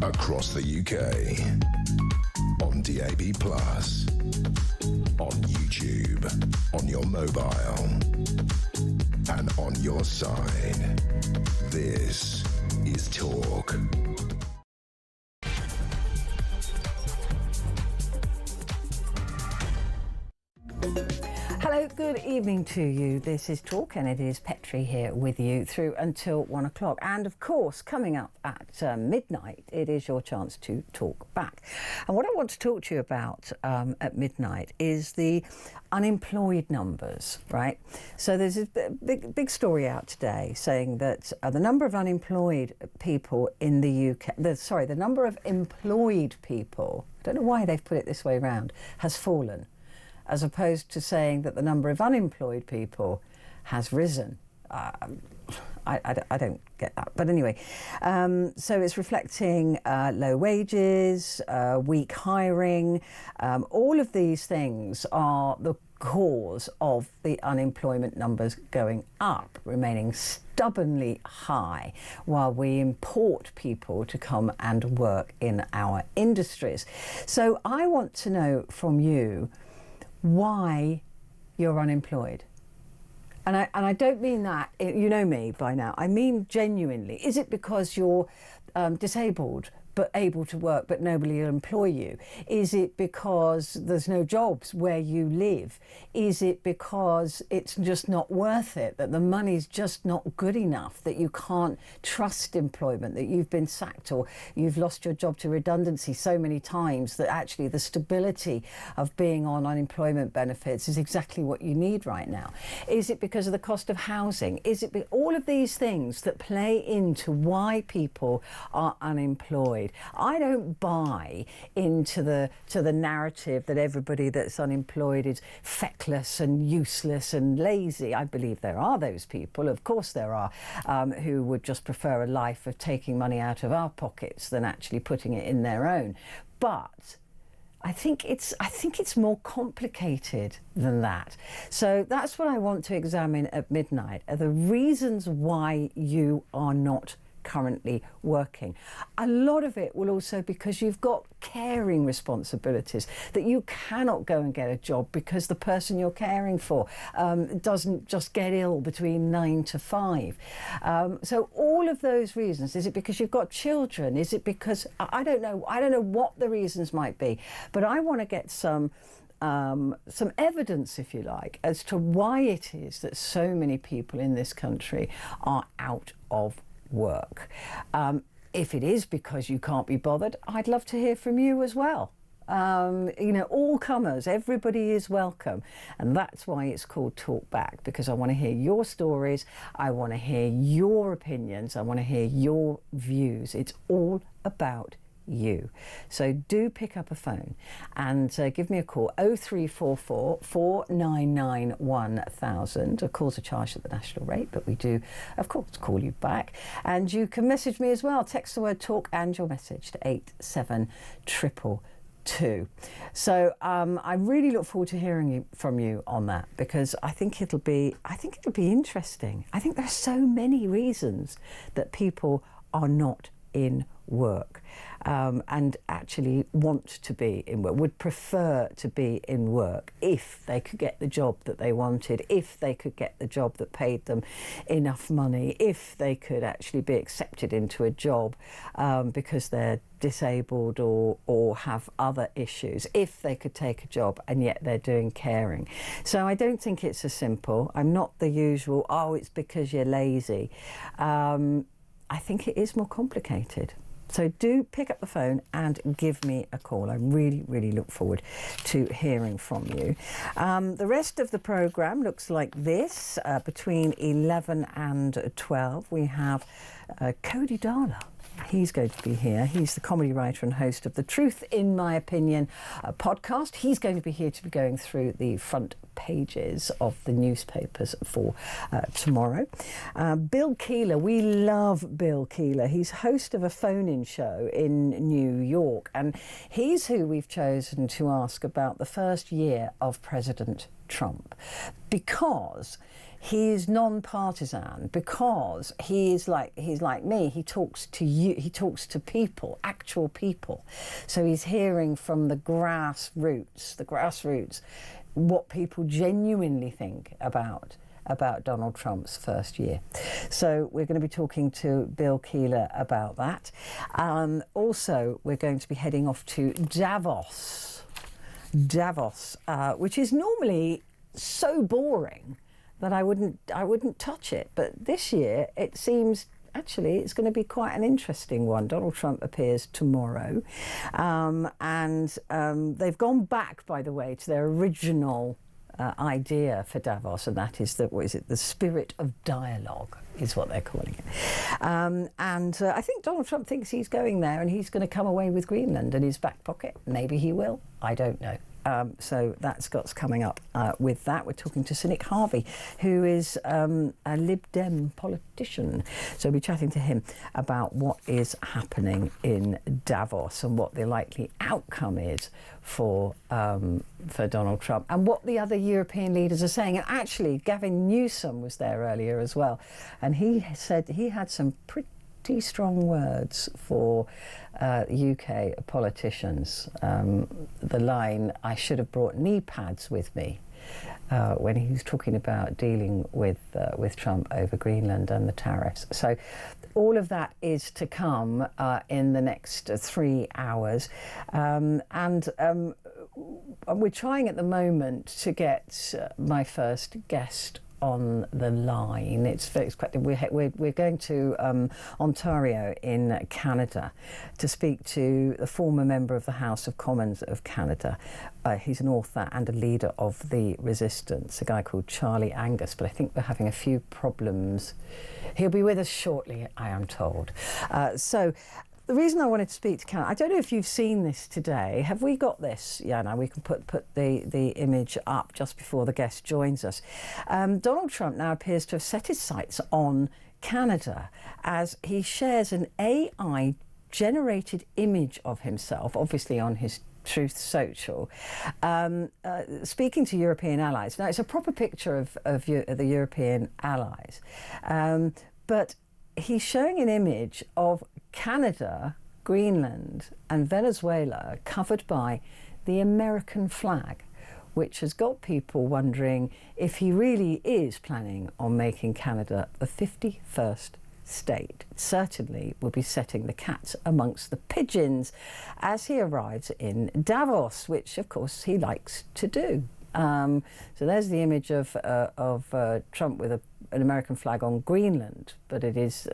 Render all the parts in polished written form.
across the UK, on DAB+, on YouTube, on your mobile, and on your side. This is Talk. Hello, good evening to you. This is Talk, and it is Petrie here with you through until 1 o'clock. And of course, coming up at midnight, it is your chance to talk back. And what I want to talk to you about at midnight is the unemployed numbers, right? So there's a big story out today saying that the number of unemployed people in the UK, the number of employed people, I don't know why they've put it this way around, has fallen, as opposed to saying that the number of unemployed people has risen. I don't get that. But anyway, so it's reflecting low wages, weak hiring. All of these things are the cause of the unemployment numbers going up, remaining stubbornly high, while we import people to come and work in our industries. So I want to know from you why you're unemployed. And I don't mean that, you know me by now, I mean genuinely. Is it because you're disabled but able to work but nobody will employ you? Is it because there's no jobs where you live? Is it because it's just not worth it, that the money's just not good enough, that you can't trust employment, that you've been sacked or you've lost your job to redundancy so many times that actually the stability of being on unemployment benefits is exactly what you need right now? Is it because of the cost of housing? Is it all of these things that play into why people are unemployed? I don't buy into the narrative that everybody that's unemployed is feckless and useless and lazy. I believe there are those people, of course there are, who would just prefer a life of taking money out of our pockets than actually putting it in their own. But I think it's more complicated than that. So that's what I want to examine at midnight, are the reasons why you are not currently working. A lot of it will also because you've got caring responsibilities, that you cannot go and get a job because the person you're caring for doesn't just get ill between 9 to 5. So all of those reasons, is it because you've got children? Is it because, I don't know what the reasons might be, but I want to get some evidence, if you like, as to why it is that so many people in this country are out of work. If it is because you can't be bothered, I'd love to hear from you as well. You know, all comers, everybody is welcome, and that's why it's called Talk Back, because I want to hear your stories, I want to hear your opinions, I want to hear your views. It's all about you. So do pick up a phone and give me a call, 0344 499 1000. Calls are charged at the national rate, but we do of course call you back, and you can message me as well. Text the word talk and your message to 87222. So I really look forward to hearing from you on that, because I think it'll be interesting. I think there are so many reasons that people are not in work, and actually want to be in work, would prefer to be in work if they could get the job that they wanted, if they could get the job that paid them enough money, if they could actually be accepted into a job because they're disabled or have other issues, if they could take a job and yet they're doing caring. So I don't think it's as simple. I'm not the usual, oh, it's because you're lazy. I think it is more complicated. So do pick up the phone and give me a call. I really, really look forward to hearing from you. The rest of the programme looks like this. Between 11 and 12, we have Cody Darla. He's going to be here. He's the comedy writer and host of the Truth in My Opinion podcast. He's going to be here to be going through the front pages of the newspapers for tomorrow. Bill Keeler, we love Bill Keeler. He's host of a phone-in show in New York, and he's who we've chosen to ask about the first year of President Trump, because he is non-partisan because he's like me. He talks to you. He talks to people, actual people. So he's hearing from the grassroots, what people genuinely think about Donald Trump's first year. So we're going to be talking to Bill Keeler about that. Also, we're going to be heading off to Davos, which is normally so boring that I wouldn't touch it. But this year it seems actually it's going to be quite an interesting one. Donald Trump appears tomorrow, and they've gone back, by the way, to their original idea for Davos, and that is the spirit of dialogue is what they're calling it. I think Donald Trump thinks he's going there and he's going to come away with Greenland in his back pocket. Maybe he will. I don't know. So that's what's coming up with that. We're talking to Cynic Harvey, who is a Lib Dem politician. So we'll be chatting to him about what is happening in Davos and what the likely outcome is for Donald Trump and what the other European leaders are saying. And actually, Gavin Newsom was there earlier as well, and he said he had some pretty strong words for UK politicians. The line, "I should have brought knee pads with me," when he was talking about dealing with Trump over Greenland and the tariffs. So all of that is to come in the next 3 hours. We're trying at the moment to get my first guest on the line. We're going to Ontario in Canada to speak to the former member of the House of Commons of Canada. He's an author and a leader of the resistance, a guy called Charlie Angus, but I think we're having a few problems. He'll be with us shortly, I am told. So the reason I wanted to speak to Canada, I don't know if you've seen this today. Have we got this? Yeah, now we can put the image up just before the guest joins us. Donald Trump now appears to have set his sights on Canada as he shares an AI-generated image of himself, obviously on his Truth Social, speaking to European allies. Now, it's a proper picture of the European allies, but he's showing an image of Canada, Greenland and Venezuela covered by the American flag, which has got people wondering if he really is planning on making Canada the 51st state. It certainly will be setting the cat amongst the pigeons as he arrives in Davos, which of course he likes to do. So there's the image of Trump with an American flag on Greenland, but it's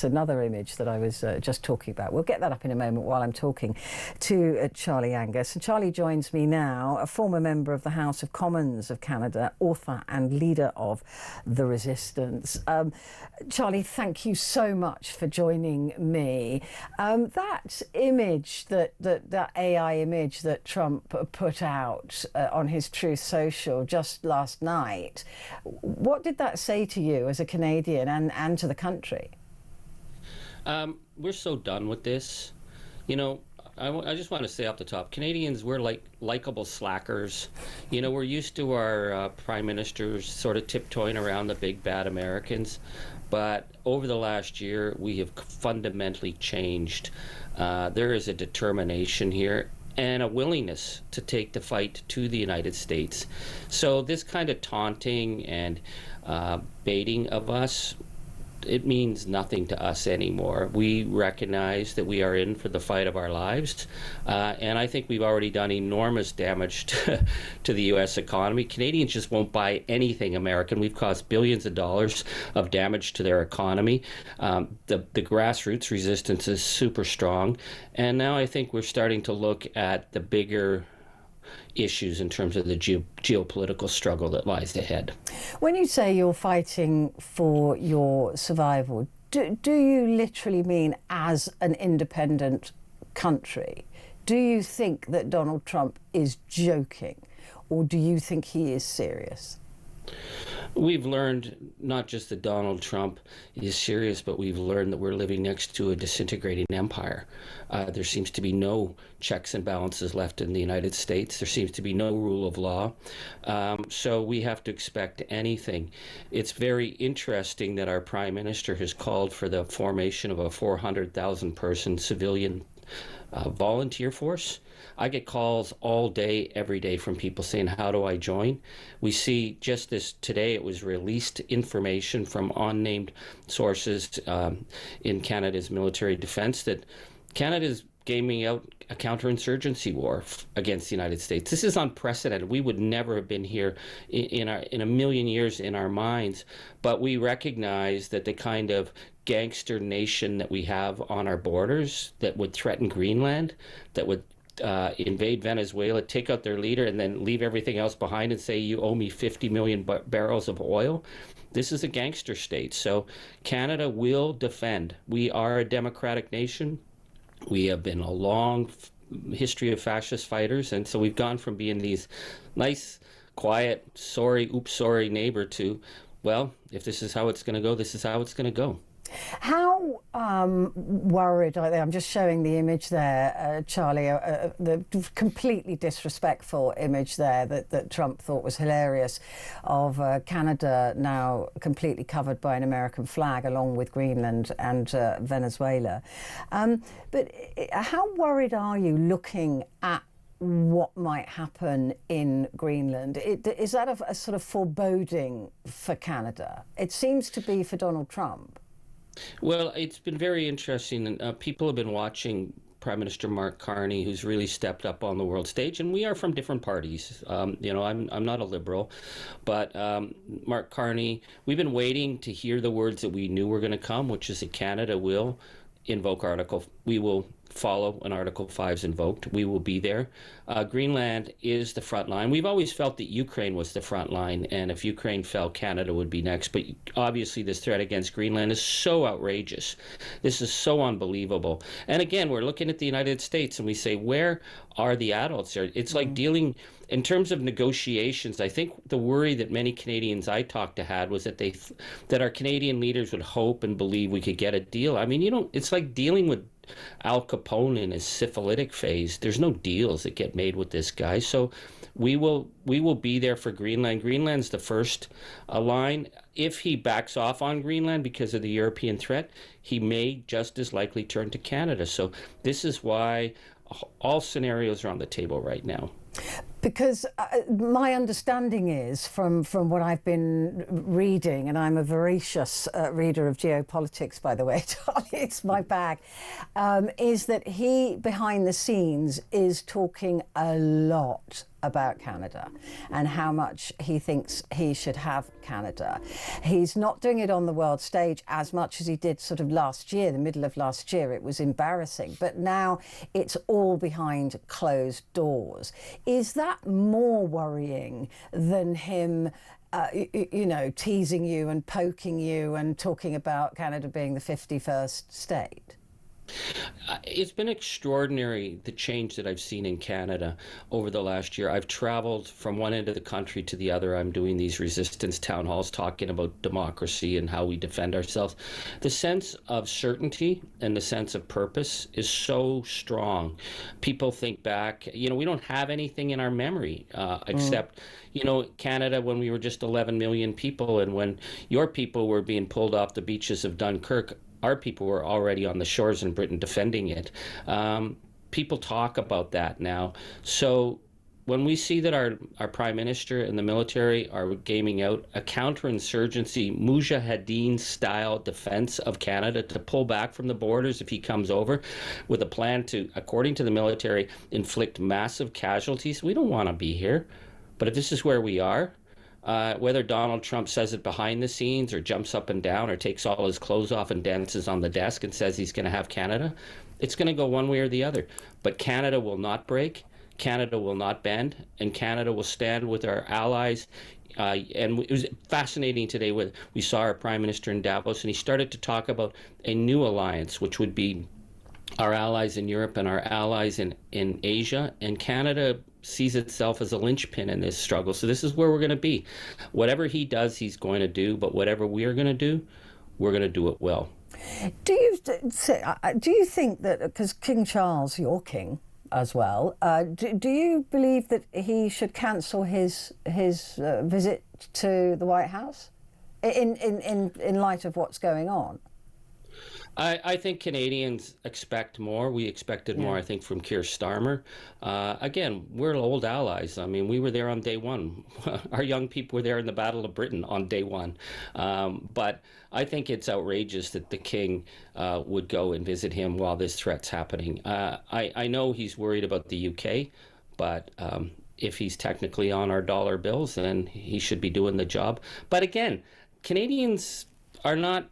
another image that I was just talking about. We'll get that up in a moment while I'm talking to Charlie Angus. And Charlie joins me now, a former member of the House of Commons of Canada, author and leader of the Resistance. Charlie, thank you so much for joining me. That image, that AI image that Trump put out on his Truth Social just last night, what did that say to you as a Canadian and to the country? We're so done with this. You know, I just want to say off the top, Canadians, we're like likable slackers. You know, we're used to our prime ministers sort of tiptoeing around the big bad Americans. But over the last year, we have fundamentally changed. There is a determination here and a willingness to take the fight to the United States. So this kind of taunting and baiting of us, it means nothing to us anymore. We recognize that we are in for the fight of our lives, and I think we've already done enormous damage to the U.S. economy. Canadians just won't buy anything American. We've caused billions of dollars of damage to their economy. The grassroots resistance is super strong, and now I think we're starting to look at the bigger issues in terms of the geopolitical struggle that lies ahead. When you say you're fighting for your survival, do you literally mean as an independent country? Do you think that Donald Trump is joking, or do you think he is serious? We've learned not just that Donald Trump is serious, but we've learned that we're living next to a disintegrating empire. There seems to be no checks and balances left in the United States. There seems to be no rule of law. So we have to expect anything. It's very interesting that our Prime Minister has called for the formation of a 400,000 person civilian volunteer force. I get calls all day, every day from people saying, how do I join? We see just this today, it was released information from unnamed sources in Canada's military defense that Canada is gaming out a counterinsurgency war against the United States. This is unprecedented. We would never have been here in a million years in our minds, but we recognize that the kind of gangster nation that we have on our borders that would threaten Greenland, that would invade Venezuela, take out their leader, and then leave everything else behind and say, you owe me 50 million barrels of oil. This is a gangster state. So Canada will defend. We are a democratic nation. We have been a long history of fascist fighters, and so we've gone from being these nice, quiet, sorry neighbor to, well, if this is how it's going to go, this is how it's going to go. How worried are they? I'm just showing the image there, Charlie, the completely disrespectful image there that Trump thought was hilarious of Canada now completely covered by an American flag along with Greenland and Venezuela. But how worried are you looking at what might happen in Greenland? Is that a sort of foreboding for Canada? It seems to be for Donald Trump. Well, it's been very interesting. People have been watching Prime Minister Mark Carney, who's really stepped up on the world stage, and we are from different parties. I'm not a liberal, but Mark Carney, we've been waiting to hear the words that we knew were going to come, which is that Canada will invoke we will follow when Article 5 is invoked. We will be there. Greenland is the front line. We've always felt that Ukraine was the front line, and if Ukraine fell, Canada would be next. But obviously this threat against Greenland is so outrageous. This is so unbelievable. And again, we're looking at the United States and we say, where are the adults here? It's like dealing in terms of negotiations. I think the worry that many Canadians I talked to had was that that our Canadian leaders would hope and believe we could get a deal. I mean, it's like dealing with Al Capone in his syphilitic phase. There's no deals that get made with this guy. So we will be there for Greenland. Greenland's the first line. If he backs off on Greenland because of the European threat, he may just as likely turn to Canada. So this is why all scenarios are on the table right now. Because my understanding is, from what I've been reading, and I'm a voracious reader of geopolitics, by the way, Charlie, it's my bag, is that he, behind the scenes, is talking a lot about Canada and how much he thinks he should have Canada. He's not doing it on the world stage as much as he did sort of last year, the middle of last year. It was embarrassing, but now it's all behind closed doors. Is that more worrying than him teasing you and poking you and talking about Canada being the 51st state? It's been extraordinary, the change that I've seen in Canada over the last year. I've traveled from one end of the country to the other. I'm doing these resistance town halls talking about democracy and how we defend ourselves. The sense of certainty and the sense of purpose is so strong. People think back, we don't have anything in our memory except, Canada when we were just 11 million people, and when your people were being pulled off the beaches of Dunkirk, our people were already on the shores in Britain defending it. People talk about that now. So when we see that our Prime Minister and the military are gaming out a counterinsurgency, Mujahideen-style defense of Canada to pull back from the borders if he comes over with a plan to, according to the military, inflict massive casualties, we don't want to be here. But if this is where we are, whether Donald Trump says it behind the scenes or jumps up and down or takes all his clothes off and dances on the desk and says he's going to have Canada, it's going to go one way or the other. But Canada will not break, Canada will not bend, and Canada will stand with our allies. And it was fascinating today when we saw our Prime Minister in Davos, and he started to talk about a new alliance, which would be our allies in Europe and our allies in Asia. And Canada sees itself as a linchpin in this struggle. So this is where we're going to be. Whatever he does, he's going to do. But whatever we are going to do, we're going to do it well. Do you think that, because King Charles, your king as well, do you believe that he should cancel his visit to the White House in light of what's going on? I think Canadians expect more. We expected more, I think, from Keir Starmer. Again, we're old allies. I mean, we were there on day one. Our young people were there in the Battle of Britain on day one. But I think it's outrageous that the king would go and visit him while this threat's happening. I know he's worried about the UK, but if he's technically on our dollar bills, then he should be doing the job. But again, Canadians are not,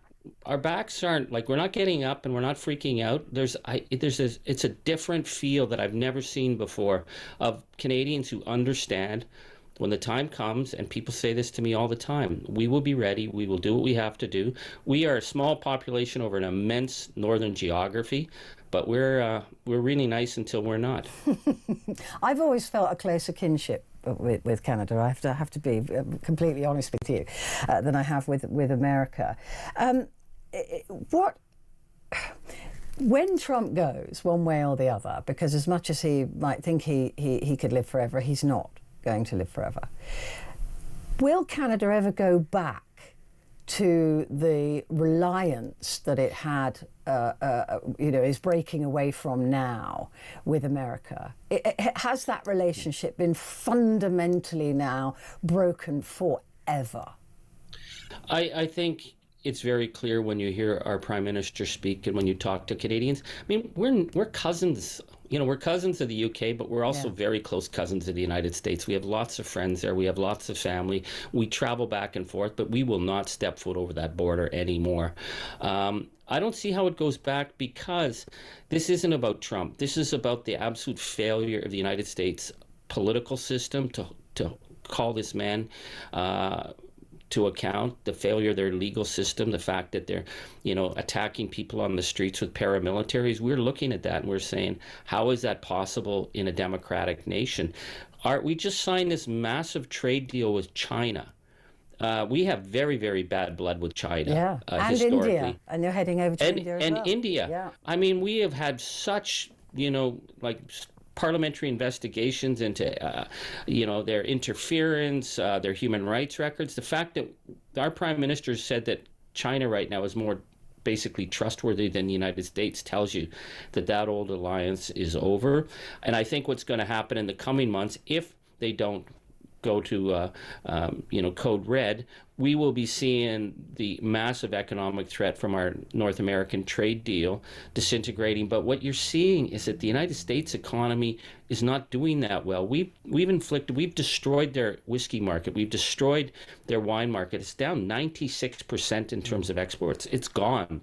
our backs aren't, like, we're not getting up and we're not freaking out. It's a different feel that I've never seen before of Canadians who understand when the time comes, and people say this to me all the time, we will be ready, we will do what we have to do. We are a small population over an immense northern geography, but we're really nice until we're not. I've always felt a closer kinship with Canada. I have to be completely honest with you, than I have with America. When Trump goes one way or the other, because as much as he might think he could live forever, he's not going to live forever. Will Canada ever go back to the reliance that it had, is breaking away from now with America? Has that relationship been fundamentally now broken forever? I think it's very clear when you hear our Prime Minister speak and when you talk to Canadians. I mean, we're cousins. We're cousins of the UK, but we're also very close cousins of the United States. We have lots of friends there. We have lots of family. We travel back and forth, but we will not step foot over that border anymore. I don't see how it goes back, because this isn't about Trump. This is about the absolute failure of the United States political system to call this man to account, the failure of their legal system, the fact that they're, attacking people on the streets with paramilitaries. We're looking at that and we're saying, how is that possible in a democratic nation? We just signed this massive trade deal with China. We have very, very bad blood with China. And historically. India. And you're heading over to India as well. And India. Yeah. I mean, we have had such, parliamentary investigations into, their interference, their human rights records. The fact that our Prime Minister said that China right now is more basically trustworthy than the United States tells you that old alliance is over. And I think what's going to happen in the coming months, if they don't go to code red, we will be seeing the massive economic threat from our North American trade deal disintegrating. But what you're seeing is that the United States economy is not doing that well. We've destroyed their whiskey market. We've destroyed their wine market. It's down 96% in terms of exports. It's gone.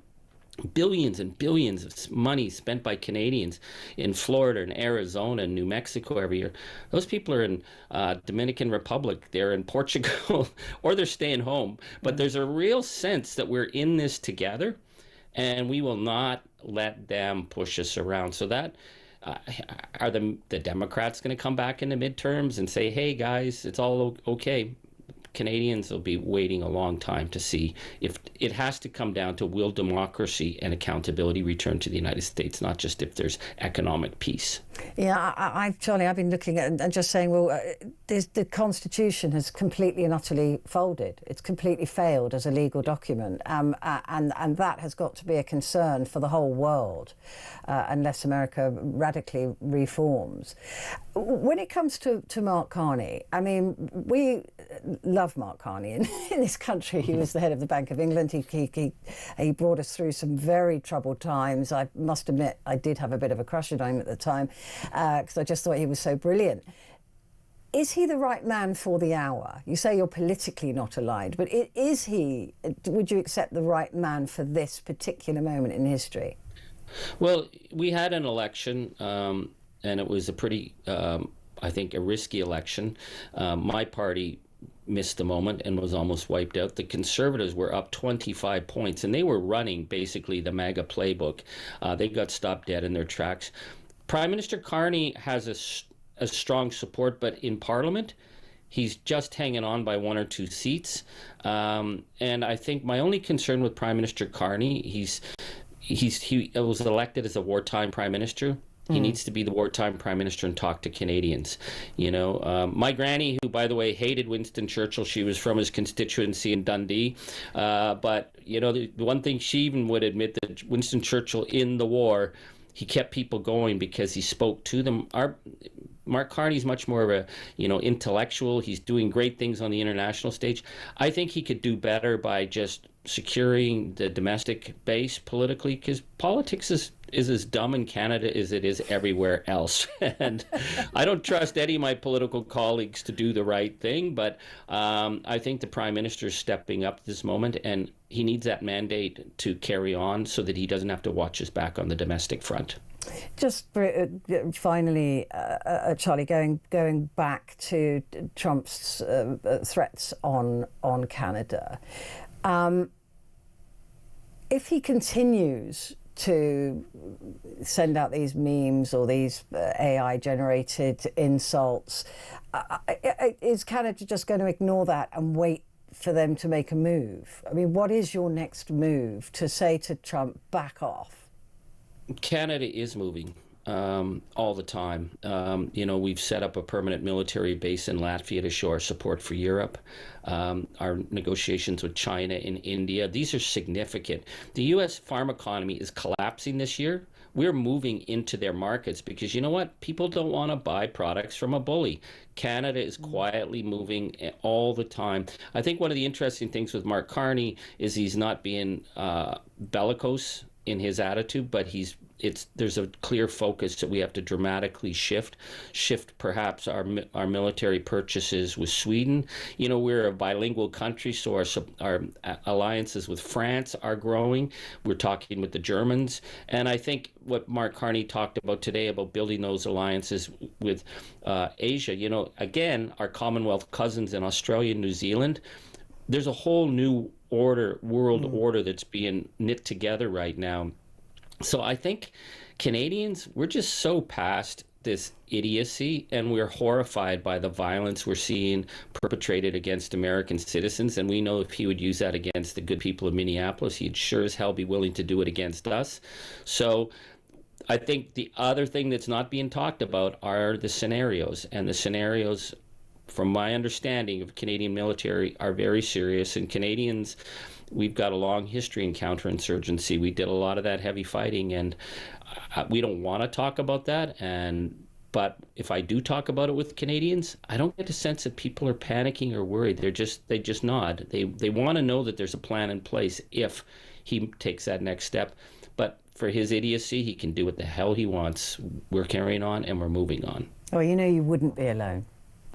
Billions and billions of money spent by Canadians in Florida and Arizona and New Mexico every year. Those people are in Dominican Republic, they're in Portugal, or they're staying home. But there's a real sense that we're in this together, and we will not let them push us around. So that are the Democrats going to come back in the midterms and say, hey guys, it's all okay? Canadians will be waiting a long time to see if it has to come down to will democracy and accountability return to the United States, not just if there's economic peace. Yeah, Charlie, I've been looking at and just saying, well, the Constitution has completely and utterly folded. It's completely failed as a legal document, and that has got to be a concern for the whole world unless America radically reforms. When it comes to Mark Carney, I mean, we love Mark Carney in this country. He was the head of the Bank of England. He brought us through some very troubled times. I must admit, I did have a bit of a crush on him at the time because I just thought he was so brilliant. Is he the right man for the hour? You say you're politically not aligned, but is he, would you accept the right man for this particular moment in history? Well, we had an election, and it was a pretty, I think, a risky election. My party missed the moment and was almost wiped out. The Conservatives were up 25 points, and they were running basically the MAGA playbook. They got stopped dead in their tracks. Prime Minister Carney has a strong support, but in Parliament, he's just hanging on by 1 or 2 seats. And I think my only concern with Prime Minister Carney, he was elected as a wartime prime minister. He needs to be the wartime prime minister and talk to Canadians. My granny, who, by the way, hated Winston Churchill, she was from his constituency in Dundee. But, the one thing she even would admit, that Winston Churchill in the war, he kept people going because he spoke to them. Mark Carney's much more of a, intellectual. He's doing great things on the international stage. I think he could do better by just securing the domestic base politically, because politics is as dumb in Canada as it is everywhere else. And I don't trust any of my political colleagues to do the right thing, but I think the Prime Minister is stepping up this moment, and he needs that mandate to carry on so that he doesn't have to watch his back on the domestic front. Just finally, Charlie, going back to Trump's threats on Canada, if he continues to send out these memes or these AI-generated insults, is Canada just going to ignore that and wait for them to make a move? I mean, what is your next move to say to Trump, back off? Canada is moving all the time. We've set up a permanent military base in Latvia to show our support for Europe. Our negotiations with China and India, these are significant. The U.S. farm economy is collapsing this year. We're moving into their markets because, you know what? People don't want to buy products from a bully. Canada is quietly moving all the time. I think one of the interesting things with Mark Carney is he's not being bellicose in his attitude, but there's a clear focus that we have to dramatically shift perhaps our military purchases with Sweden. We're a bilingual country, so our alliances with France are growing. We're talking with the Germans, and I think what Mark Carney talked about today about building those alliances with Asia, again, our Commonwealth cousins in Australia and New Zealand, there's a whole new world order that's being knit together right now. So I think Canadians, we're just so past this idiocy, and we're horrified by the violence we're seeing perpetrated against American citizens. And we know if he would use that against the good people of Minneapolis, he'd sure as hell be willing to do it against us. So I think the other thing that's not being talked about are the scenarios, and the scenarios, from my understanding of Canadian military, are very serious. And Canadians, we've got a long history in counterinsurgency. We did a lot of that heavy fighting, and we don't want to talk about that. But if I do talk about it with Canadians, I don't get the sense that people are panicking or worried. They just nod. They want to know that there's a plan in place if he takes that next step. But for his idiocy, he can do what the hell he wants. We're carrying on, and we're moving on. Well, you wouldn't be alone.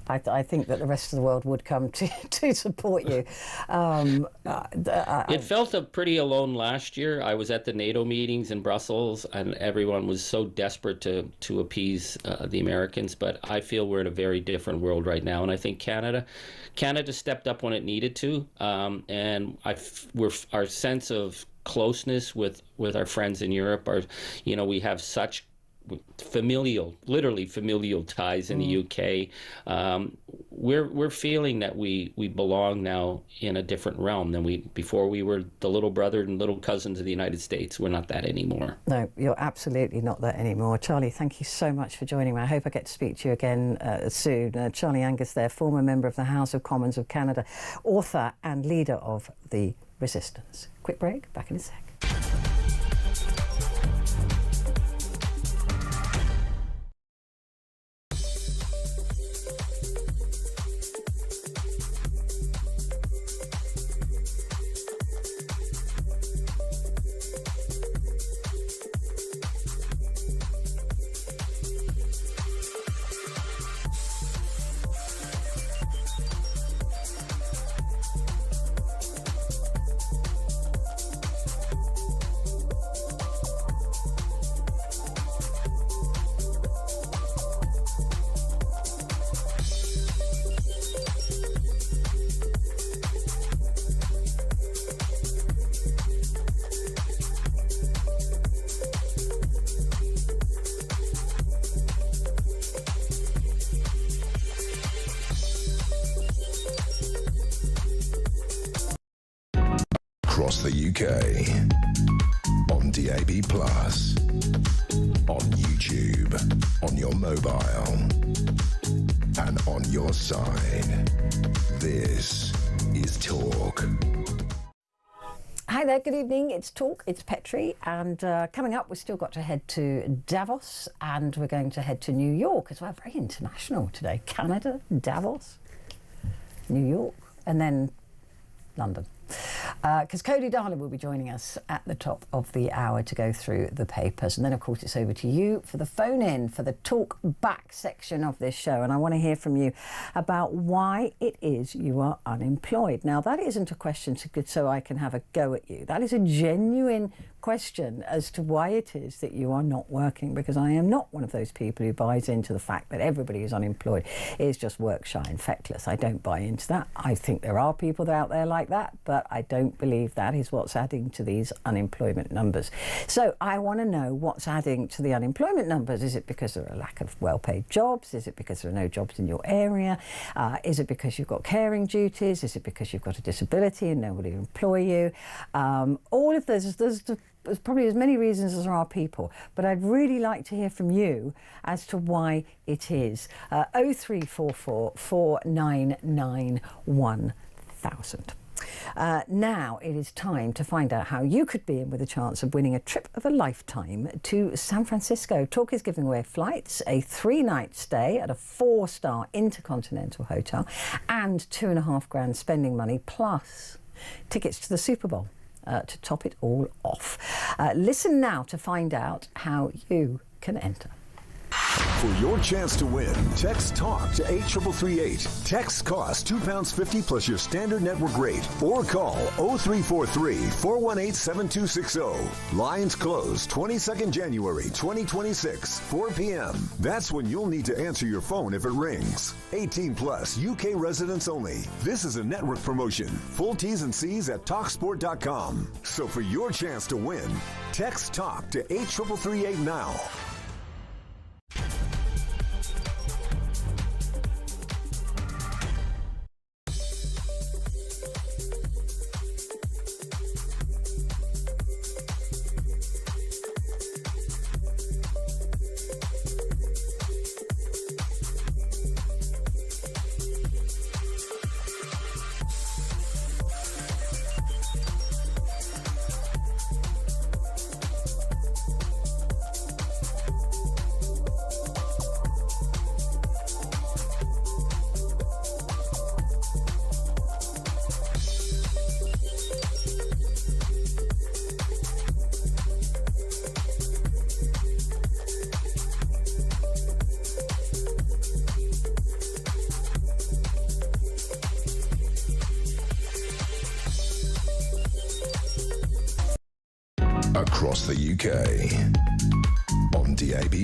I think that the rest of the world would come to support you. It felt pretty alone last year. I was at the NATO meetings in Brussels, and everyone was so desperate to appease the Americans. But I feel we're in a very different world right now, and I think Canada stepped up when it needed to, and our sense of closeness with our friends in Europe we have such literally familial ties in the UK. We're feeling that we belong now in a different realm than before. We were the little brother and little cousins of the United States. We're not that anymore. No, you're absolutely not that anymore. Charlie, thank you so much for joining me. I hope I get to speak to you again soon. Charlie Angus there, former member of the House of Commons of Canada, author and leader of The Resistance. Quick break, back in a sec. across the UK, on DAB+, on YouTube, on your mobile, and on your side. This is Talk. Hi there, good evening. It's Talk, it's Petrie, and coming up, we've still got to head to Davos, and we're going to head to New York as well. Very international today. Canada, Davos, New York, and then London. Because Cody Darling will be joining us at the top of the hour to go through the papers. And then, of course, it's over to you for the phone-in, for the talk back section of this show. And I want to hear from you about why it is you are unemployed. Now, that isn't a question so I can have a go at you. That is a genuine question as to why it is that you are not working, because I am not one of those people who buys into the fact that everybody who's unemployed is just work shy and feckless. I don't buy into that. I think there are people out there like that, but I don't believe that is what's adding to these unemployment numbers. So I want to know what's adding to the unemployment numbers. Is it because there are a lack of well-paid jobs? Is it because there are no jobs in your area? Is it because you've got caring duties? Is it because you've got a disability and nobody will employ you? All of those, there's probably as many reasons as there are people, but I'd really like to hear from you as to why it is. 0344 499 1000. Now it is time to find out how you could be in with a chance of winning a trip of a lifetime to San Francisco. Talk is giving away flights, a 3-night stay at a 4-star intercontinental hotel, and $2.5 grand spending money, plus tickets to the Super Bowl. To top it all off. Listen now to find out how you can enter. For your chance to win, text TALK to 83338. Texts cost £2.50 plus your standard network rate. Or call 0343 418 7260. Lines close 22nd January 2026, 4 p.m. That's when you'll need to answer your phone if it rings. 18 plus, UK residents only. This is a network promotion. Full T's and C's at TalkSport.com. So for your chance to win, text TALK to 83338 now. Across the UK, on DAB+,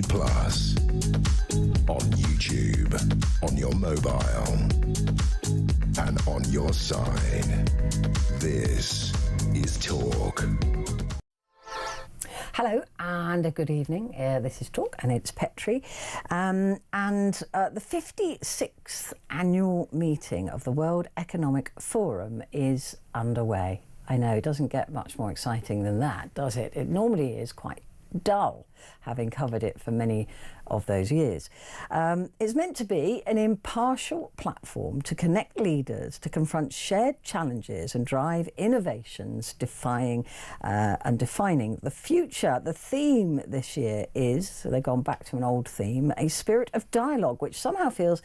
on YouTube, on your mobile, and on your side. This is Talk. Hello and a good evening. This is Talk and it's Petrie. The 56th annual meeting of the World Economic Forum is underway. I know, it doesn't get much more exciting than that, does it? It normally is quite dull, having covered it for many of those years. It's meant to be an impartial platform to connect leaders, to confront shared challenges and drive innovations, defining the future. The theme this year is, so they've gone back to an old theme, a spirit of dialogue, which somehow feels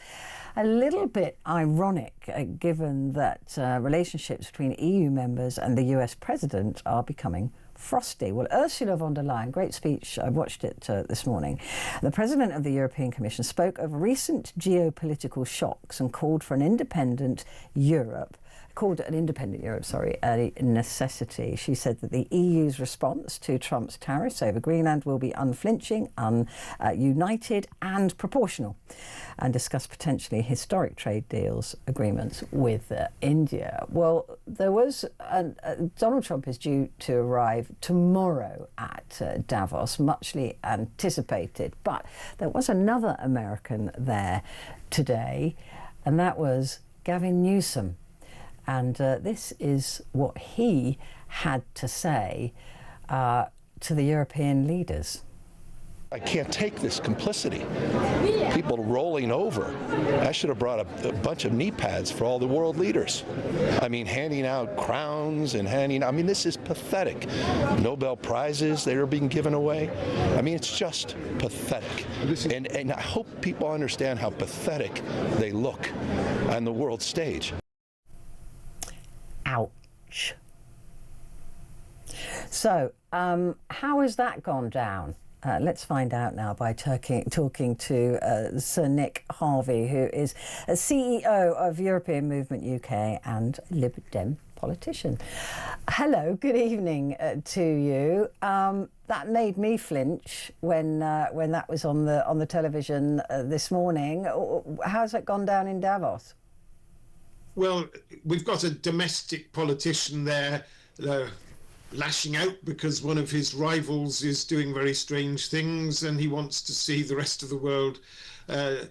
a little bit ironic, given that relationships between EU members and the US president are becoming frosty. Well, Ursula von der Leyen, great speech, I watched it this morning. The President of the European Commission spoke of recent geopolitical shocks and called a independent Europe, a necessity. She said that the EU's response to Trump's tariffs over Greenland will be unflinching, united and proportional, and discuss potentially historic trade agreements with India. Well, there was Donald Trump is due to arrive tomorrow at Davos, muchly anticipated, but there was another American there today, and that was Gavin Newsom. And this is what he had to say to the European leaders. I can't take this complicity. People rolling over. I should have brought a bunch of knee pads for all the world leaders. I mean, handing out crowns and this is pathetic. Nobel Prizes that are being given away. I mean, it's just pathetic. And I hope people understand how pathetic they look on the world stage. Ouch. So, how has that gone down? Let's find out now by talking to Sir Nick Harvey, who is a CEO of European Movement UK and Lib Dem politician. Hello, good evening to you. That made me flinch when that was on the television this morning. How's it gone down in Davos? Well, we've got a domestic politician there lashing out because one of his rivals is doing very strange things and he wants to see the rest of the world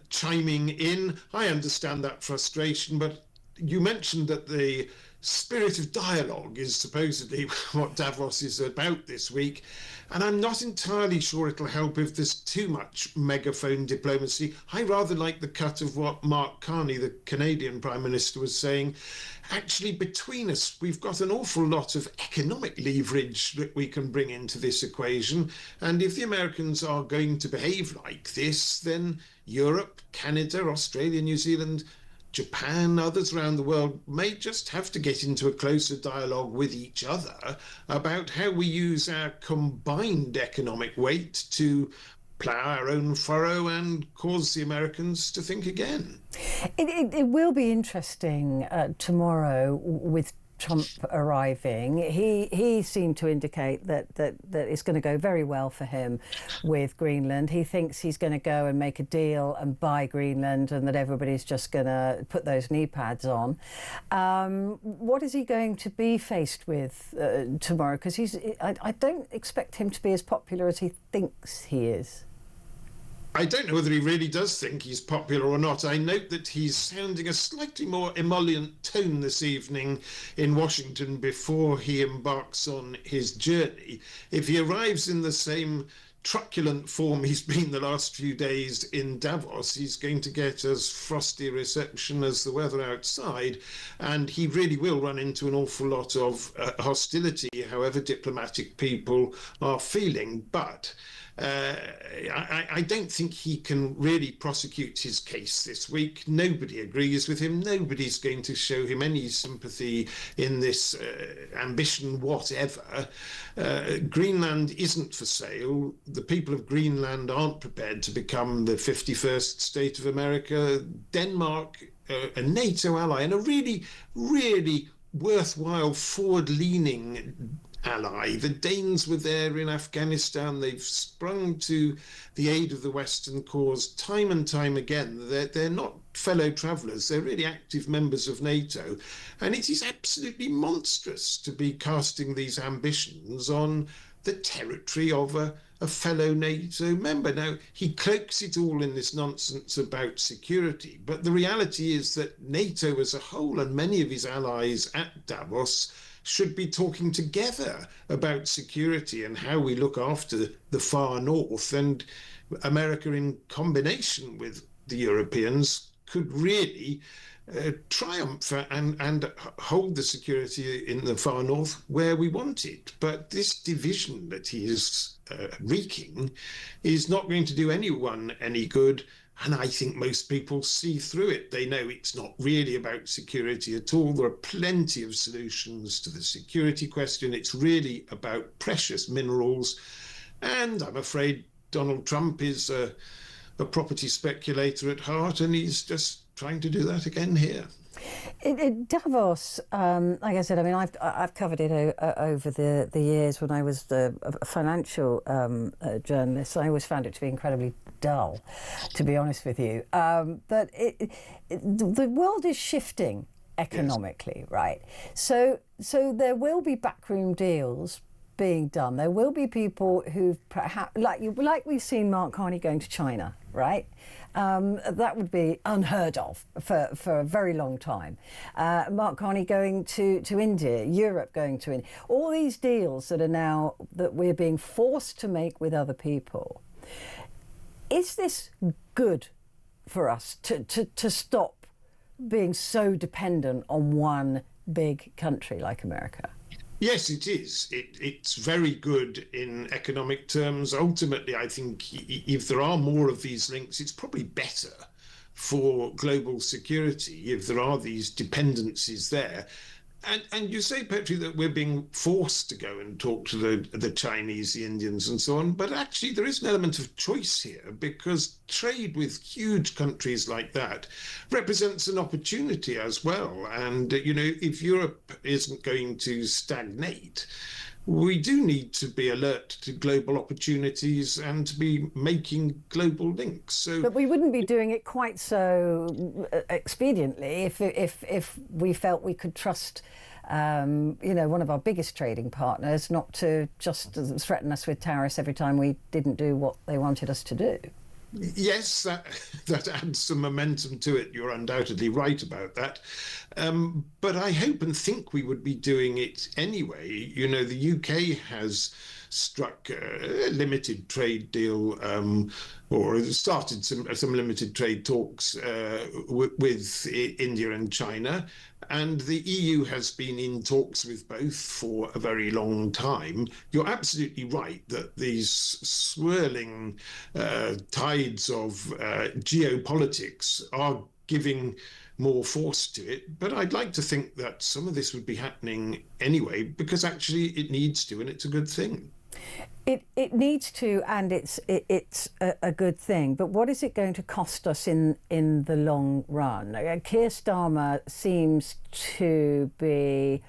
chiming in. I understand that frustration, but you mentioned that the spirit of dialogue is supposedly what Davos is about this week, and I'm not entirely sure it'll help if there's too much megaphone diplomacy. I rather like the cut of what Mark Carney, the Canadian Prime Minister, was saying. Actually, between us, we've got an awful lot of economic leverage that we can bring into this equation, and if the Americans are going to behave like this, then Europe, Canada, Australia, New Zealand, Japan, others around the world may just have to get into a closer dialogue with each other about how we use our combined economic weight to plough our own furrow and cause the Americans to think again. It will be interesting tomorrow with Trump arriving. He seemed to indicate that it's going to go very well for him with Greenland. He thinks he's going to go and make a deal and buy Greenland, and that everybody's just going to put those knee pads on. What is he going to be faced with tomorrow? Because I don't expect him to be as popular as he thinks he is. I don't know whether he really does think he's popular or not. I note that he's sounding a slightly more emollient tone this evening in Washington before he embarks on his journey. If he arrives in the same truculent form he's been the last few days in Davos, he's going to get as frosty a reception as the weather outside, and he really will run into an awful lot of hostility, however diplomatic people are feeling. But I don't think he can really prosecute his case this week. Nobody agrees with him. Nobody's going to show him any sympathy in this ambition whatever. Greenland isn't for sale. The people of Greenland aren't prepared to become the 51st state of America. Denmark, a NATO ally, and a really, really worthwhile forward-leaning ally. The Danes were there in Afghanistan. They've sprung to the aid of the Western cause time and time again. They're not fellow travellers. They're really active members of NATO. And it is absolutely monstrous to be casting these ambitions on the territory of a fellow NATO member. Now, he cloaks it all in this nonsense about security, but the reality is that NATO as a whole and many of his allies at Davos should be talking together about security and how we look after the far north, and America in combination with the Europeans could really triumph and hold the security in the far north where we want it. But this division that he is wreaking is not going to do anyone any good. And I think most people see through it. They know it's not really about security at all. There are plenty of solutions to the security question. It's really about precious minerals. And I'm afraid Donald Trump is a property speculator at heart, and he's just trying to do that again here. In Davos, like I said, I mean, I've covered it over the years when I was a financial journalist. I always found it to be incredibly dull, to be honest with you. But the world is shifting economically, yes. Right? So there will be backroom deals being done. There will be people who've perhaps, like we've seen Mark Carney going to China right? That would be unheard of for a very long time. Mark Carney going to India, Europe going to India. All these deals that we're being forced to make with other people. Is this good for us to stop being so dependent on one big country like America? Yes, it is. It's very good in economic terms. Ultimately, I think if there are more of these links, it's probably better for global security if there are these dependencies there. And you say, Petrie, that we're being forced to go and talk to the Chinese, the Indians and so on, but actually there is an element of choice here, because trade with huge countries like that represents an opportunity as well. And, if Europe isn't going to stagnate, we do need to be alert to global opportunities and to be making global links. But we wouldn't be doing it quite so expediently if we felt we could trust, one of our biggest trading partners not to just threaten us with tariffs every time we didn't do what they wanted us to do. Yes, that adds some momentum to it. You're undoubtedly right about that. But I hope and think we would be doing it anyway. The UK has struck a limited trade deal, or started some limited trade talks with India and China. And the EU has been in talks with both for a very long time. You're absolutely right that these swirling tides of geopolitics are giving more force to it. But I'd like to think that some of this would be happening anyway, because actually it needs to, and it's a good thing. It needs to, and it's a good thing. But what is it going to cost us in the long run? Keir Starmer seems to be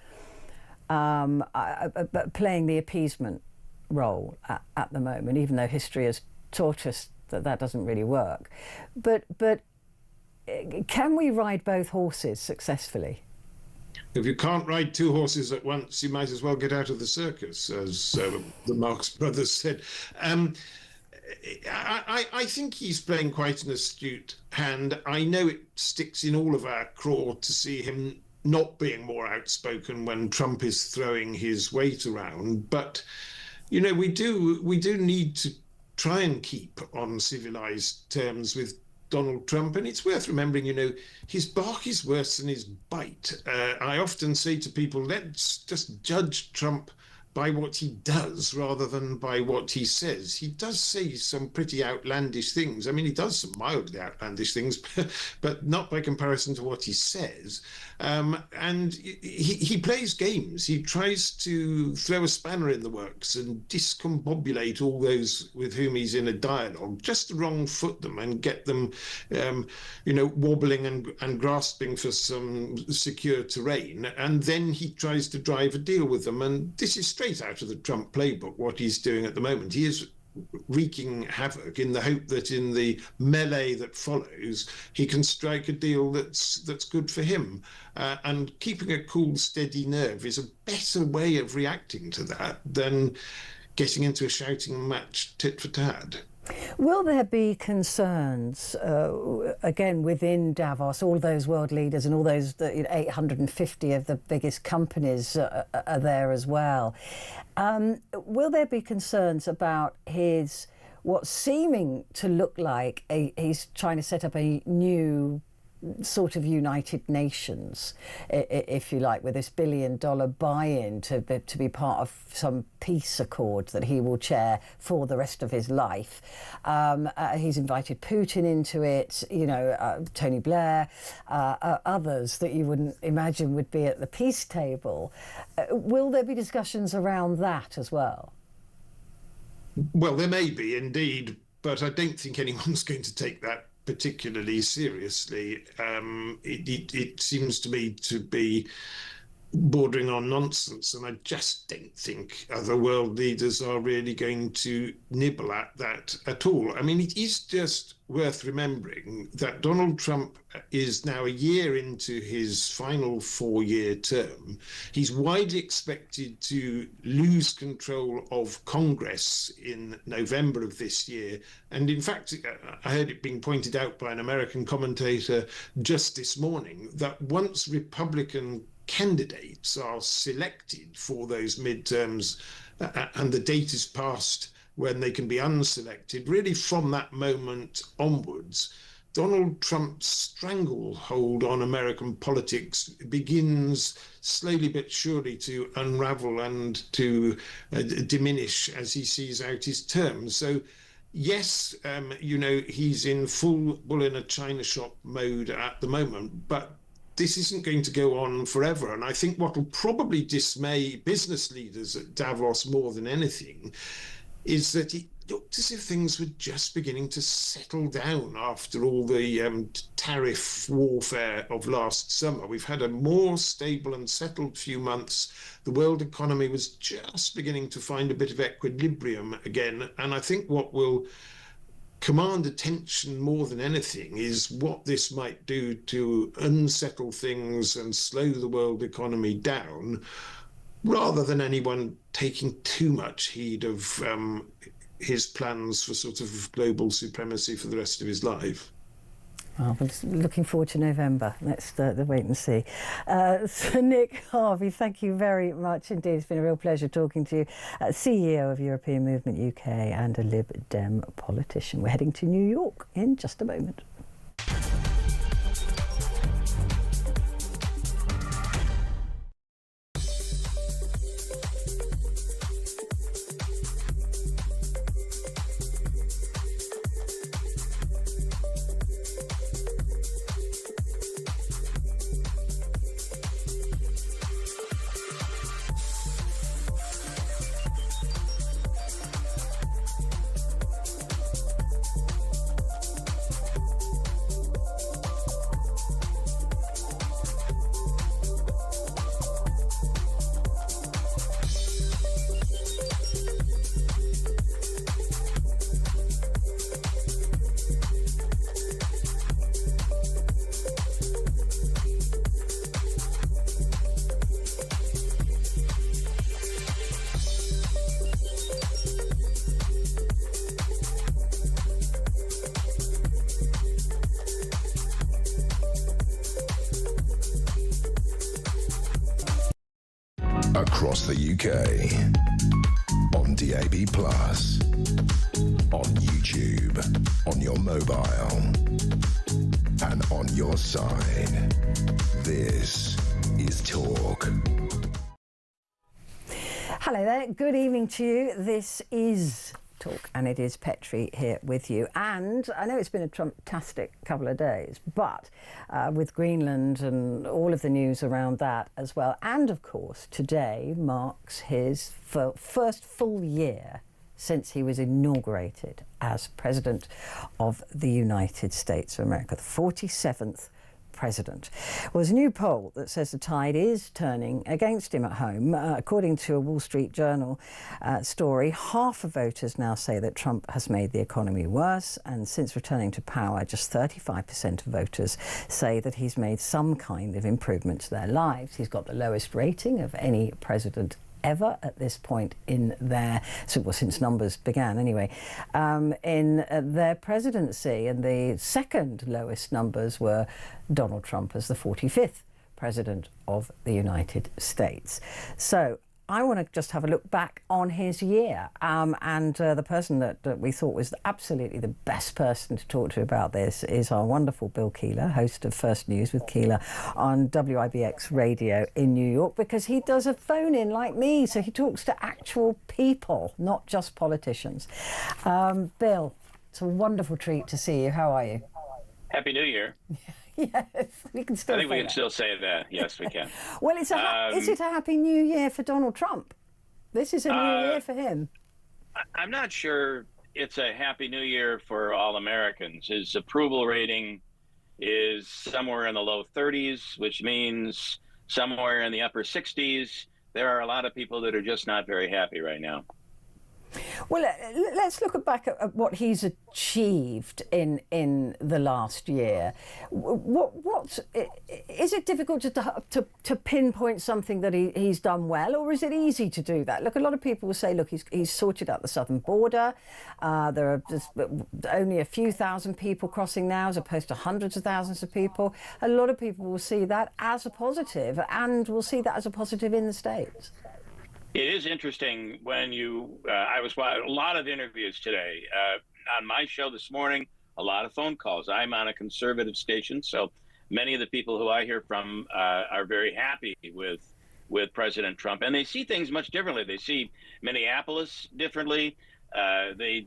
playing the appeasement role at the moment, even though history has taught us that doesn't really work. But can we ride both horses successfully? If you can't ride two horses at once, you might as well get out of the circus, as the Marx Brothers said. I think he's playing quite an astute hand. I know it sticks in all of our craw to see him not being more outspoken when Trump is throwing his weight around. But, we do need to try and keep on civilized terms with Donald Trump, and it's worth remembering, his bark is worse than his bite. I often say to people, let's just judge Trump by what he does rather than by what he says. He does say some pretty outlandish things. I mean, he does some mildly outlandish things, but not by comparison to what he says. And he plays games. He tries to throw a spanner in the works and discombobulate all those with whom he's in a dialogue, just to wrong foot them and get them, wobbling and grasping for some secure terrain. And then he tries to drive a deal with them. And this is straight out of the Trump playbook, what he's doing at the moment. He is wreaking havoc in the hope that in the melee that follows, he can strike a deal that's good for him. And keeping a cool, steady nerve is a better way of reacting to that than getting into a shouting match tit for tat. Will there be concerns, again, within Davos, all those world leaders and all those 850 of the biggest companies are there as well? Will there be concerns about what's seeming to look like he's trying to set up a new sort of United Nations, if you like, with this $1 billion buy-in to be part of some peace accord that he will chair for the rest of his life. He's invited Putin into it, Tony Blair, others that you wouldn't imagine would be at the peace table. Will there be discussions around that as well? Well, there may be indeed, but I don't think anyone's going to take that particularly seriously. It seems to me to be bordering on nonsense. And I just don't think other world leaders are really going to nibble at that at all. I mean, it is just worth remembering that Donald Trump is now a year into his final 4-year term. He's widely expected to lose control of Congress in November of this year. And in fact, I heard it being pointed out by an American commentator just this morning that once Republican candidates are selected for those midterms and the date is passed when they can be unselected, really from that moment onwards, Donald Trump's stranglehold on American politics begins slowly but surely to unravel and to diminish as he sees out his term. So yes, he's in full bull in a china shop mode at the moment, but this isn't going to go on forever. And I think what will probably dismay business leaders at Davos more than anything is that it looked as if things were just beginning to settle down after all the tariff warfare of last summer. We've had a more stable and settled few months. The world economy was just beginning to find a bit of equilibrium again. And I think what will command attention more than anything is what this might do to unsettle things and slow the world economy down, rather than anyone taking too much heed of his plans for sort of global supremacy for the rest of his life. Well, I'm just looking forward to November. Let's wait and see. So Nick Harvey, thank you very much indeed. It's been a real pleasure talking to you. CEO of European Movement UK and a Lib Dem politician. We're heading to New York in just a moment. Across the UK, on DAB+, on YouTube, on your mobile, and on your side. This is Talk. Hello there, good evening to you. This is Talk, and it is Petrie here with you. And I know it's been a Trump-tastic couple of days, but with Greenland and all of the news around that as well. And of course, today marks his first full year since he was inaugurated as President of the United States of America, the 47th president. Well, there's a new poll that says the tide is turning against him at home. According to a Wall Street Journal story, half of voters now say that Trump has made the economy worse, and since returning to power, just 35% of voters say that he's made some kind of improvement to their lives. He's got the lowest rating of any president ever at this point in their, since numbers began anyway, in their presidency. And the second lowest numbers were Donald Trump as the 45th president of the United States. So I want to just have a look back on his year, and the person that we thought was absolutely the best person to talk to about this is our wonderful Bill Keeler, host of First News with Keeler on WIBX Radio in New York, because he does a phone-in like me, so he talks to actual people, not just politicians. Bill, it's a wonderful treat to see you. How are you? Happy New Year. Yes, we can still. I think we can still say that. Yes, we can. Well, is it a happy New Year for Donald Trump? This is a new year for him. I'm not sure it's a happy New Year for all Americans. His approval rating is somewhere in the low 30s, which means somewhere in the upper 60s. There are a lot of people that are just not very happy right now. Well, let's look back at what he's achieved in the last year. What is it difficult to pinpoint something that he's done well, or is it easy to do that? Look, a lot of people will say, look, he's sorted out the southern border. There are just only a few thousand people crossing now, as opposed to hundreds of thousands of people. A lot of people will see that as a positive, and will see that as a positive in the States. It is interesting when I was watching a lot of interviews today on my show this morning, a lot of phone calls. I'm on a conservative station, so many of the people who I hear from are very happy with President Trump, and they see things much differently. They see Minneapolis differently. They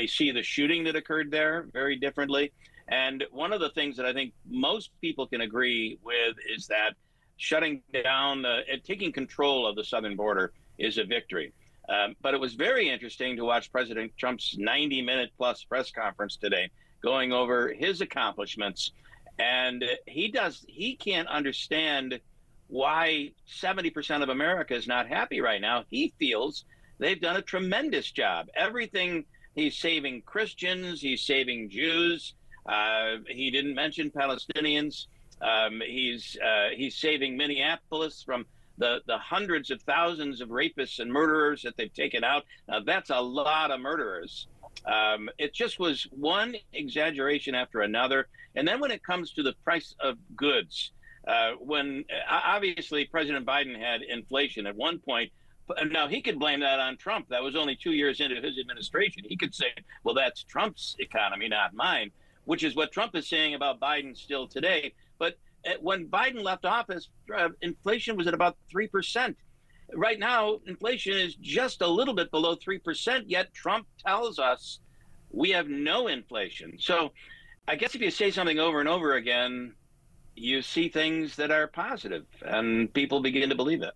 see the shooting that occurred there very differently. And one of the things that I think most people can agree with is that shutting down, taking control of the southern border is a victory. But it was very interesting to watch President Trump's 90-minute plus press conference today, going over his accomplishments. And he can't understand why 70% of America is not happy right now. He feels they've done a tremendous job. Everything, he's saving Christians, he's saving Jews. He didn't mention Palestinians. He's saving Minneapolis from the hundreds of thousands of rapists and murderers that they've taken out. Now, that's a lot of murderers. It just was one exaggeration after another. And then when it comes to the price of goods, when obviously President Biden had inflation at one point. Now, he could blame that on Trump. That was only 2 years into his administration. He could say, well, that's Trump's economy, not mine, which is what Trump is saying about Biden still today. But when Biden left office, inflation was at about 3%. Right now, inflation is just a little bit below 3%, yet Trump tells us we have no inflation. So I guess if you say something over and over again, you see things that are positive, and people begin to believe it.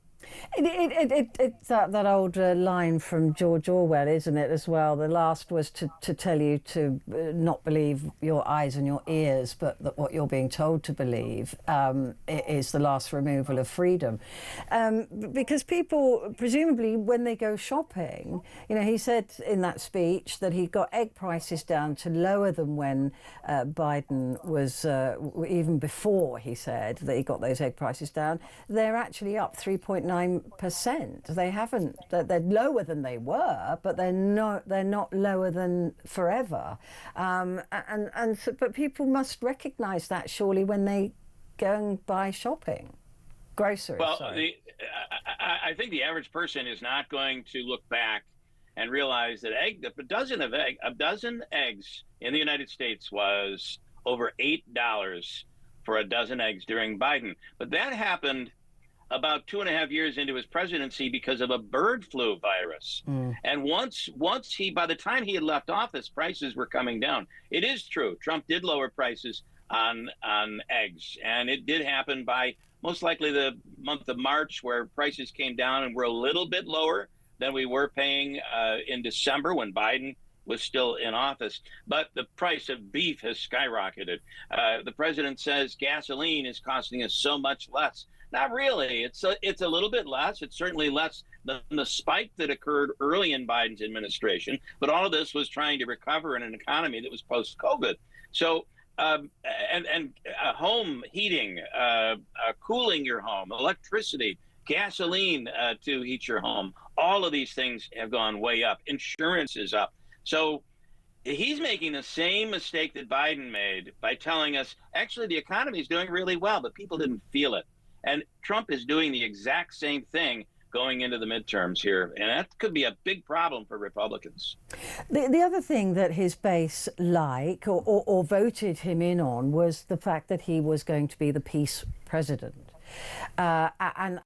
It's that old line from George Orwell, isn't it, as well? The last was to tell you to not believe your eyes and your ears, but that what you're being told to believe is the last removal of freedom. Because people, presumably, when they go shopping, you know, he said in that speech that he got egg prices down to lower than when Biden was, even before he said that he got those egg prices down, they're actually up 3.9%. They haven't. They're lower than they were, but they're not lower than forever. But people must recognise that surely when they go and buy shopping, groceries. Well, I think the average person is not going to look back and realize that a dozen eggs in the United States was over $8 for a dozen eggs during Biden. But that happened about 2.5 years into his presidency because of a bird flu virus. And by the time he had left office, prices were coming down. It is true. Trump did lower prices on eggs. And it did happen by most likely the month of March, where prices came down and were a little bit lower than we were paying in December when Biden was still in office. But the price of beef has skyrocketed. The president says gasoline is costing us so much less. Not really. It's a little bit less. It's certainly less than the spike that occurred early in Biden's administration. But all of this was trying to recover in an economy that was post-COVID. So, home heating, cooling your home, electricity, gasoline to heat your home, all of these things have gone way up. Insurance is up. So he's making the same mistake that Biden made by telling us, actually, the economy is doing really well, but people didn't feel it. And Trump is doing the exact same thing going into the midterms here. And that could be a big problem for Republicans. The other thing that his base or voted him in on was the fact that he was going to be the peace president. And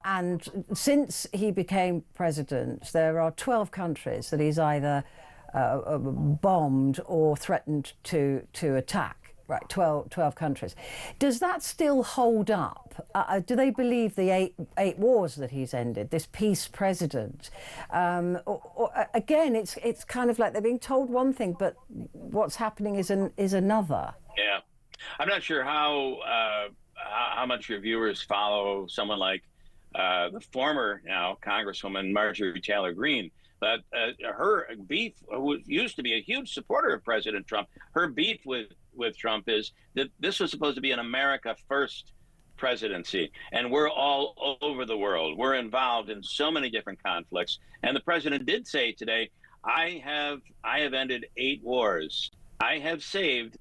since he became president, there are 12 countries that he's either bombed or threatened to attack. Right, 12 countries. Does that still hold up? Do they believe the eight wars that he's ended, this peace president? Again, it's kind of like they're being told one thing, but what's happening is another. Yeah, I'm not sure how how much your viewers follow someone like the former now Congresswoman Marjorie Taylor Greene. But her beef, who used to be a huge supporter of President Trump, her beef with Trump is that this was supposed to be an America First presidency, and we're all over the world. We're involved in so many different conflicts. And the president did say today, I have ended 8 wars. I have saved,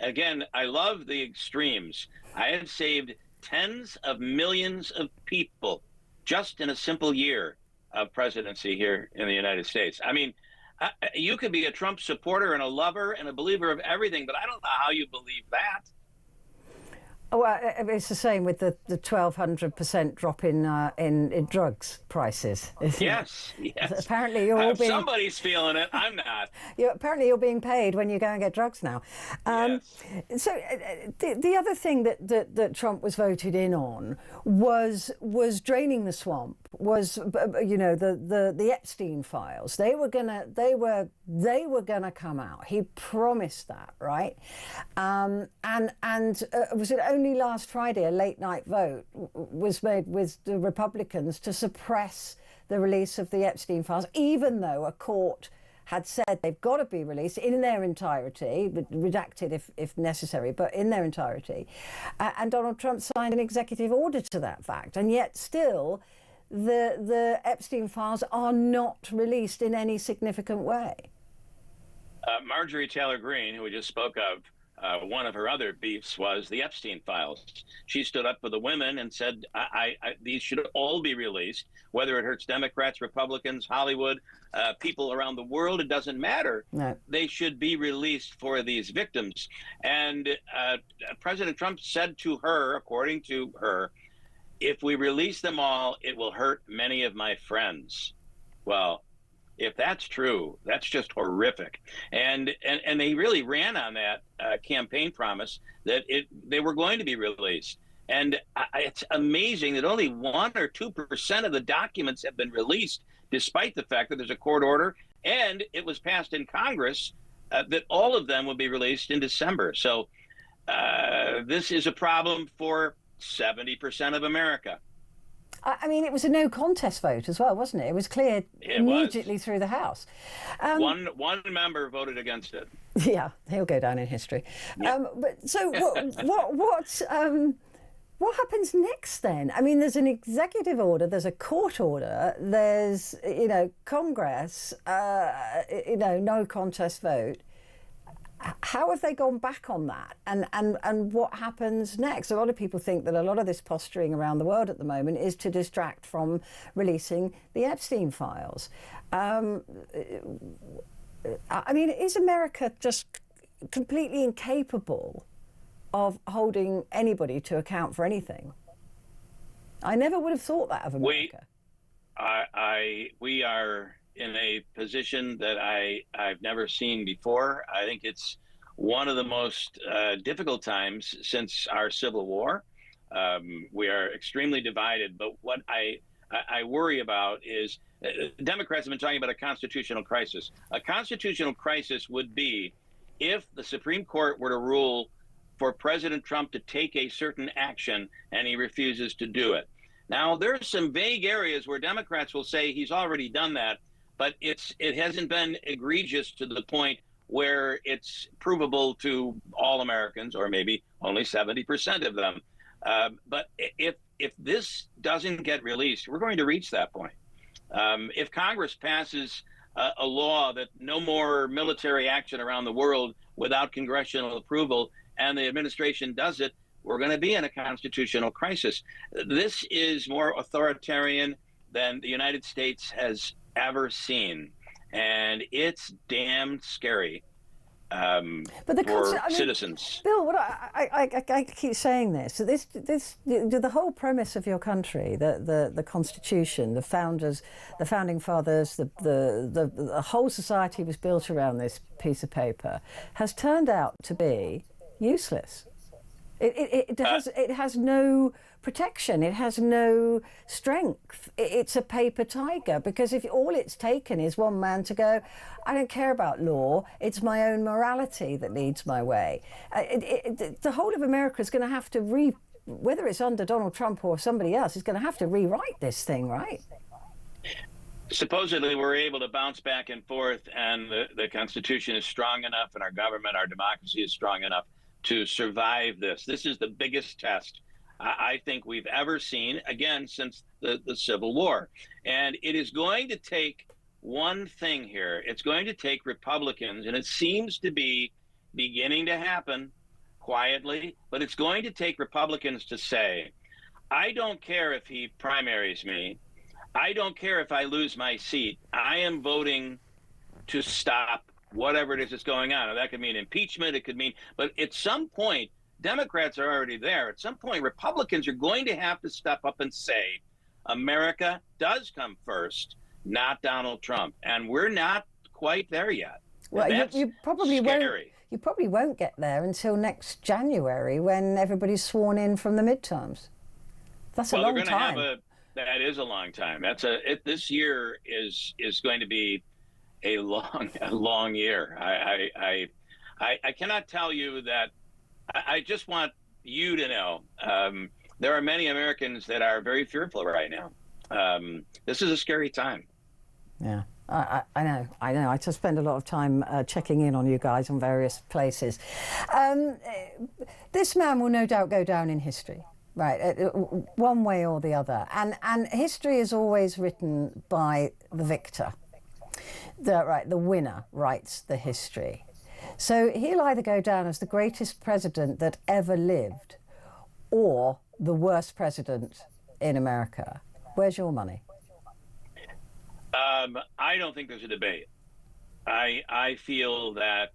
again, I love the extremes. I have saved tens of millions of people just in a simple year of presidency here in the United States. I mean, you could be a Trump supporter and a lover and a believer of everything, but I don't know how you believe that. Oh, well, it's the same with the 1,200% drop in drugs prices. Yes, yes. Apparently, you're all being. Somebody's feeling it. I'm not. Apparently, you're being paid when you go and get drugs now. Yes. So the other thing that Trump was voted in on was draining the swamp. Was the Epstein files? They were gonna come out. He promised that, right? And was it only last Friday a late night vote was made with the Republicans to suppress the release of the Epstein files, even though a court had said they've got to be released in their entirety, redacted if necessary, but in their entirety. And Donald Trump signed an executive order to that fact, and yet still the Epstein files are not released in any significant way. Marjorie Taylor Greene, who we just spoke of, one of her other beefs was the Epstein files. She stood up for the women and said, these should all be released, whether it hurts Democrats, Republicans, Hollywood, people around the world, it doesn't matter. No. They should be released for these victims. And President Trump said to her, according to her, if we release them all, it will hurt many of my friends. Well, if that's true, that's just horrific. And they really ran on that campaign promise that they were going to be released. And it's amazing that only 1 or 2% of the documents have been released, despite the fact that there's a court order and it was passed in Congress that all of them will be released in December. So this is a problem for 70% of America. I mean, it was a no contest vote as well, wasn't it? It was clear immediately through the House. One member voted against it. Yeah, he'll go down in history. Yeah. But so what happens next then? I mean, there's an executive order, there's a court order, there's Congress, no contest vote. How have they gone back on that? And what happens next? A lot of people think that a lot of this posturing around the world at the moment is to distract from releasing the Epstein files. I mean, is America just completely incapable of holding anybody to account for anything? I never would have thought that of America. We are in a position that I've never seen before. I think it's one of the most difficult times since our Civil War. We are extremely divided, but what I worry about is Democrats have been talking about a constitutional crisis. A constitutional crisis would be if the Supreme Court were to rule for President Trump to take a certain action and he refuses to do it. Now, there's some vague areas where Democrats will say he's already done that, but it hasn't been egregious to the point where it's provable to all Americans, or maybe only 70% of them. But if this doesn't get released, we're going to reach that point. If Congress passes a law that no more military action around the world without congressional approval, and the administration does it, we're going to be in a constitutional crisis. This is more authoritarian than the United States has ever seen, and it's damn scary for citizens. Bill, what I keep saying this. So the whole premise of your country, the Constitution, the founding fathers, the whole society was built around this piece of paper, has turned out to be useless. It has no protection. It has no strength. It's a paper tiger, because if all it's taken is one man to go, I don't care about law, it's my own morality that leads my way. The whole of America is going to have to whether it's under Donald Trump or somebody else, is going to have to rewrite this thing, right? Supposedly, we're able to bounce back and forth, and the Constitution is strong enough, and our government, our democracy is strong enough to survive this. This is the biggest test I think we've ever seen, again, since the Civil War. And it is going to take one thing here. It's going to take Republicans, and it seems to be beginning to happen quietly, but it's going to take Republicans to say, I don't care if he primaries me. I don't care if I lose my seat. I am voting to stop whatever it is that's going on. Now, that could mean impeachment. It could mean, but at some point, Democrats are already there. At some point, Republicans are going to have to step up and say, America does come first, not Donald Trump. And we're not quite there yet. Well, you probably scary. won't. You probably won't get there until next January, when everybody's sworn in from the midterms. That's a long time. That is a long time. This year is going to be a long year. I cannot tell you that. I just want you to know there are many Americans that are very fearful right now. This is a scary time. Yeah, I know. I just spend a lot of time checking in on you guys on various places. This man will no doubt go down in history. Right, one way or the other. And history is always written by the victor. The winner writes the history. So he'll either go down as the greatest president that ever lived, or the worst president in America. Where's your money? I don't think there's a debate. I feel that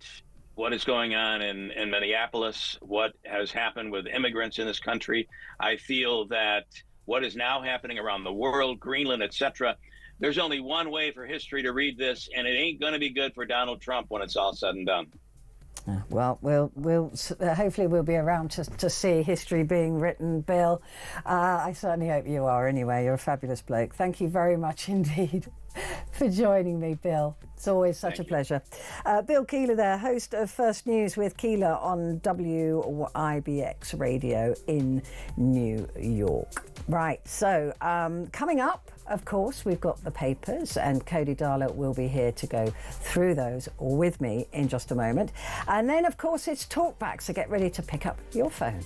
what is going on in Minneapolis, what has happened with immigrants in this country, I feel that what is now happening around the world, Greenland, etc., there's only one way for history to read this, and it ain't going to be good for Donald Trump when it's all said and done. Well, hopefully we'll be around to see history being written, Bill. I certainly hope you are anyway. You're a fabulous bloke. Thank you very much indeed for joining me, Bill. It's always such a pleasure. Bill Keeler there, host of First News with Keeler on WIBX Radio in New York. Right, so coming up, of course, we've got the papers, and Cody Darlow will be here to go through those with me in just a moment. And then, of course, it's Talkback, so get ready to pick up your phone.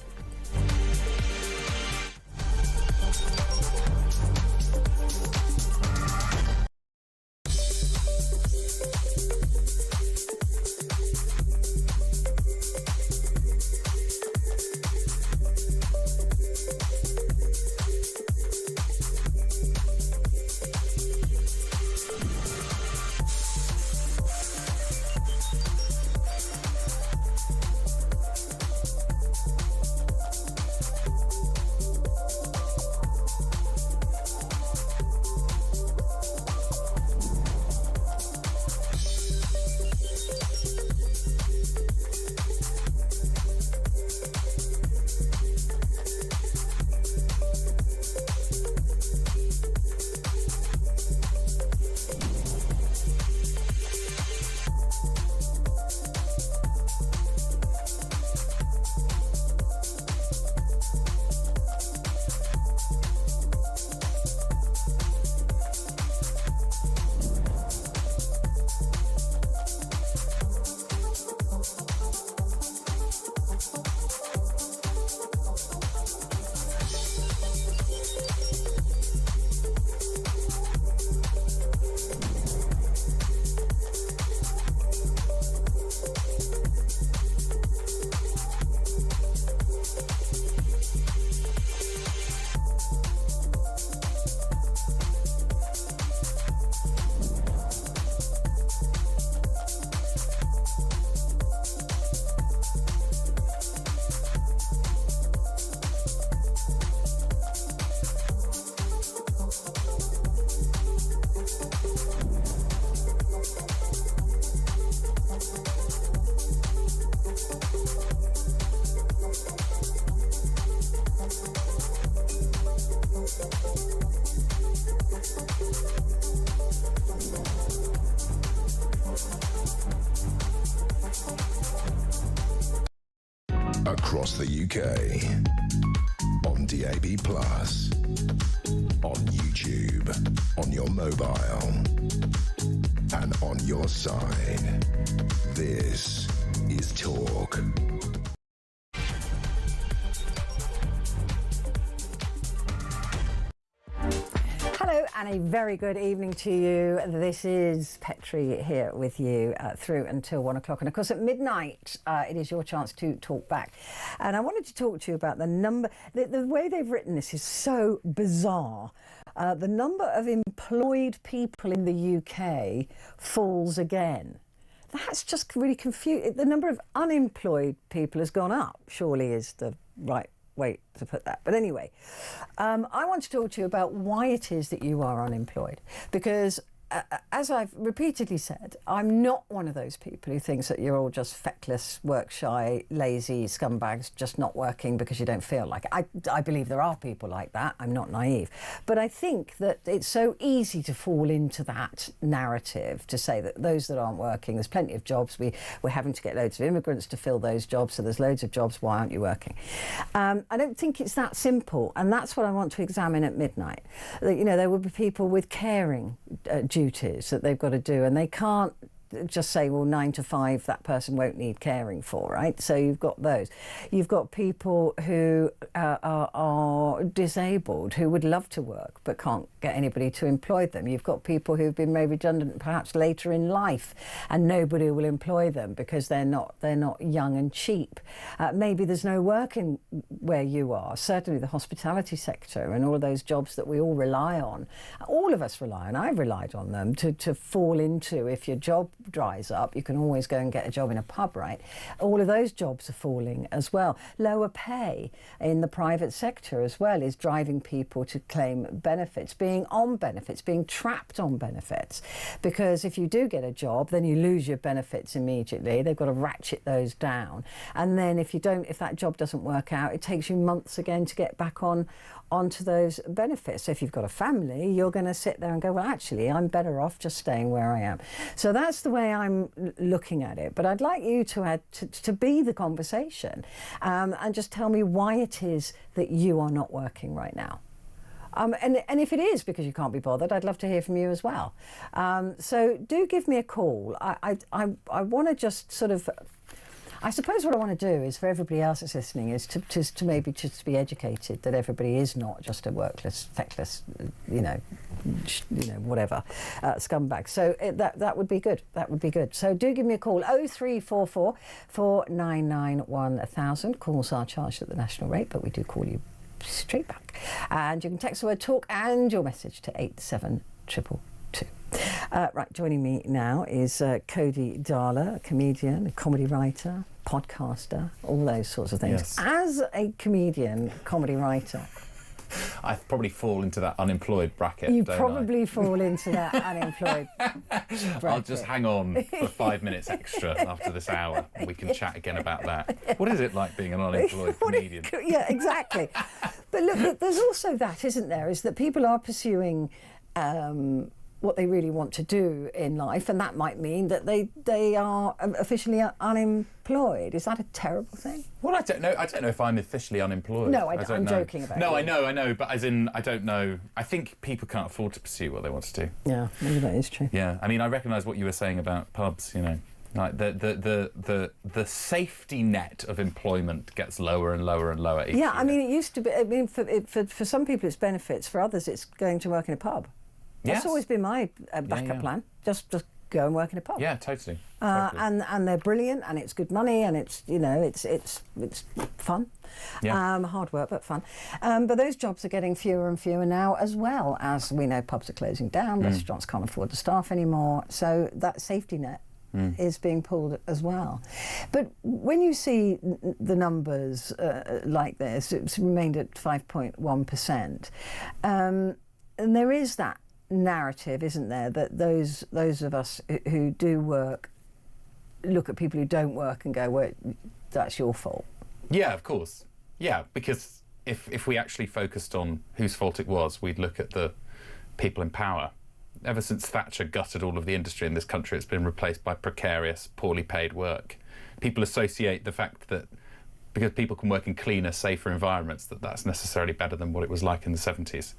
Across the UK. DAB+, on YouTube, on your mobile, and on your side. This is Talk. Hello and a very good evening to you. This is Petrie here with you through until 1 o'clock. And of course at midnight it is your chance to talk back. And I wanted to talk to you about the number, the way they've written this is so bizarre. The number of employed people in the UK falls again. That's just really confusing. The number of unemployed people has gone up, surely is the right way to put that. But anyway, I want to talk to you about why it is that you are unemployed. Because as I've repeatedly said, I'm not one of those people who thinks that you're all just feckless, work-shy, lazy scumbags just not working because you don't feel like it. I believe there are people like that. I'm not naive. But I think that it's so easy to fall into that narrative, to say that those that aren't working, there's plenty of jobs. We're having to get loads of immigrants to fill those jobs, so there's loads of jobs. Why aren't you working? I don't think it's that simple, and that's what I want to examine at midnight. You know, there will be people with caring duties that they've got to do, and they can't just say, well, 9 to 5 that person won't need caring for, right? So you've got those. You've got people who are disabled, who would love to work but can't get anybody to employ them. You've got people who've been made redundant perhaps later in life and nobody will employ them because they're not young and cheap. Maybe there's no work in where you are. Certainly the hospitality sector and all of those jobs that we all rely on, all of us rely on, I've relied on them to fall into. If your job dries up, you can always go and get a job in a pub, right? All of those jobs are falling as well. Lower pay in the private sector as well is driving people to claim benefits, being on benefits, being trapped on benefits. Because if you do get a job, then you lose your benefits immediately. They've got to ratchet those down. And then if that job doesn't work out, it takes you months again to get back onto those benefits. So if you've got a family, you're going to sit there and go, well, actually, I'm better off just staying where I am. So that's the way I'm looking at it. But I'd like you to add to be the conversation and just tell me why it is that you are not working right now. And if it is because you can't be bothered, I'd love to hear from you as well. So do give me a call. I want to just sort of, I suppose what I want to do is for everybody else that's listening is to maybe just be educated that everybody is not just a workless, feckless, whatever, scumbag. So that would be good. That would be good. So do give me a call. 0344 499 1000. Calls are charged at the national rate, but we do call you straight back. And you can text the word talk and your message to 87222. Right, joining me now is Cody Darla, a comedian, a comedy writer, podcaster, all those sorts of things. Yes. As a comedian, comedy writer, I probably fall into that unemployed bracket. You probably fall into that unemployed bracket. I'll just hang on for 5 minutes extra after this hour and we can chat again about that. What is it like being an unemployed comedian? Yeah, exactly. But look, there's also that, isn't there, is that people are pursuing what they really want to do in life, and that might mean that they are officially unemployed. Is that a terrible thing? Well, I don't know. I don't know if I'm officially unemployed. No, I'm joking about it. No, I know, but as in, I don't know. I think people can't afford to pursue what they want to do. Yeah, maybe that is true. Yeah, I mean, I recognise what you were saying about pubs, you know. Like the safety net of employment gets lower and lower and lower each year. I mean, it used to be. I mean, for some people it's benefits. For others, it's going to work in a pub. That's always been my backup plan. Just go and work in a pub. Yeah, totally. And they're brilliant, and it's good money, and it's it's fun. Yeah. Hard work, but fun. But those jobs are getting fewer and fewer now, as well as we know pubs are closing down. Restaurants can't afford the staff anymore, so that safety net is being pulled as well. But when you see the numbers like this, it's remained at 5.1%, and there is that narrative, isn't there, that those of us who do work look at people who don't work and go, well, that's your fault. Yeah, of course. Yeah, because if we actually focused on whose fault it was, we'd look at the people in power. Ever since Thatcher gutted all of the industry in this country, it's been replaced by precarious, poorly paid work. People associate the fact that because people can work in cleaner, safer environments, that's necessarily better than what it was like in the 70s.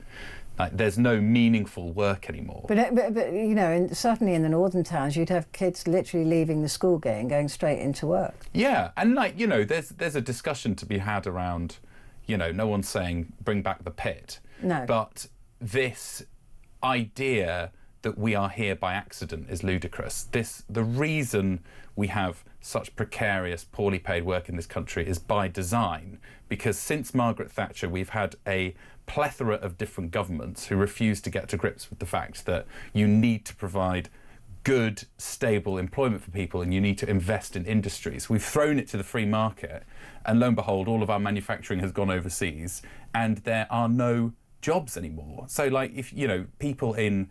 Like, there's no meaningful work anymore. But you know, certainly in the northern towns, you'd have kids literally leaving the school gate and going straight into work. Yeah, and like, you know, there's a discussion to be had around, you know, no one's saying bring back the pit. No. But this idea that we are here by accident is ludicrous. The reason we have such precarious, poorly paid work in this country is by design, because since Margaret Thatcher we've had a plethora of different governments who refuse to get to grips with the fact that you need to provide good, stable employment for people and you need to invest in industries. We've thrown it to the free market, and lo and behold, all of our manufacturing has gone overseas and there are no jobs anymore. So, like, if, you know, people in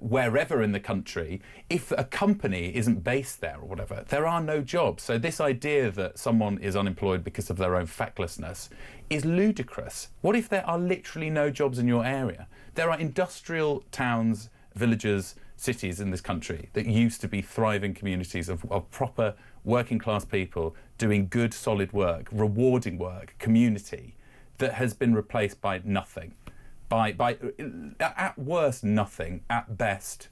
wherever in the country, if a company isn't based there or whatever, there are no jobs. So this idea that someone is unemployed because of their own fecklessness is ludicrous. What if there are literally no jobs in your area? There are industrial towns, villages, cities in this country that used to be thriving communities of proper working class people doing good, solid work, rewarding work, community, that has been replaced by nothing. By at worst nothing, at best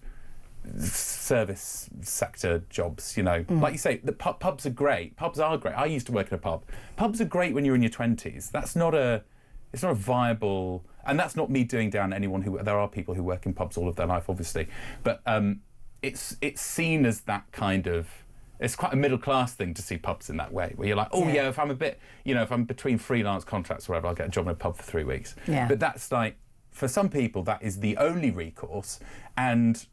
service sector jobs, you know. Like you say, the pubs are great. Pubs are great. I used to work in a pub. Pubs are great when you're in your 20s. It's not a viable, and that's not me doing down anyone who, there are people who work in pubs all of their life, obviously, but it's seen as that kind of, it's quite a middle class thing to see pubs in that way, where you're like, oh yeah, if I'm a bit, you know, if I'm between freelance contracts or whatever, I'll get a job in a pub for 3 weeks. Yeah. But that's like, for some people, that is the only recourse, and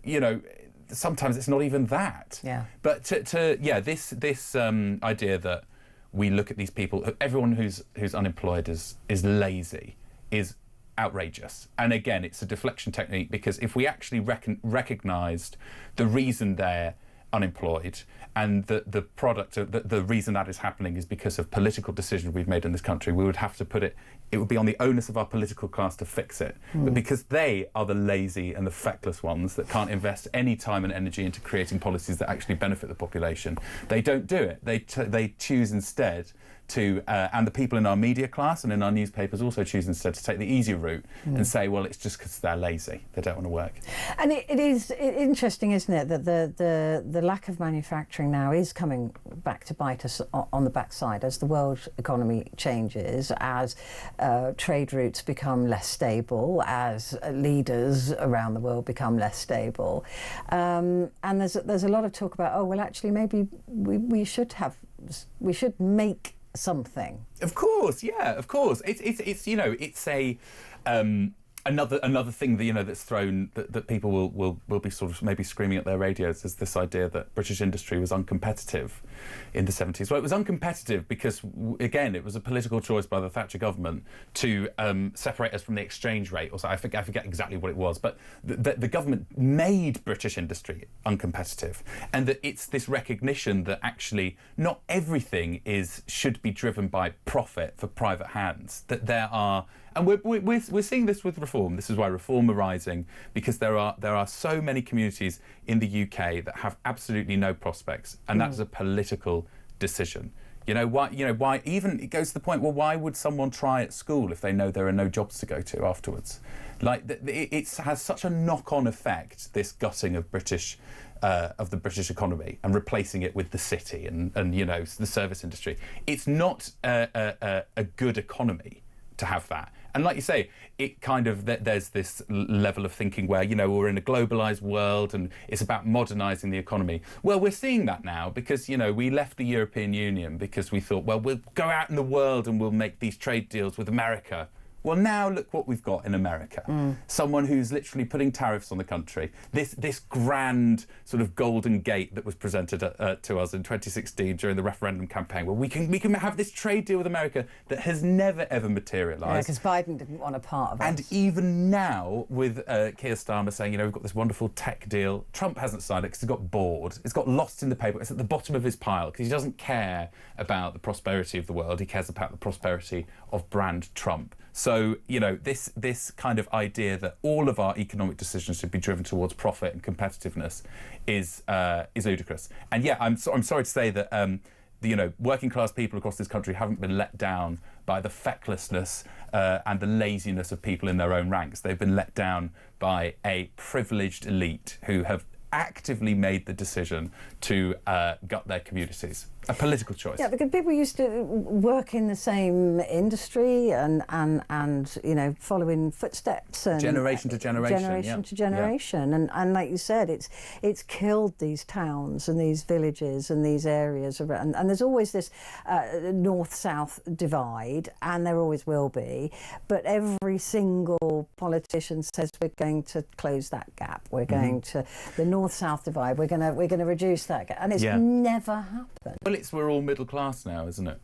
you know, sometimes it's not even that. Yeah. But this idea that we look at these people, everyone who's unemployed is lazy, is outrageous. And again, it's a deflection technique, because if we actually recognised the reason they're unemployed and the product of the reason that is happening is because of political decisions we've made in this country, we would have to put it would be on the onus of our political class to fix it. But because they are the lazy and the feckless ones that can't invest any time and energy into creating policies that actually benefit the population, they don't do it. They choose instead to, and the people in our media class and in our newspapers also choose instead to take the easier route and say, well, it's just because they're lazy, they don't want to work. And it is interesting, isn't it, that the lack of manufacturing now is coming back to bite us on the backside as the world economy changes, as trade routes become less stable, as leaders around the world become less stable. And there's a lot of talk about, oh, well, actually, maybe we should make something. Of course, yeah, of course. It's you know, it's a another thing that, you know, that's thrown, that people will be sort of maybe screaming at their radios, is this idea that British industry was uncompetitive in the 70s. Well, it was uncompetitive because, again, it was a political choice by the Thatcher government to separate us from the exchange rate, or so. I forget exactly what it was, but the government made British industry uncompetitive, and that it's this recognition that actually not everything should be driven by profit for private hands, that there are. And we're seeing this with reform. This is why reform are rising, because there are so many communities in the UK that have absolutely no prospects, and that's a political decision. You know why even it goes to the point, well, why would someone try at school if they know there are no jobs to go to afterwards? Like, it has such a knock-on effect, this gutting of the British economy and replacing it with the city and you know, the service industry. It's not a good economy to have that. And like you say, it kind of, there's this level of thinking where, you know, we're in a globalised world and it's about modernising the economy. Well, we're seeing that now because, you know, we left the European Union because we thought, well, we'll go out in the world and we'll make these trade deals with America. Well, now look what we've got in America. Someone who's literally putting tariffs on the country. This grand sort of golden gate that was presented to us in 2016 during the referendum campaign, where we can have this trade deal with America that has never ever materialised. Yeah, because Biden didn't want a part of it. And even now, with Keir Starmer saying, you know, we've got this wonderful tech deal, Trump hasn't signed it because he got bored. It's got lost in the paper. It's at the bottom of his pile because he doesn't care about the prosperity of the world. He cares about the prosperity of brand Trump. So, you know, this kind of idea that all of our economic decisions should be driven towards profit and competitiveness is ludicrous. And yeah, I'm sorry to say that working class people across this country haven't been let down by the fecklessness and the laziness of people in their own ranks. They've been let down by a privileged elite who have actively made the decision to gut their communities. A political choice. Yeah, because people used to work in the same industry and following footsteps and generation to generation. And like you said, it's killed these towns and these villages and these areas around, and there's always this north-south divide, and there always will be, but every single politician says we're going to close that gap, we're going to the north-south divide, we're going to reduce that gap, and it's never happened. Well, we're all middle class now, isn't it?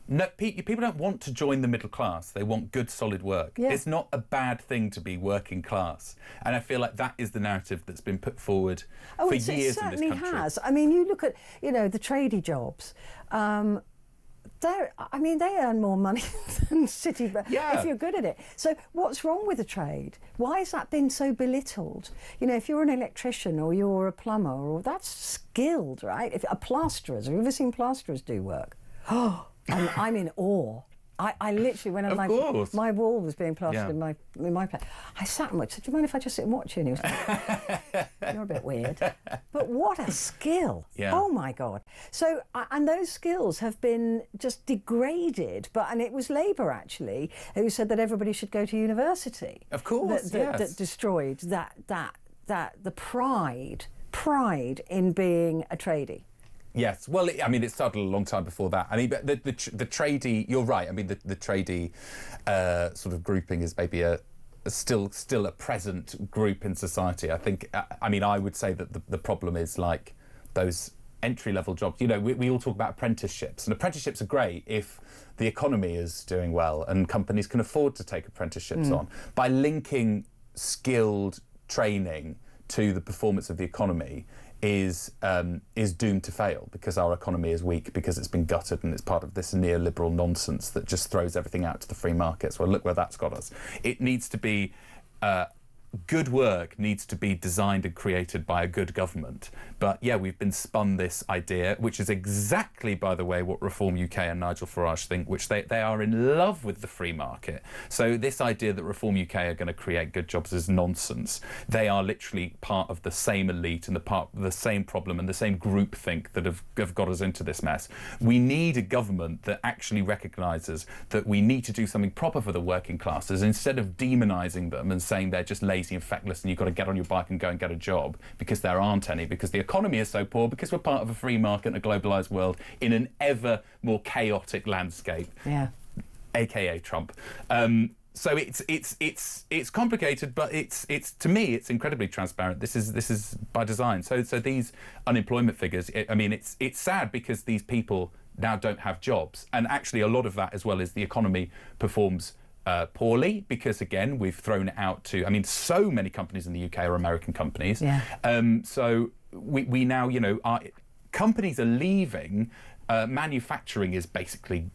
No, people don't want to join the middle class. They want good, solid work. Yeah. It's not a bad thing to be working class. And I feel like that is the narrative that's been put forward for years in this country. It certainly has. I mean, you look at, the tradie jobs. They earn more money than city, if you're good at it. So what's wrong with the trade? Why has that been so belittled? If you're an electrician or you're a plumber, or that's skilled, right? If a plasterers, have you ever seen plasterers do work? Oh, I'm in awe. I literally, when my wall was being plastered in my place, I sat and said, do you mind if I just sit and watch you? And he was like, you're a bit weird. But what a skill. Yeah. Oh, my God. So, and those skills have been just degraded. And it was Labour, actually, who said that everybody should go to university. Of course, that destroyed the pride in being a tradie. Yes, well, it started a long time before that. But the tradie, you're right. The tradie sort of grouping is maybe still a present group in society. I think. I would say that the problem is like those entry-level jobs. We all talk about apprenticeships, and apprenticeships are great if the economy is doing well and companies can afford to take apprenticeships on. By linking skilled training to the performance of the economy is doomed to fail, because our economy is weak, because it's been gutted and it's part of this neoliberal nonsense that just throws everything out to the free markets. Well, look where that's got us. It needs to be good work needs to be designed and created by a good government. But yeah, we've been spun this idea, which is exactly, by the way, what Reform UK and Nigel Farage think, which they are in love with the free market. So this idea that Reform UK are going to create good jobs is nonsense. They are literally part of the same elite and the same problem and the same groupthink that have got us into this mess. We need a government that actually recognises that we need to do something proper for the working classes, instead of demonising them and saying they're just lazy and feckless and you've got to get on your bike and go and get a job, because there aren't any, because the economy is so poor, because we're part of a free market and a globalised world in an ever more chaotic landscape. Yeah. AKA Trump. So it's complicated, but it's to me it's incredibly transparent. This is by design. So these unemployment figures. It's sad because these people now don't have jobs, and actually a lot of that as well is the economy performs poorly, because again we've thrown it out to. So many companies in the UK are American companies. Yeah. So we now our companies are leaving. Manufacturing is basically,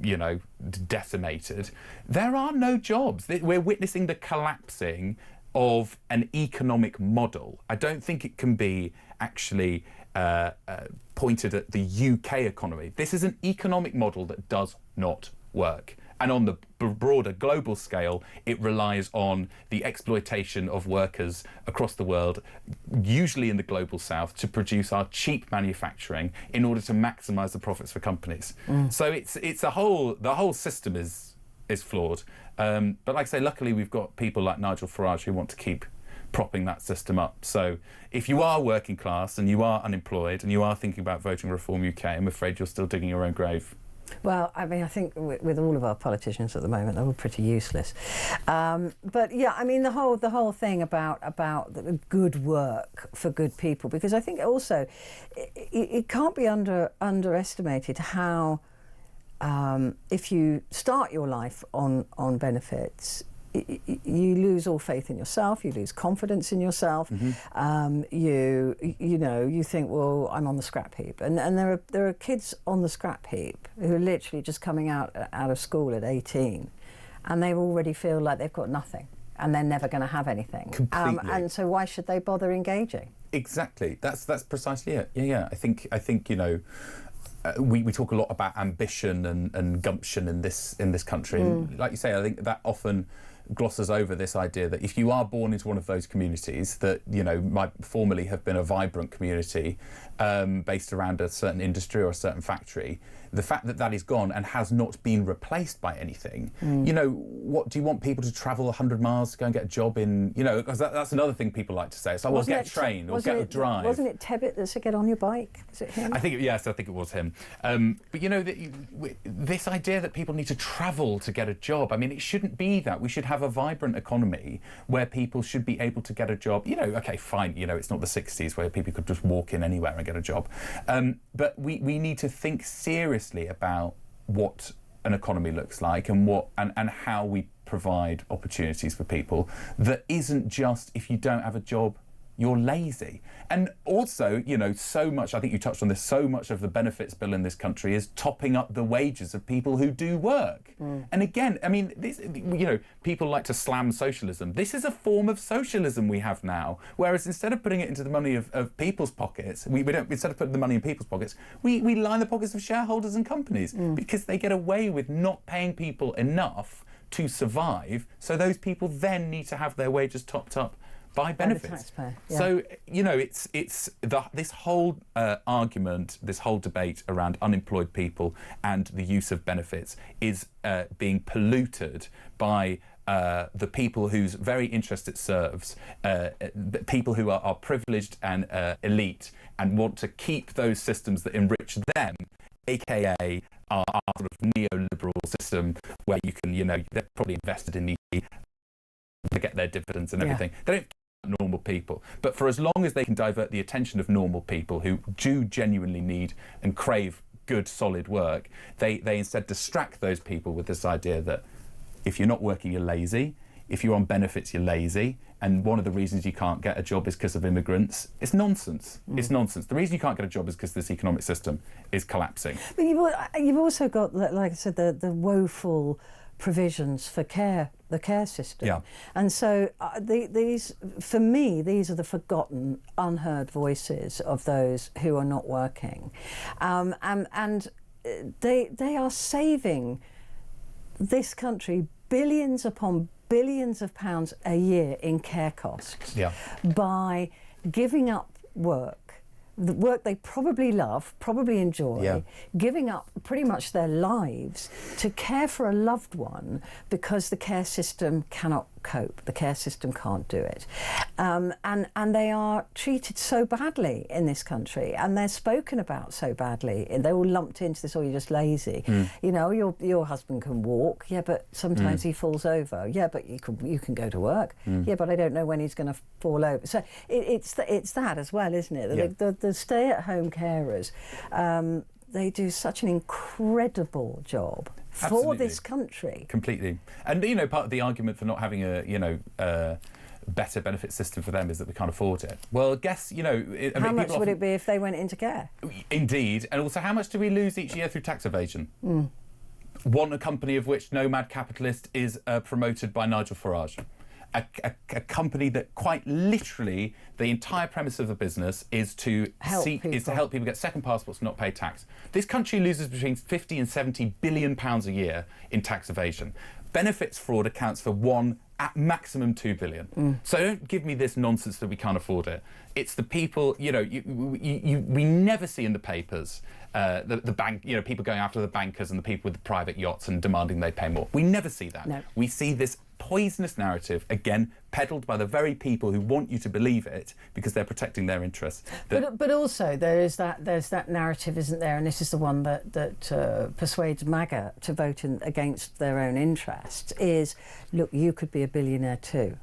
decimated. There are no jobs. We're witnessing the collapsing of an economic model. I don't think it can be actually pointed at the UK economy. This is an economic model that does not work. And on the broader global scale, it relies on the exploitation of workers across the world, usually in the global south, to produce our cheap manufacturing in order to maximise the profits for companies. So the whole system is flawed. But like I say, luckily we've got people like Nigel Farage who want to keep propping that system up. So if you are working class and you are unemployed and you are thinking about voting Reform UK, I'm afraid you're still digging your own grave. Well, I think with all of our politicians at the moment, they're all pretty useless. But yeah, the whole thing about the good work for good people, because I think also it can't be underestimated how if you start your life on benefits, you lose all faith in yourself, you lose confidence in yourself. You think, well, I'm on the scrap heap, and there are kids on the scrap heap who are literally just coming out of school at 18, and they already feel like they've got nothing and they're never going to have anything. Completely. And so why should they bother engaging? Exactly. That's precisely it. Yeah. I think we talk a lot about ambition and gumption in this country. And like you say, I think that often glosses over this idea that if you are born into one of those communities that, you know, might formerly have been a vibrant community based around a certain industry or a certain factory, the fact that that is gone and has not been replaced by anything, you know, what do you want people to travel 100 miles to go and get a job in, you know, because that's another thing people like to say. It's like, well, get a train or get a drive. Wasn't it Tebbit that said get on your bike? Was it him? I think it was him. But, you know, this idea that people need to travel to get a job, I mean, it shouldn't be that. We should have a vibrant economy where people should be able to get a job. You know, okay, fine, you know, it's not the 60s where people could just walk in anywhere and get a job. But we need to think seriously about what an economy looks like and how we provide opportunities for people that isn't just if you don't have a job you're lazy. And also, you know, so much, I think you touched on this, so much of the benefits bill in this country is topping up the wages of people who do work. And again, I mean, this, you know, people like to slam socialism. This is a form of socialism we have now, whereas instead of putting it into the money of people's pockets, we don't, instead of putting the money in people's pockets, we line the pockets of shareholders and companies because they get away with not paying people enough to survive, so those people then need to have their wages topped up by benefits. So, you know, this whole argument, this whole debate around unemployed people and the use of benefits is being polluted by the people whose very interest it serves, people who are privileged and elite and want to keep those systems that enrich them, aka our sort of neoliberal system where you can, you know, they're probably invested in EP, they get their dividends and everything. They don't normal people, but for as long as they can divert the attention of normal people who do genuinely need and crave good solid work, they instead distract those people with this idea that if you're not working you're lazy, if you're on benefits you're lazy, and one of the reasons you can't get a job is because of immigrants. It's nonsense. It's nonsense. The reason you can't get a job is because this economic system is collapsing. But you've also got, like I said, the woeful provisions for the care system. And so these, for me, these are the forgotten, unheard voices of those who are not working. And they are saving this country billions upon billions of pounds a year in care costs by giving up the work they probably love, probably enjoy, giving up pretty much their lives to care for a loved one because the care system cannot cope, the care system can't do it. And they are treated so badly in this country, and they're spoken about so badly, and they're all lumped into this, oh, you're just lazy. You know, your husband can walk, but sometimes he falls over. But you can go to work. But I don't know when he's going to fall over. So it's that as well, isn't it? The stay-at-home carers, they do such an incredible job for this country. Completely. And, you know, part of the argument for not having a better benefit system for them is that we can't afford it. Well, I guess, you know... How much would it be if they went into care? Indeed. And also, how much do we lose each year through tax evasion? One company of which Nomad Capitalist is promoted by Nigel Farage. A company that quite literally the entire premise of the business is to help people get second passports and not pay tax. This country loses between 50 and 70 billion pounds a year in tax evasion. Benefits fraud accounts for at maximum 2 billion. So don't give me this nonsense that we can't afford it. It's the people, you know, we never see in the papers the bank, you know, people going after the bankers and the people with the private yachts and demanding they pay more. We never see that. No. We see this poisonous narrative, again, peddled by the very people who want you to believe it because they're protecting their interests. But also there's that narrative, isn't there? And this is the one that persuades MAGA to vote against their own interests, is, look, you could be a billionaire too.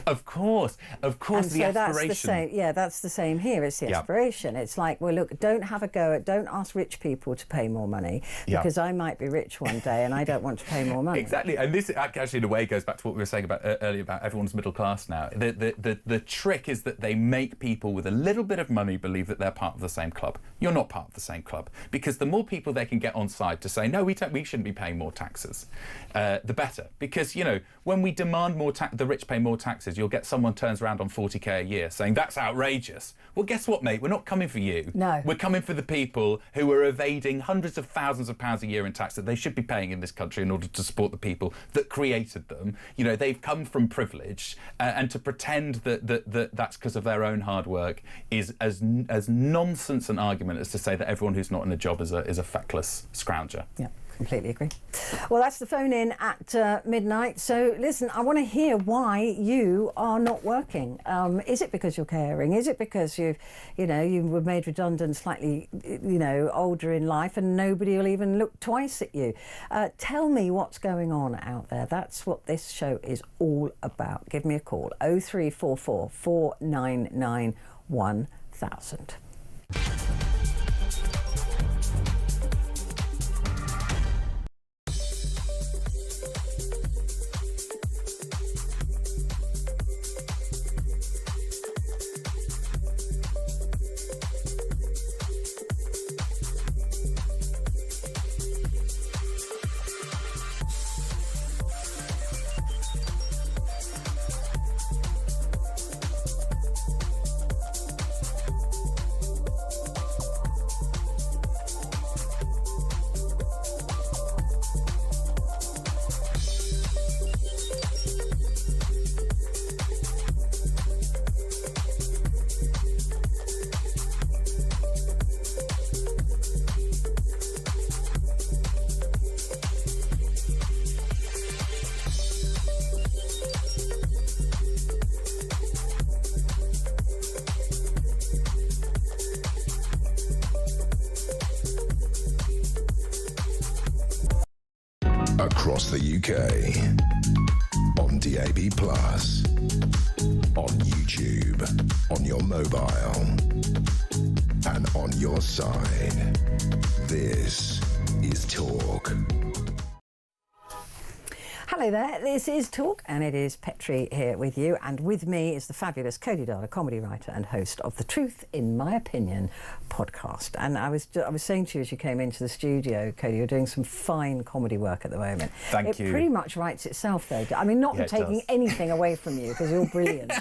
Of course, and the so aspiration. That's the same, that's the same here. It's the aspiration. It's like, well, look, don't have a go at, don't ask rich people to pay more money because I might be rich one day and I don't want to pay more money. Exactly, and this actually in a way goes back to what we were saying about earlier about everyone's middle class now. The trick is that they make people with a little bit of money believe that they're part of the same club. You're not part of the same club, because the more people they can get on side to say, no, we shouldn't be paying more taxes, the better. Because, you know, when we demand more the rich pay more tax, taxes, you'll get someone turns around on 40k a year saying that's outrageous. Well, guess what, mate? We're not coming for you. No. We're coming for the people who are evading hundreds of thousands of pounds a year in tax that they should be paying in this country in order to support the people that created them. You know, they've come from privilege, and to pretend that that's because of their own hard work is as nonsense an argument as to say that everyone who's not in a job is a feckless scrounger. Yeah. Completely agree. Well, that's the phone in at midnight. So listen, I want to hear why you are not working. Is it because you're caring? Is it because you were made redundant, slightly, older in life, and nobody will even look twice at you? Tell me what's going on out there. That's what this show is all about. Give me a call. 0344 499 1000. Across the UK, on DAB+, on YouTube, on your mobile, and on your side. This is Talk. Hello there, this is Talk, and it is Petrie here with you, and with me is the fabulous Cody Darler, comedy writer and host of the Truth in My Opinion podcast. And I was saying to you as you came into the studio, Cody, you're doing some fine comedy work at the moment. Thank you. It pretty much writes itself, though. I mean, not taking anything away from you, because you're brilliant.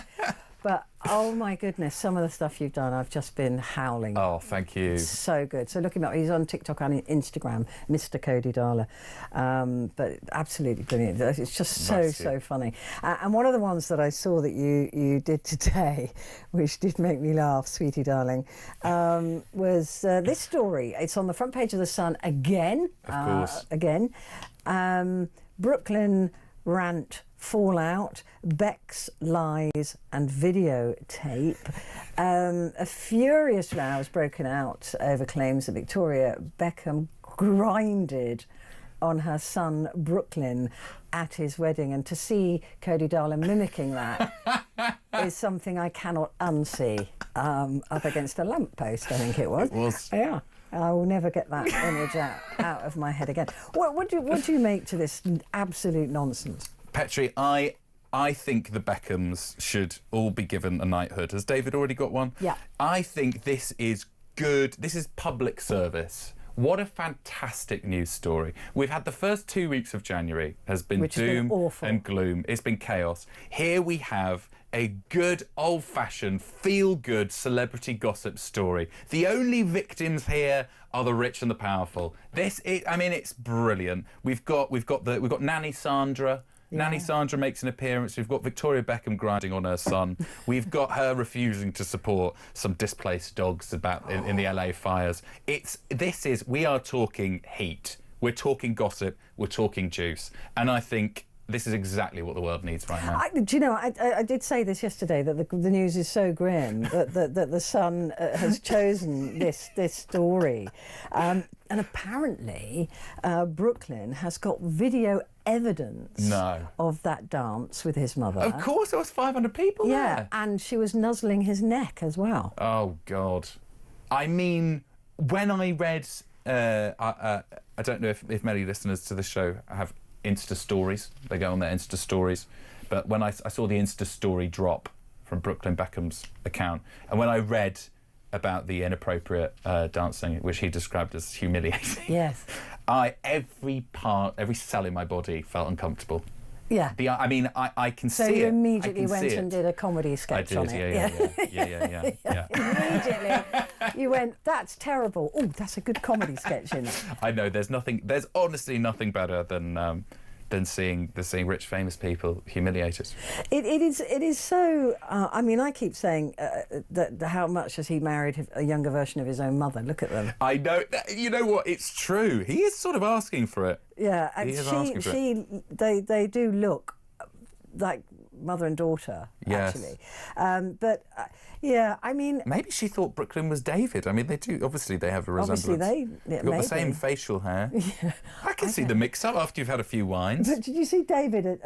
But, oh my goodness, some of the stuff you've done, I've just been howling. Oh, thank you. It's so good. So look him up. He's on TikTok and Instagram, Mr. Cody Darler. But absolutely brilliant. It's just so funny. And one of the ones that I saw that you did today, which did make me laugh, sweetie darling, was this story. It's on the front page of The Sun again. Of course. Again. Brooklyn rant fallout, Beck's lies and videotape. A furious row has broken out over claims that Victoria Beckham grinded on her son Brooklyn at his wedding, and to see Cody Darler mimicking that is something I cannot unsee. Up against a lamppost, I think it was. It was. Yeah. I will never get that image out of my head again. What do you make to this absolute nonsense? Petrie, I think the Beckhams should all be given a knighthood. Has David already got one? Yeah. I think this is good. This is public service. What a fantastic news story. We've had the first 2 weeks of January has been doom and gloom. It's been chaos. Here we have a good old-fashioned feel-good celebrity gossip story. The only victims here are the rich and the powerful. It's brilliant. We've got Nanny Sandra. Yeah. Nanny Sandra makes an appearance. We've got Victoria Beckham grinding on her son. We've got her refusing to support some displaced dogs in the LA fires. We are talking heat. We're talking gossip. We're talking juice. And I think this is exactly what the world needs right now. I did say this yesterday, that the news is so grim that the Sun has chosen this story. And apparently, Brooklyn has got video evidence of that dance with his mother. Of course, there was 500 people there. And she was nuzzling his neck as well. Oh, God. I mean, when I read... I don't know if many listeners to the show have Insta stories. They go on their Insta stories. But when I saw the Insta story drop from Brooklyn Beckham's account, and when I read about the inappropriate dancing, which he described as humiliating. Yes. Every cell in my body felt uncomfortable. Yeah. I mean, I can So see it. you immediately I can went see and it. did a comedy I sketch did, on it. yeah. Immediately, you went, that's terrible. Oh, that's a good comedy sketch in it. I know. There's honestly nothing better than seeing rich famous people humiliated. It is so. I mean, I keep saying that how much has he married a younger version of his own mother? Look at them. I know. You know what? It's true. He is sort of asking for it. Yeah, and He is asking for it. they do look like mother and daughter, Yes. actually. But yeah, I mean, Maybe she thought Brooklyn was David. I mean, they do. Obviously, they have a resemblance. obviously You've got the same facial hair. I can see the mix-up after you've had a few wines. But did you see David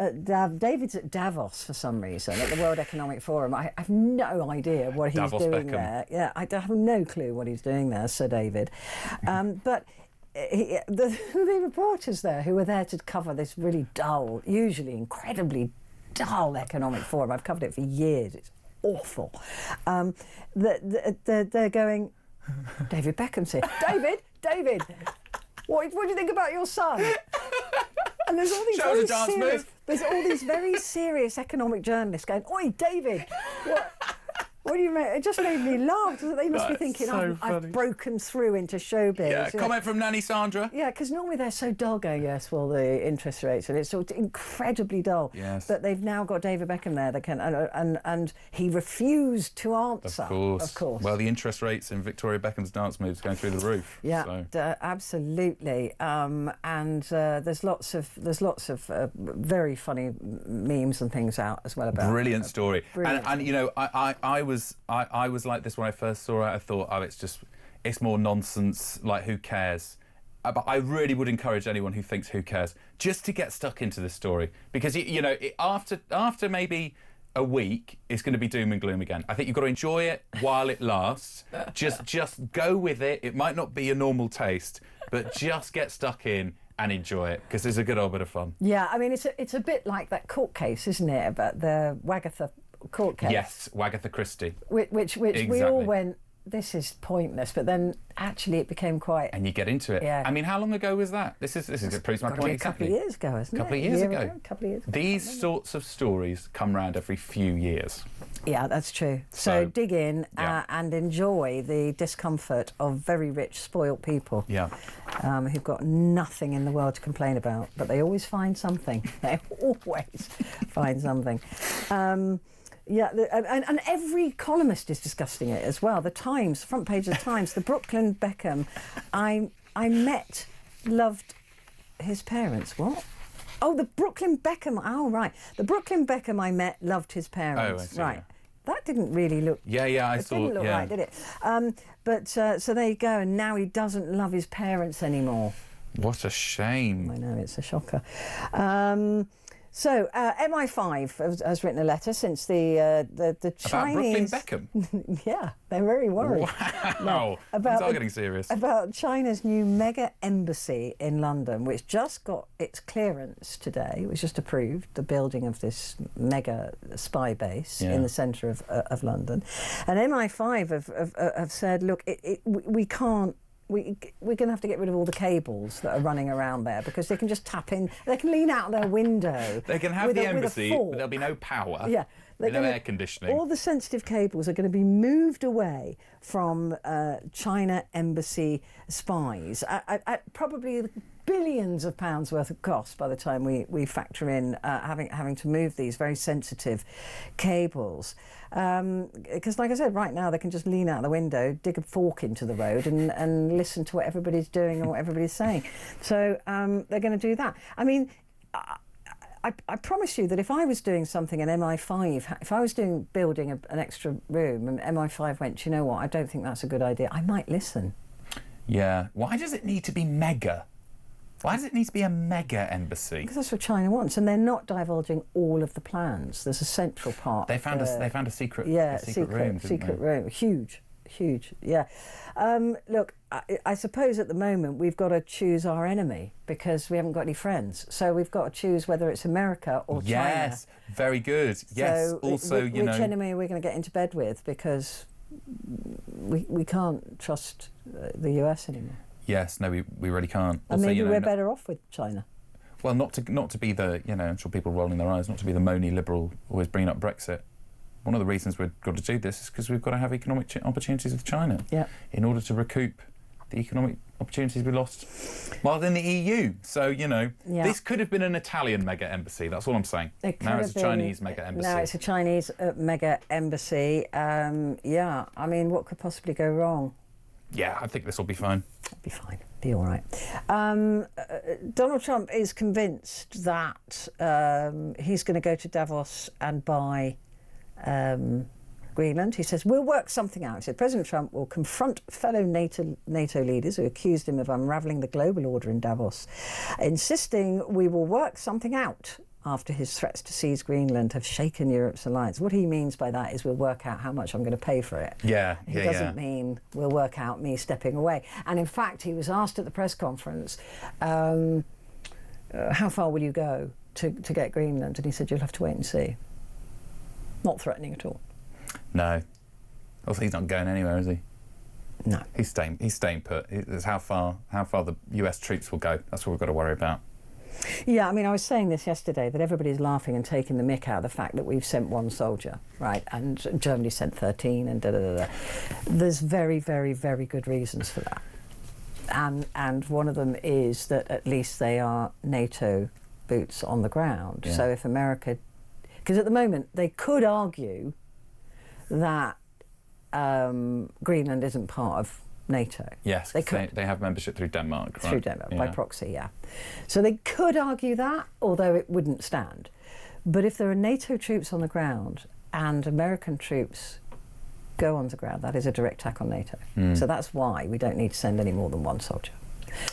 David's at Davos for some reason at the World Economic Forum? I have no idea what he's Davos doing Beckham. there. Yeah, I have no clue what he's doing there, Sir David. But the reporters there who were there to cover this really dull, usually incredibly dull economic forum. I've covered it for years. It's awful. They're going, David Beckham's here. David, what do you think about your son? And there's all these Show us a dance move. There's all these very serious economic journalists going, "Oi, David, what do you mean?" It just made me laugh. They must be That's thinking, so I've funny. broken through into showbiz. Yeah, you know. comment from Nanny Sandra. Yeah, because normally they're so dull going, yes, well, the interest rates, and it's sort of incredibly dull. Yes. But they've now got David Beckham there that can, and he refused to answer. Of course. Well, the interest rates in Victoria Beckham's dance moves going through the roof. Yeah, So. Absolutely. And there's lots of very funny memes and things out as well about. Brilliant story. Brilliant. And you know, I was like this when I first saw it. I thought, oh, it's more nonsense. Like, who cares? But I really would encourage anyone who thinks who cares just to get stuck into this story, because after maybe a week, it's going to be doom and gloom again. I think you've got to enjoy it while it lasts. Just go with it. It might not be your normal taste, but just get stuck in and enjoy it, because it's a good old bit of fun. Yeah, I mean, it's a bit like that court case, isn't it, about the Wagatha court case? Yes, Wagatha Christie. Which we all Exactly. went, this is pointless, but then actually it became quite. And you get into it. Yeah. I mean, how long ago was that? This proves my Gotta be point a couple exactly. of years ago, isn't it? Couple of years ago. A couple of years ago. These sorts of stories come round every few years. Yeah, that's true. So dig in yeah. and enjoy the discomfort of very rich, spoilt people. Yeah. Who've got nothing in the world to complain about, but they always find something. They always find something. Yeah, and every columnist is discussing it as well. The Times, front page of the Times, the Brooklyn Beckham. I loved his parents. What? Oh, the Brooklyn Beckham. Oh, right. The Brooklyn Beckham I met loved his parents. Oh, I see, right. yeah. That didn't really look. Yeah, I it thought. didn't look yeah. right, did it? But so there you go. And now he doesn't love his parents anymore. What a shame. I know, it's a shocker. So MI5 has written a letter since the Chinese. About Brooklyn Beckham. Yeah, they're very worried. Wow. About Things are getting serious. About China's new mega embassy in London, which just got its clearance today. It was just approved, the building of this mega spy base in the centre of London. And MI5 have said, look, we can't. We're going to have to get rid of all the cables that are running around there, because they can just tap in. They can lean out their window. They can have with the a embassy, fork. but there'll be no power. Yeah. No air conditioning. All the sensitive cables are going to be moved away from China embassy spies at probably billions of pounds worth of cost by the time we factor in having to move these very sensitive cables. Because, like I said, right now they can just lean out the window, dig a fork into the road and listen to what everybody's doing and what everybody's saying. So they're going to do that. I mean, I promise you that if I was doing something in MI5, if I was building an extra room and MI5 went, you know what, I don't think that's a good idea, I might listen. Yeah. Why does it need to be mega? Why does it need to be a mega embassy? Because that's what China wants, and they're not divulging all of the plans. There's a central part. They found a secret. Yeah, a secret room. Secret room. Huge. Yeah. Look, I suppose at the moment we've got to choose our enemy, because we haven't got any friends. So we've got to choose whether it's America or China. Yes, very good. Yes. So also, which enemy are we going to get into bed with? Because we can't trust the US anymore. Yes, no, we really can't. And Also, maybe we're better off with China. Well, not to be the, I'm sure people are rolling their eyes, not to be the moany liberal always bringing up Brexit. One of the reasons we've got to do this is because we've got to have economic opportunities with China in order to recoup the economic opportunities we lost while in the EU. So, this could have been an Italian mega embassy. That's all I'm saying. Now it's a Chinese mega embassy. Now it's a Chinese mega embassy. I mean, what could possibly go wrong? Yeah, I think this will be fine. It'll be fine. Be all right. Donald Trump is convinced that he's going to go to Davos and buy Greenland. He says, we'll work something out. He said President Trump will confront fellow NATO leaders who accused him of unravelling the global order in Davos, insisting we will work something out after his threats to seize Greenland have shaken Europe's alliance. What he means by that is we'll work out how much I'm going to pay for it. He doesn't mean we'll work out me stepping away. And in fact, he was asked at the press conference, how far will you go to get Greenland? And he said, you'll have to wait and see. Not threatening at all. No. Also, he's not going anywhere, is he? No. He's staying put. It's how far the US troops will go. That's what we've got to worry about. Yeah, I mean, I was saying this yesterday, that everybody's laughing and taking the mick out of the fact that we've sent one soldier, right, and Germany sent 13 and da-da-da-da. There's very, very, very good reasons for that. And one of them is that at least they are NATO boots on the ground. Yeah. So if America... Because at the moment, they could argue that Greenland isn't part of NATO. Yes, they have membership through Denmark, right? Through Denmark, by proxy, yeah. So they could argue that, although it wouldn't stand. But if there are NATO troops on the ground and American troops go on the ground, that is a direct attack on NATO. So that's why we don't need to send any more than one soldier.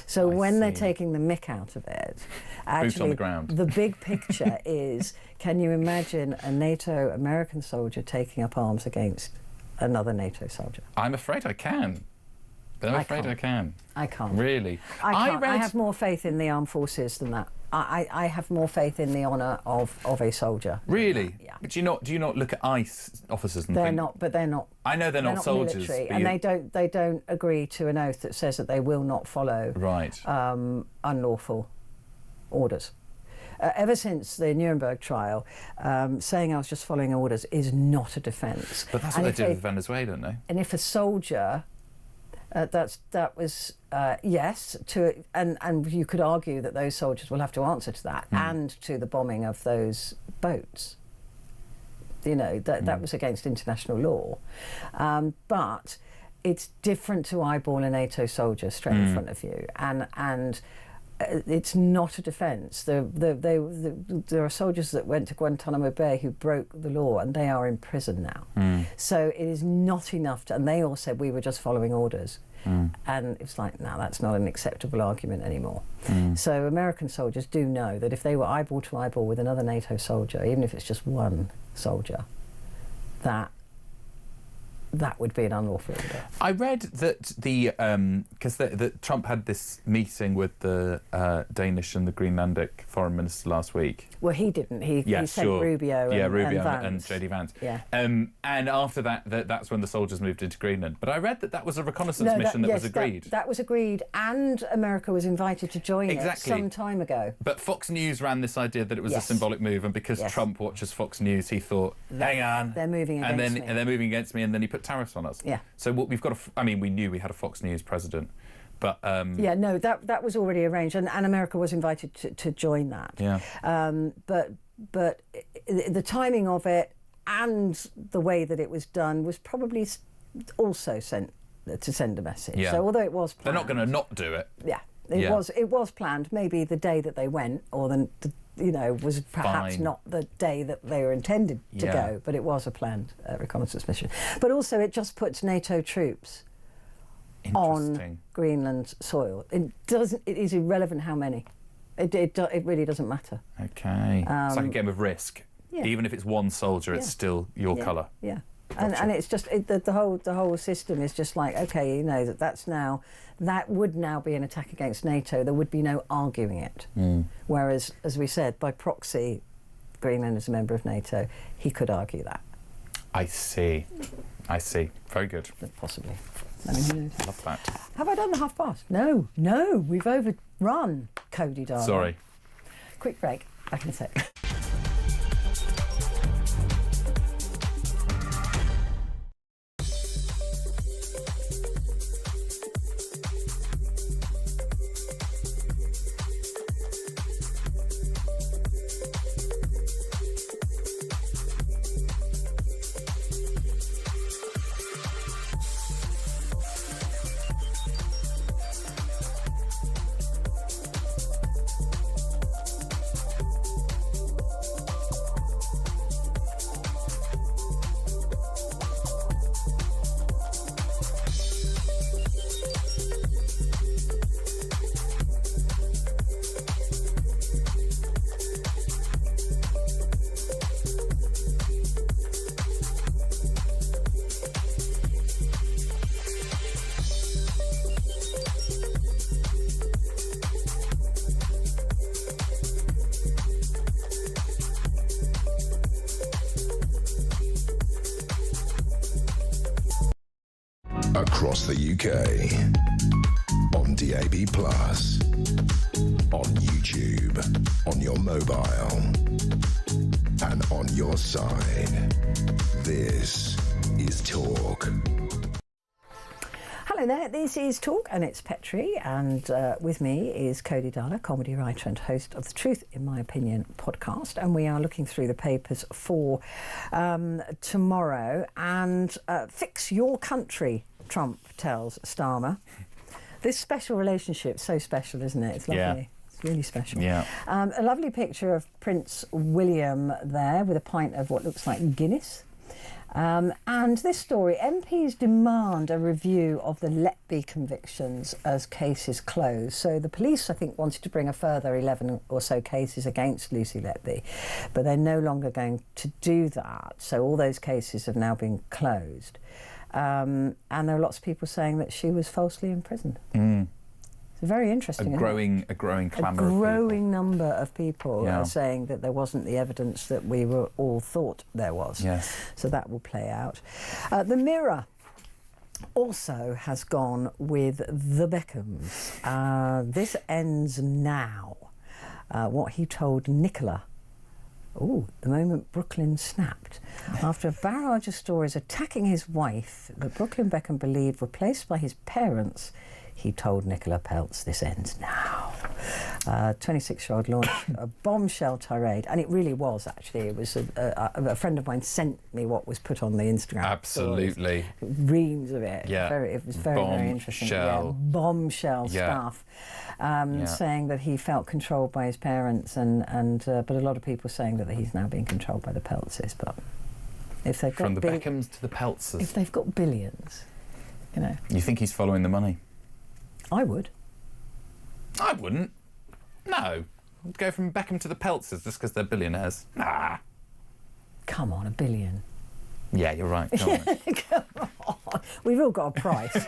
So when they're taking the mick out of it, actually, on the ground. The big picture is, can you imagine a NATO American soldier taking up arms against another NATO soldier? I'm afraid I can. But I'm afraid I can. I can't. Really? I can't. I have more faith in the armed forces than that. I have more faith in the honour of a soldier. Really? Yeah. But do you not look at ICE officers and they're think... not, but they're not. I know they're not soldiers. Military, and they don't agree to an oath that says that they will not follow unlawful orders. Ever since the Nuremberg trial, saying I was just following orders is not a defence. But that's what they did with Venezuela, don't they? And if a soldier... that was yes to and you could argue that those soldiers will have to answer to that and to the bombing of those boats. That was against international law, but it's different to eyeball a NATO soldier straight in front of you, and it's not a defence. There are soldiers that went to Guantanamo Bay who broke the law, and they are in prison now. So it is not enough to... And they all said we were just following orders. And it's like, no, that's not an acceptable argument anymore. So American soldiers do know that if they were eyeball to eyeball with another NATO soldier, even if it's just one soldier, that would be an unlawful order. I read that because Trump had this meeting with the Danish and the Greenlandic foreign minister last week. Well, he didn't. He sent Rubio and JD Vance. Yeah. And after that's when the soldiers moved into Greenland. But I read that was a reconnaissance mission that was agreed. That was agreed, and America was invited to join it some time ago. But Fox News ran this idea that it was a symbolic move, and because Trump watches Fox News, he thought, hang on, they're moving against me. And they're moving against me, and then he put tariffs on us. Yeah. So what we've got we knew we had a Fox News president, but that was already arranged, and America was invited to join that. Yeah. But the timing of it and the way that it was done was probably also sent to send a message. Yeah. So although it was planned, they're not going to not do it. Yeah. It was planned. Maybe the day that they went, or was perhaps not the day that they were intended to go, but it was a planned reconnaissance mission. But also, it just puts NATO troops on Greenland soil. It is irrelevant how many. It really doesn't matter. Okay. It's like a game of Risk. Yeah. Even if it's one soldier, it's still your colour. Yeah. Gotcha. And it's just the whole system is just like, okay, that would now be an attack against NATO. There would be no arguing it. Whereas, as we said, by proxy, Greenland is a member of NATO. He could argue that. I see. Very good. Possibly. Love that. Have I done the half past? No, we've overrun, Cody darling. Sorry. Quick break. Back in a sec. Across the UK, on DAB+, on YouTube, on your mobile, and on your side. This is Talk. Hello there, this is Talk and it's Petrie, and with me is Cody Darler, comedy writer and host of the Truth in My Opinion podcast, and we are looking through the papers for tomorrow. And fix your country, Trump tells Starmer. This special relationship, so special, isn't it? It's lovely. Yeah. It's really special. Yeah. A lovely picture of Prince William there with a pint of what looks like Guinness. And this story, MPs demand a review of the Letby convictions as cases close. So the police, I think, wanted to bring a further 11 or so cases against Lucy Letby, but they're no longer going to do that. So all those cases have now been closed. And there are lots of people saying that she was falsely imprisoned. It's very interesting. A growing clamour. A growing number of people are saying that there wasn't the evidence that we were all thought there was. Yes. So that will play out. The Mirror also has gone with the Beckhams. This ends now. What he told Nicola. Oh, the moment Brooklyn snapped. After a barrage of stories attacking his wife that Brooklyn Beckham believed were placed by his parents, he told Nicola Peltz, this ends now. 26-year-old launched a bombshell tirade, and it really was, actually. It was a friend of mine sent me what was put on the Instagram. Absolutely. Stories. Reams of it. Yeah. It was very interesting. Bombshell stuff. Saying that he felt controlled by his parents, but a lot of people saying that he's now being controlled by the Peltzes. But if they've got from the Beckhams to the Peltzes, if they've got billions, you know. You think he's following the money? I would. I wouldn't. No. I'd go from Beckham to the Peltzes just because they're billionaires. Nah. Come on, $1 billion. Yeah, you're right. Come on. Come on. We've all got a price.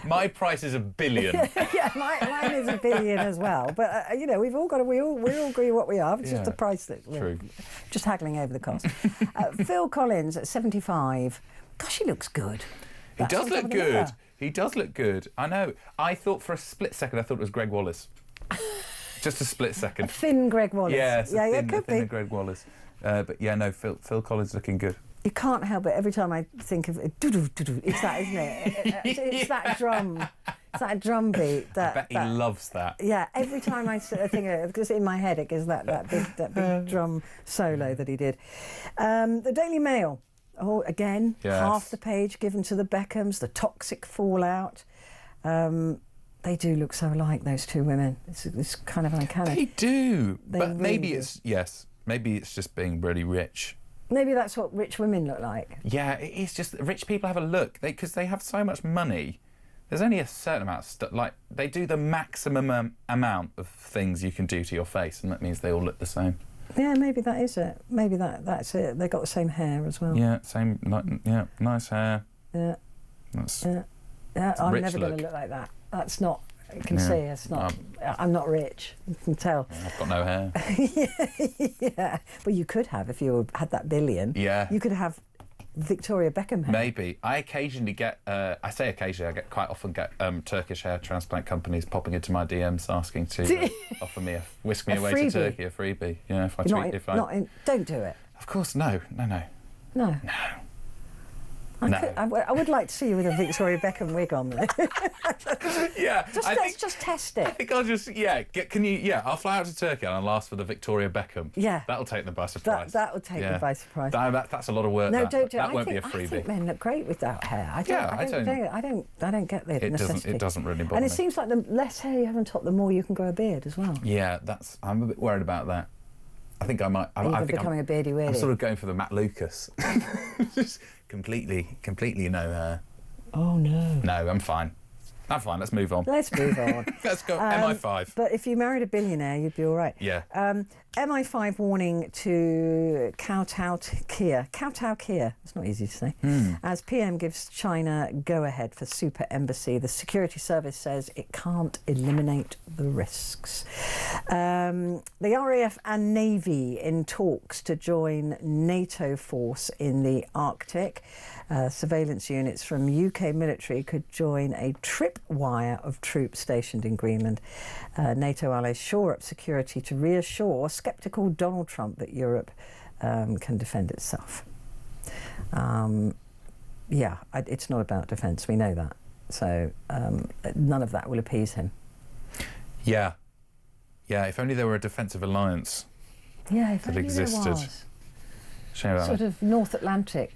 My price is $1 billion. Yeah, mine is $1 billion as well. But you know, we all agree what we are. It's just the price that we're just haggling over the cost. Phil Collins at 75. Gosh, he looks good. He does look good. He does look good. I know. I thought for a split second, I thought it was Greg Wallace. Just a split second. A thin Greg Wallace. Yes, it could be. Greg Wallace. But yeah, no, Phil Collins looking good. You can't help it. Every time I think of it, it's that, isn't it? It's that drum. It's that drum beat. I bet he loves that. Yeah, every time I think of it, because in my head it gives that big drum solo that he did. The Daily Mail. Oh, again, half the page given to the Beckhams, the toxic fallout. They do look so alike, those two women. It's kind of uncanny. They do. But really maybe do. maybe it's just being really rich. Maybe that's what rich women look like. Yeah, it's just rich people have a look. Because they have so much money. There's only a certain amount of stuff. Like, they do the maximum amount of things you can do to your face, and that means they all look the same. Yeah, maybe that is it. Maybe that's it. They got the same hair as well. Yeah, same. Nice hair. Yeah. I'm never going to look like that. That's not. You can see it's not. I'm not rich. You can tell. I've got no hair. Yeah. Well, you could have if you had that billion. Yeah. You could have Victoria Beckham hair. Maybe. I occasionally get, I say occasionally, I quite often get Turkish hair transplant companies popping into my DMs asking to offer me whisk me away freebie. to Turkey, a freebie. Yeah, Don't do it. Of course, no. No. I would like to see you with a Victoria Beckham wig on there. Yeah. Let's just test it. I think I'll just, I'll fly out to Turkey and I'll ask for the Victoria Beckham. Yeah. That'll take them by surprise. That will take them by surprise. That's a lot of work. No, that. don't do it. That won't be a I freebie. think men look great without hair. I don't get the necessity. It doesn't really bother And me. it seems like the less hair you have on top, the more you can grow a beard as well. Yeah, I'm a bit worried about that. I think I might. I think becoming a beardy weirdy. I'm sort of going for the Matt Lucas. Just completely no hair. Oh no. No, I'm fine. Let's move on. Let's move on. Let's go. MI5. But if you married a billionaire, you'd be all right. Yeah. MI5 warning to kowtow Kia. Kowtow Kia. It's not easy to say. As PM gives China go-ahead for super embassy, the security service says it can't eliminate the risks. The RAF and Navy in talks to join NATO force in the Arctic. Surveillance units from UK military could join a tripwire of troops stationed in Greenland. NATO allies shore up security to reassure sceptical Donald Trump that Europe can defend itself. It's not about defence, we know that. So none of that will appease him. Yeah, if only there were a defensive alliance that existed. There was. Sort of North Atlantic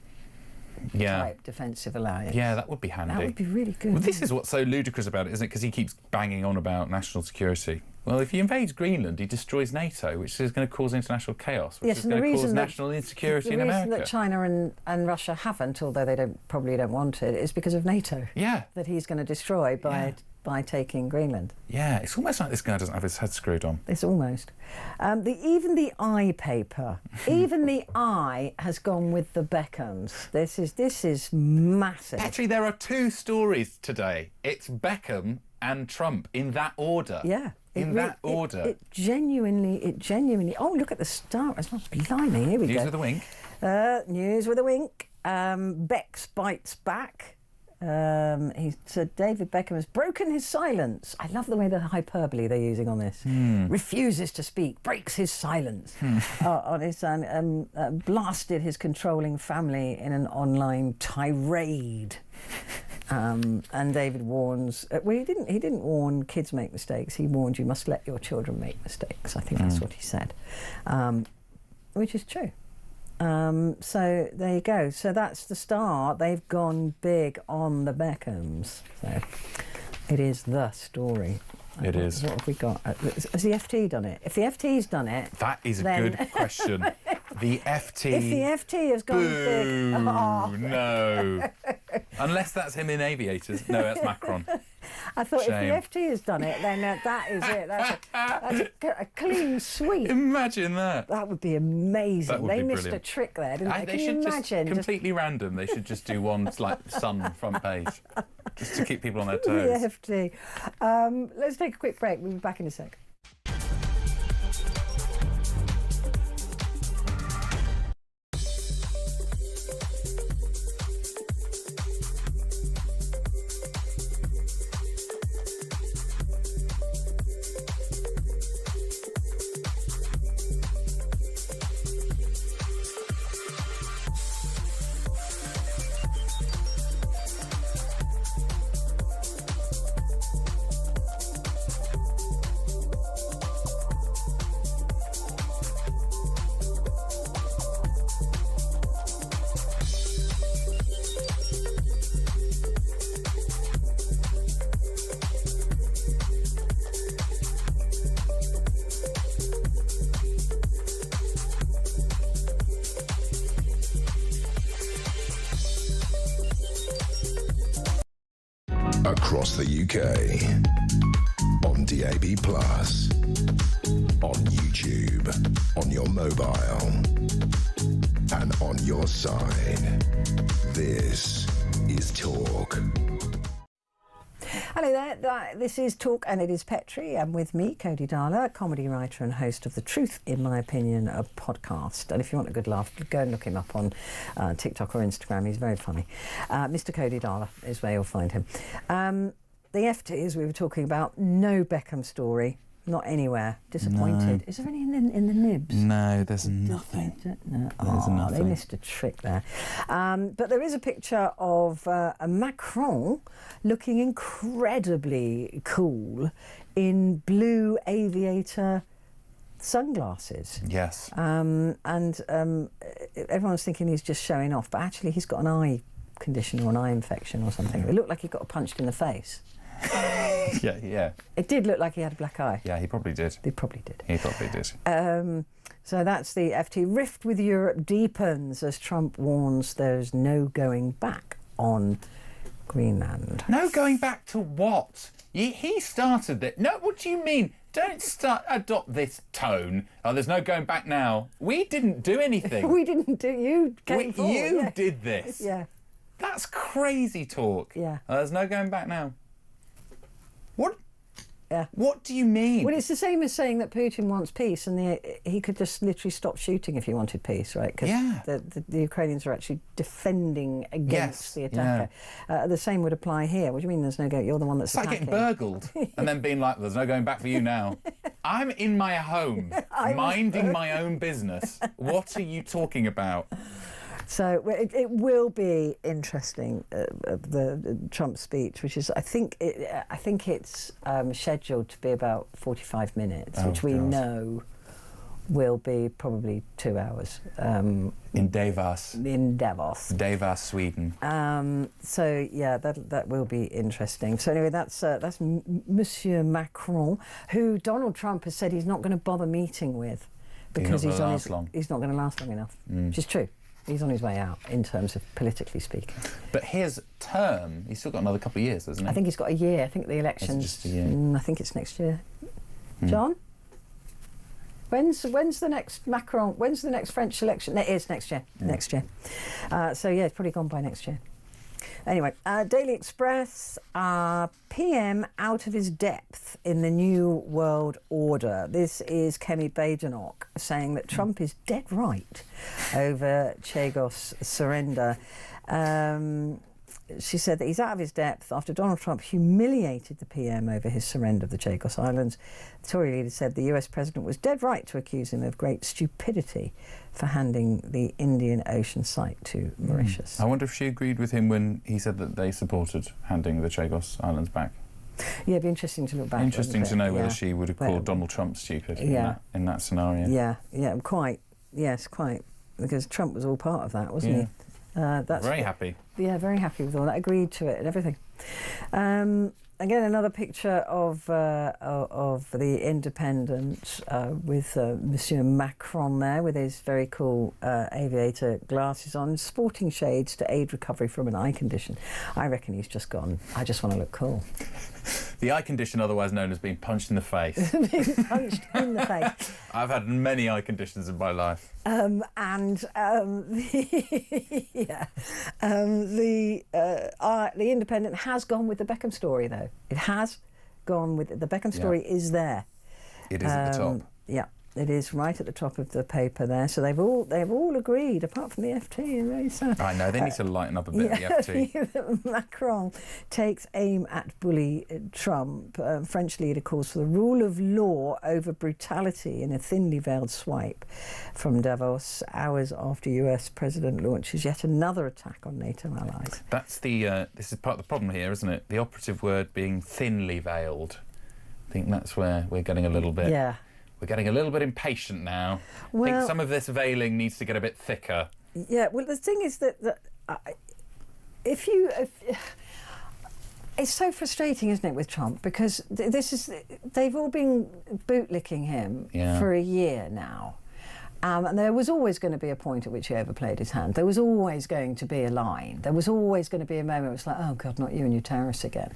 type defensive alliance. Yeah, that would be handy. That would be really good. Well, this is what's so ludicrous about it, isn't it? Because he keeps banging on about national security. Well, if he invades Greenland, he destroys NATO, which is going to cause international chaos, which is going to cause national insecurity in America. The reason that China and Russia haven't, although they probably don't want it, is because of NATO. Yeah. That he's going to destroy by taking Greenland. Yeah, it's almost like this guy doesn't have his head screwed on. It's almost. Even the Eye paper, even the Eye has gone with the Beckhams. This is massive. Petrie, there are two stories today. It's Beckham and Trump in that order. Yeah. In that order. It genuinely. Oh, look at the star. It's not blimey. Here we go. News with a wink. News with a wink. Bex bites back. He said David Beckham has broken his silence. I love the way the hyperbole they're using on this. Refuses to speak, breaks his silence on his son, blasted his controlling family in an online tirade. And David warns. Well, he didn't warn kids make mistakes. He warned you must let your children make mistakes. I think that's what he said, which is true. So there you go. So that's the start. They've gone big on the Beckhams. So it is the story. It is. What have we got? Has the FT done it? If the FT's done it... That is a good question. The FT... If the FT has gone big... Oh. No. Unless that's him in aviators. No, that's Macron. I thought Shame. if the FT has done it, then that is it. That's a clean sweep. Imagine that. That would be amazing. That would they be missed brilliant. a trick there, didn't they? They Can you should imagine? just completely random. They should just do one like Sun front page, just to keep people on their toes. The FT. Let's take a quick break. We'll be back in a sec. Across the UK, on DAB+, on YouTube, on your mobile, and on your side. This is Talk. Hello there, this is Talk and it is Petrie, and with me, Cody Darla, comedy writer and host of the Truth, in my opinion, a podcast. And if you want a good laugh, go and look him up on TikTok or Instagram. He's very funny. Mr. Cody Darla is where you'll find him. The FT, as we were talking about, no Beckham story. Not anywhere. Disappointed. No. Is there any in the nibs? No, there's nothing. No. There's nothing. They missed a trick there. But there is a picture of a Macron looking incredibly cool in blue aviator sunglasses. Yes. Everyone's thinking he's just showing off, but actually he's got an eye condition or an eye infection or something. It looked like he got punched in the face. Yeah. It did look like he had a black eye. Yeah, he probably did. He probably did. So that's the FT. Rift with Europe deepens as Trump warns there's no going back on Greenland. No going back to what? He started it. No, what do you mean? Don't adopt this tone. Oh, there's no going back now. We didn't do anything. We didn't do. You came forward. You did this. Yeah. That's crazy talk. Yeah. There's no going back now. What? Yeah. What do you mean? Well, it's the same as saying that Putin wants peace, and he could just literally stop shooting if he wanted peace, right? Because the Ukrainians are actually defending against the attacker. The same would apply here. What do you mean there's no go? You're the one that's it's attacking. Like getting burgled and then being like, there's no going back for you now. I'm in my home, minding my own business. What are you talking about? So it will be interesting, the Trump speech, which is I think it's scheduled to be about 45 minutes, which we know will be probably 2 hours. In Davos. Davos, Sweden. So yeah, that will be interesting. So anyway, that's Monsieur Macron, who Donald Trump has said he's not going to bother meeting with because he's not going to last long enough, which is true. He's on his way out, in terms of politically speaking. But his term, he's still got another couple of years, hasn't he? I think he's got a year. I think the elections... Just a year? I think it's next year. John? When's the next Macron... When's the next French election? It is next year. Next year. So, yeah, it's probably gone by next year. Anyway, Daily Express, PM out of his depth in the New World Order. This is Kemi Badenoch saying that Trump is dead right over Chagos' surrender. She said that he's out of his depth after Donald Trump humiliated the PM over his surrender of the Chagos Islands. The Tory leader said the US president was dead right to accuse him of great stupidity for handing the Indian Ocean site to Mauritius. I wonder if she agreed with him when he said that they supported handing the Chagos Islands back. Yeah, it'd be interesting to look back. Interesting to know whether she would have called Donald Trump stupid in that scenario. Yeah, quite. Yes, quite. Because Trump was all part of that, wasn't he? That's very happy. Yeah, very happy with all that. Agreed to it and everything. Again, another picture of the Independent with Monsieur Macron there with his very cool aviator glasses on, sporting shades to aid recovery from an eye condition. I reckon he's just gone, I just want to look cool. The eye condition, otherwise known as being punched in the face. Being punched in the face. I've had many eye conditions in my life. The Independent has gone with the Beckham story, though. It has gone with it. The Beckham story is there. It is at the top. Yeah, it is right at the top of the paper there. So they've all agreed, apart from the FT. Very sad. I know they need to lighten up a bit. The FT. Macron takes aim at bully Trump. French leader calls for the rule of law over brutality in a thinly veiled swipe from Davos, hours after US president launches yet another attack on NATO allies. That's this is part of the problem here, isn't it? The operative word being thinly veiled. I think that's where we're getting a little bit. Yeah. We're getting a little bit impatient now. Well, I think some of this veiling needs to get a bit thicker. Yeah, well, the thing is that if it's so frustrating, isn't it, with Trump? Because they've all been bootlicking him for a year now. And there was always going to be a point at which he overplayed his hand. There was always going to be a line. There was always going to be a moment where it's like, oh, God, not you and your terrorists again.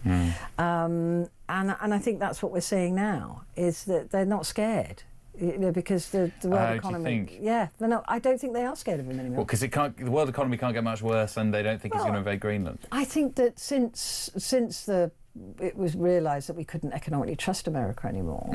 And I think that's what we're seeing now, is that they're not scared. Because the world economy... Do you think? Yeah, they're not, I don't think they are scared of him anymore. Well, because the world economy can't get much worse and they don't think he's going to invade Greenland. I think that since the it was realised that we couldn't economically trust America anymore,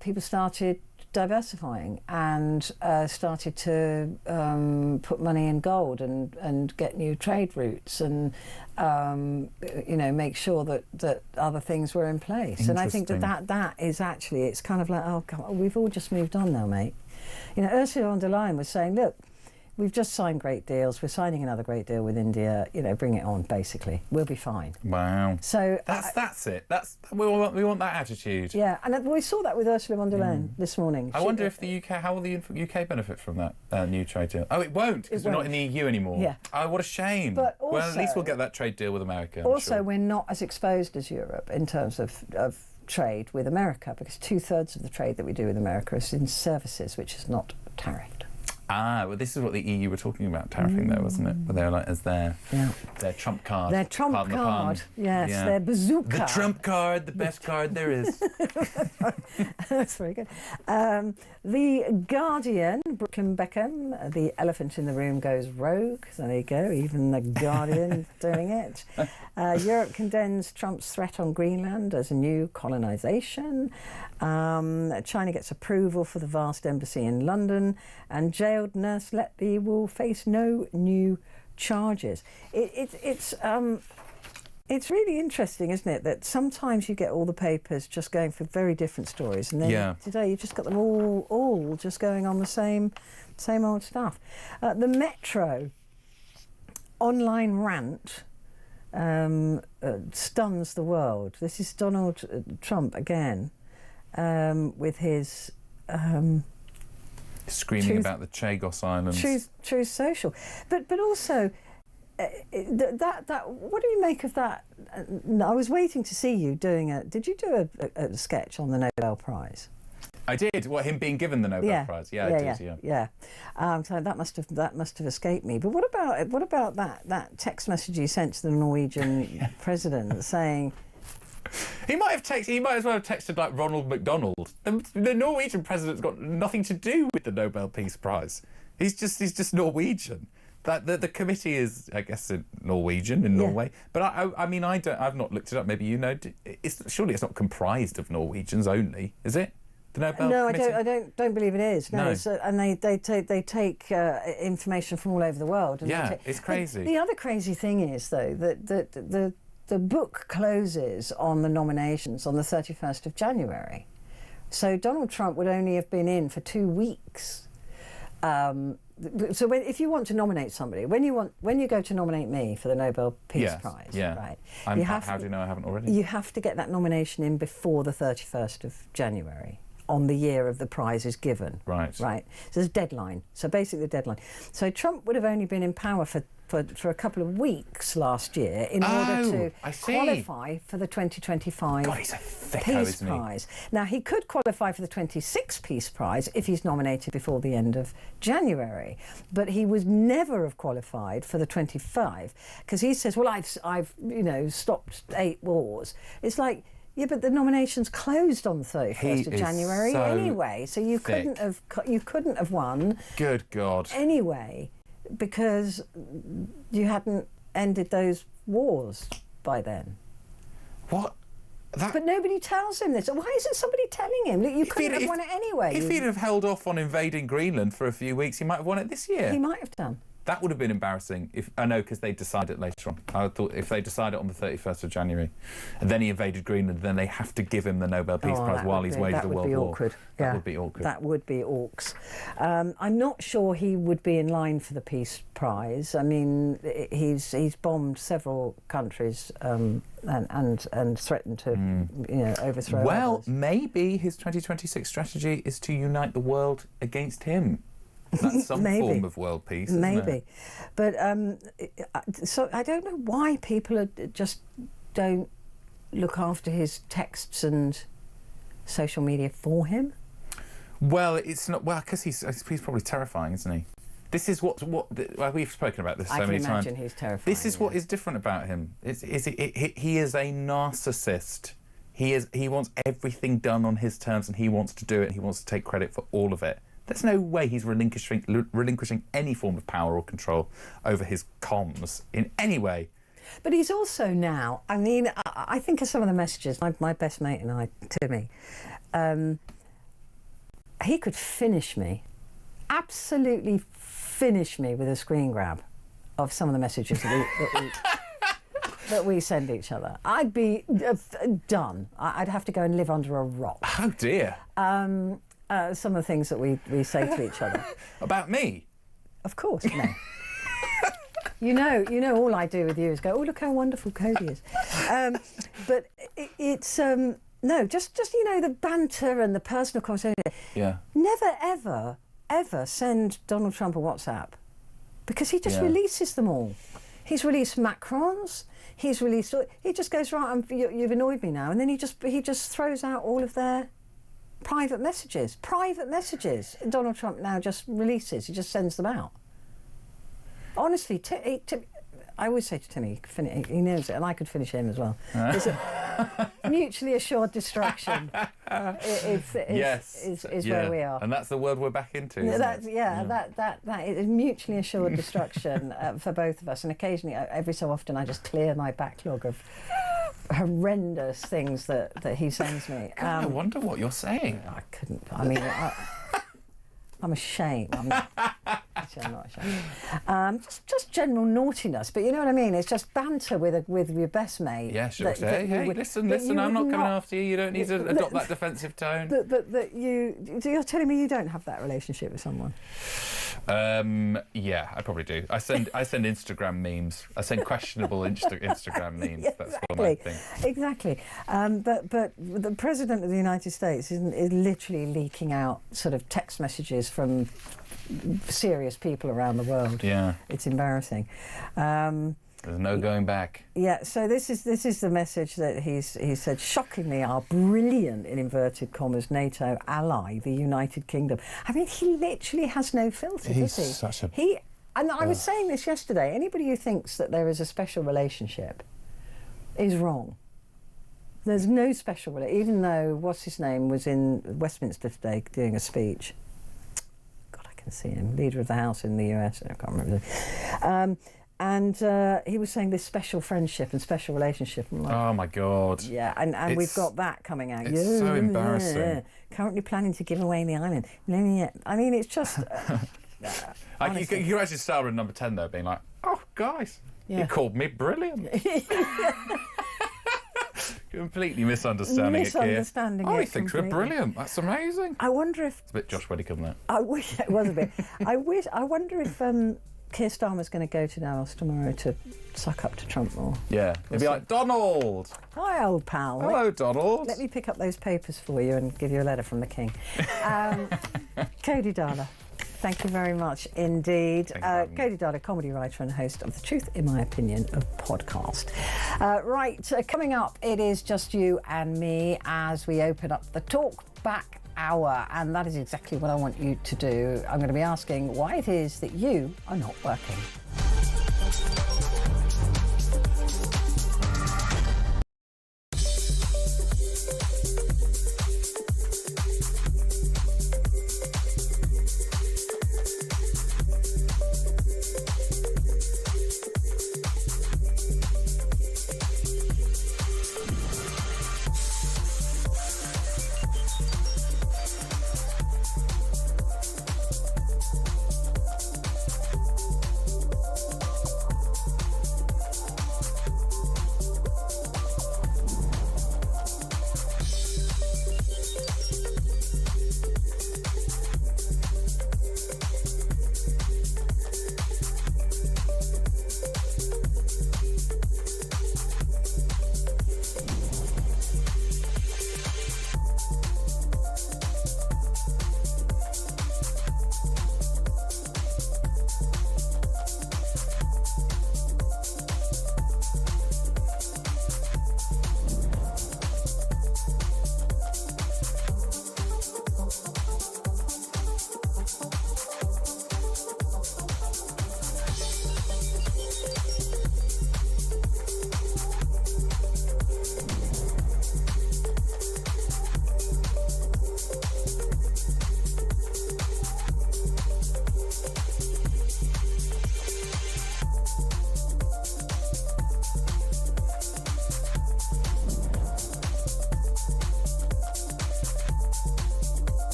people started diversifying and started to put money in gold and get new trade routes and make sure that other things were in place. And I think that is actually, it's kind of like, oh God, we've all just moved on now, mate. Ursula von der Leyen was saying, look, we've just signed great deals. We're signing another great deal with India. Bring it on. Basically, we'll be fine. Wow. So that's it. We want that attitude. Yeah, and we saw that with Ursula von der Leyen this morning. I wonder if the UK, how will the UK benefit from that new trade deal? Oh, it won't, because we're not in the EU anymore. Yeah. Oh, what a shame. But also, well, at least we'll get that trade deal with America. Also, we're not as exposed as Europe in terms of trade with America, because 2/3 of the trade that we do with America is in services, which is not tariffed. Ah, well, this is what the EU were talking about, tariffing there, wasn't it? But they were like, as their trump card. Their trump card, yes, their bazooka. The trump card, the best card there is. That's very good. The Guardian, Brooklyn Beckham, the elephant in the room goes rogue. So there you go, even the Guardian doing it. Europe condemns Trump's threat on Greenland as a new colonisation. China gets approval for the vast embassy in London, and jailed nurse Letby will face no new charges. It's really interesting, isn't it, that sometimes you get all the papers just going for very different stories, and then today you've just got them all just going on the same old stuff. The Metro online rant stuns the world. This is Donald Trump again. With his screaming about the Chagos Islands, Truth Social, but also that. What do you make of that? I was waiting to see you doing Did you do a sketch on the Nobel Prize? I did. What, him being given the Nobel Prize? Yeah, I did. Yeah. So that must have escaped me. But what about that text message you sent to the Norwegian president saying? He might as well have texted like Ronald McDonald. The Norwegian president's got nothing to do with the Nobel Peace Prize. He's just Norwegian. The committee is, I guess, Norwegian in Norway. But I've not looked it up. Maybe you know. Surely it's not comprised of Norwegians only, is it? The Nobel Committee? I don't believe it is. No. So, and they take information from all over the world. And it's crazy. The other crazy thing is, though, that the book closes on the nominations on the 31st of January. So Donald Trump would only have been in for 2 weeks. So if you want to nominate somebody, when you go to nominate me for the Nobel Peace Prize, right? How do you know I haven't already? You have to get that nomination in before the 31st of January. On the year of the prize is given. Right. So there's a deadline. So basically the deadline. So Trump would have only been in power for a couple of weeks last year in order to qualify for the 2025 Peace Prize. Now, he could qualify for the 26 Peace Prize if he's nominated before the end of January, but he was never have qualified for the 25 because he says, well, I've stopped 8 wars. It's like, yeah, but the nominations closed on the 31st of January anyway, so you couldn't have won. Good God. Anyway, because you hadn't ended those wars by then. What? But nobody tells him this. Why isn't somebody telling him? Look, you couldn't have won it anyway. If he'd have held off on invading Greenland for a few weeks, he might have won it this year. He might have done. That would have been embarrassing. I know, because they decide it later on. I thought if they decide it on the 31st of January, and then he invaded Greenland, then they have to give him the Nobel Peace Prize while he's waged a world war. That would be awkward. That would be orcs. I'm not sure he would be in line for the Peace Prize. I mean, he's bombed several countries and threatened to overthrow. Well, others. Maybe his 2026 strategy is to unite the world against him. That's some form of world peace, isn't it? But so I don't know why people just don't look after his texts and social media for him. Well, it's not. Well, because he's probably terrifying, isn't he? This is what we've spoken about this so many times. I can imagine he's terrifying. This is what is different about him. He is a narcissist. He wants everything done on his terms, and he wants to do it. He wants to take credit for all of it. There's no way he's relinquishing any form of power or control over his comms in any way. But he's also now, I mean, I think of some of the messages. My best mate and I, Timmy, he could finish me, absolutely finish me with a screen grab of some of the messages that we send each other. I'd be done. I'd have to go and live under a rock. Oh dear. Some of the things that we say to each other. About me? Of course, no. You know, all I do with you is go, oh, look how wonderful Cody is. But it's no, just the banter and the personal conversation. Yeah. Never, ever send Donald Trump a WhatsApp, because he just releases them all. He's released Macron's. He just goes, right, you've annoyed me now, and then he just throws out all of their private messages. Donald Trump now just releases. He just sends them out. Honestly, I always say to Timmy, he knows it, and I could finish him as well. It's a mutually assured distraction. Is where we are, and that's the world we're back into. That is mutually assured destruction for both of us. And occasionally, every so often, I just clear my backlog of horrendous things that he sends me. God, I wonder what you're saying. I couldn't. I mean, I'm ashamed. I'm not ashamed. Just general naughtiness, but you know what I mean. It's just banter with your best mate. Yeah, sure. Hey, listen. I'm not coming after you. You don't need to adopt that defensive tone. But you're telling me you don't have that relationship with someone? Yeah, I probably do. I send Instagram memes. I send questionable Instagram memes. Yeah, that's one of my things. Exactly. But the President of the United States is literally leaking out sort of text messages from serious people around the world. Yeah, it's embarrassing. There's no going back. Yeah, so this is the message that he said. Shockingly, our brilliant, in inverted commas, NATO ally, the United Kingdom. I mean, he literally has no filter, does he? Such a... And I was saying this yesterday. Anybody who thinks that there is a special relationship is wrong. There's no special relationship, even though what's his name was in Westminster today doing a speech. God, I can see him, leader of the House in the US. I can't remember. And he was saying this special friendship and special relationship. I'm like, oh my God! Yeah, and we've got that coming out. It's so embarrassing. Yeah. Currently planning to give away the island. I mean, it's just. You can actually start with number 10 though, being like, "Oh, guys, you called me brilliant." Completely misunderstanding it here. I think we're brilliant. That's amazing. I wonder if it's a bit Josh Widdicombe there. I wish it was a bit. I wonder if Keir Starmer's going to go to Davos tomorrow to suck up to Trump more. Yeah, he'd be like, Donald. Hi, old pal. Hello, Donald. Let me pick up those papers for you and give you a letter from the King. Cody Darla, thank you very much indeed. Cody Darla, comedy writer and host of the Truth, in my opinion, of podcast. Coming up, it is just you and me as we open up the Talk Back Hour, and that is exactly what I want you to do. I'm going to be asking why it is that you are not working.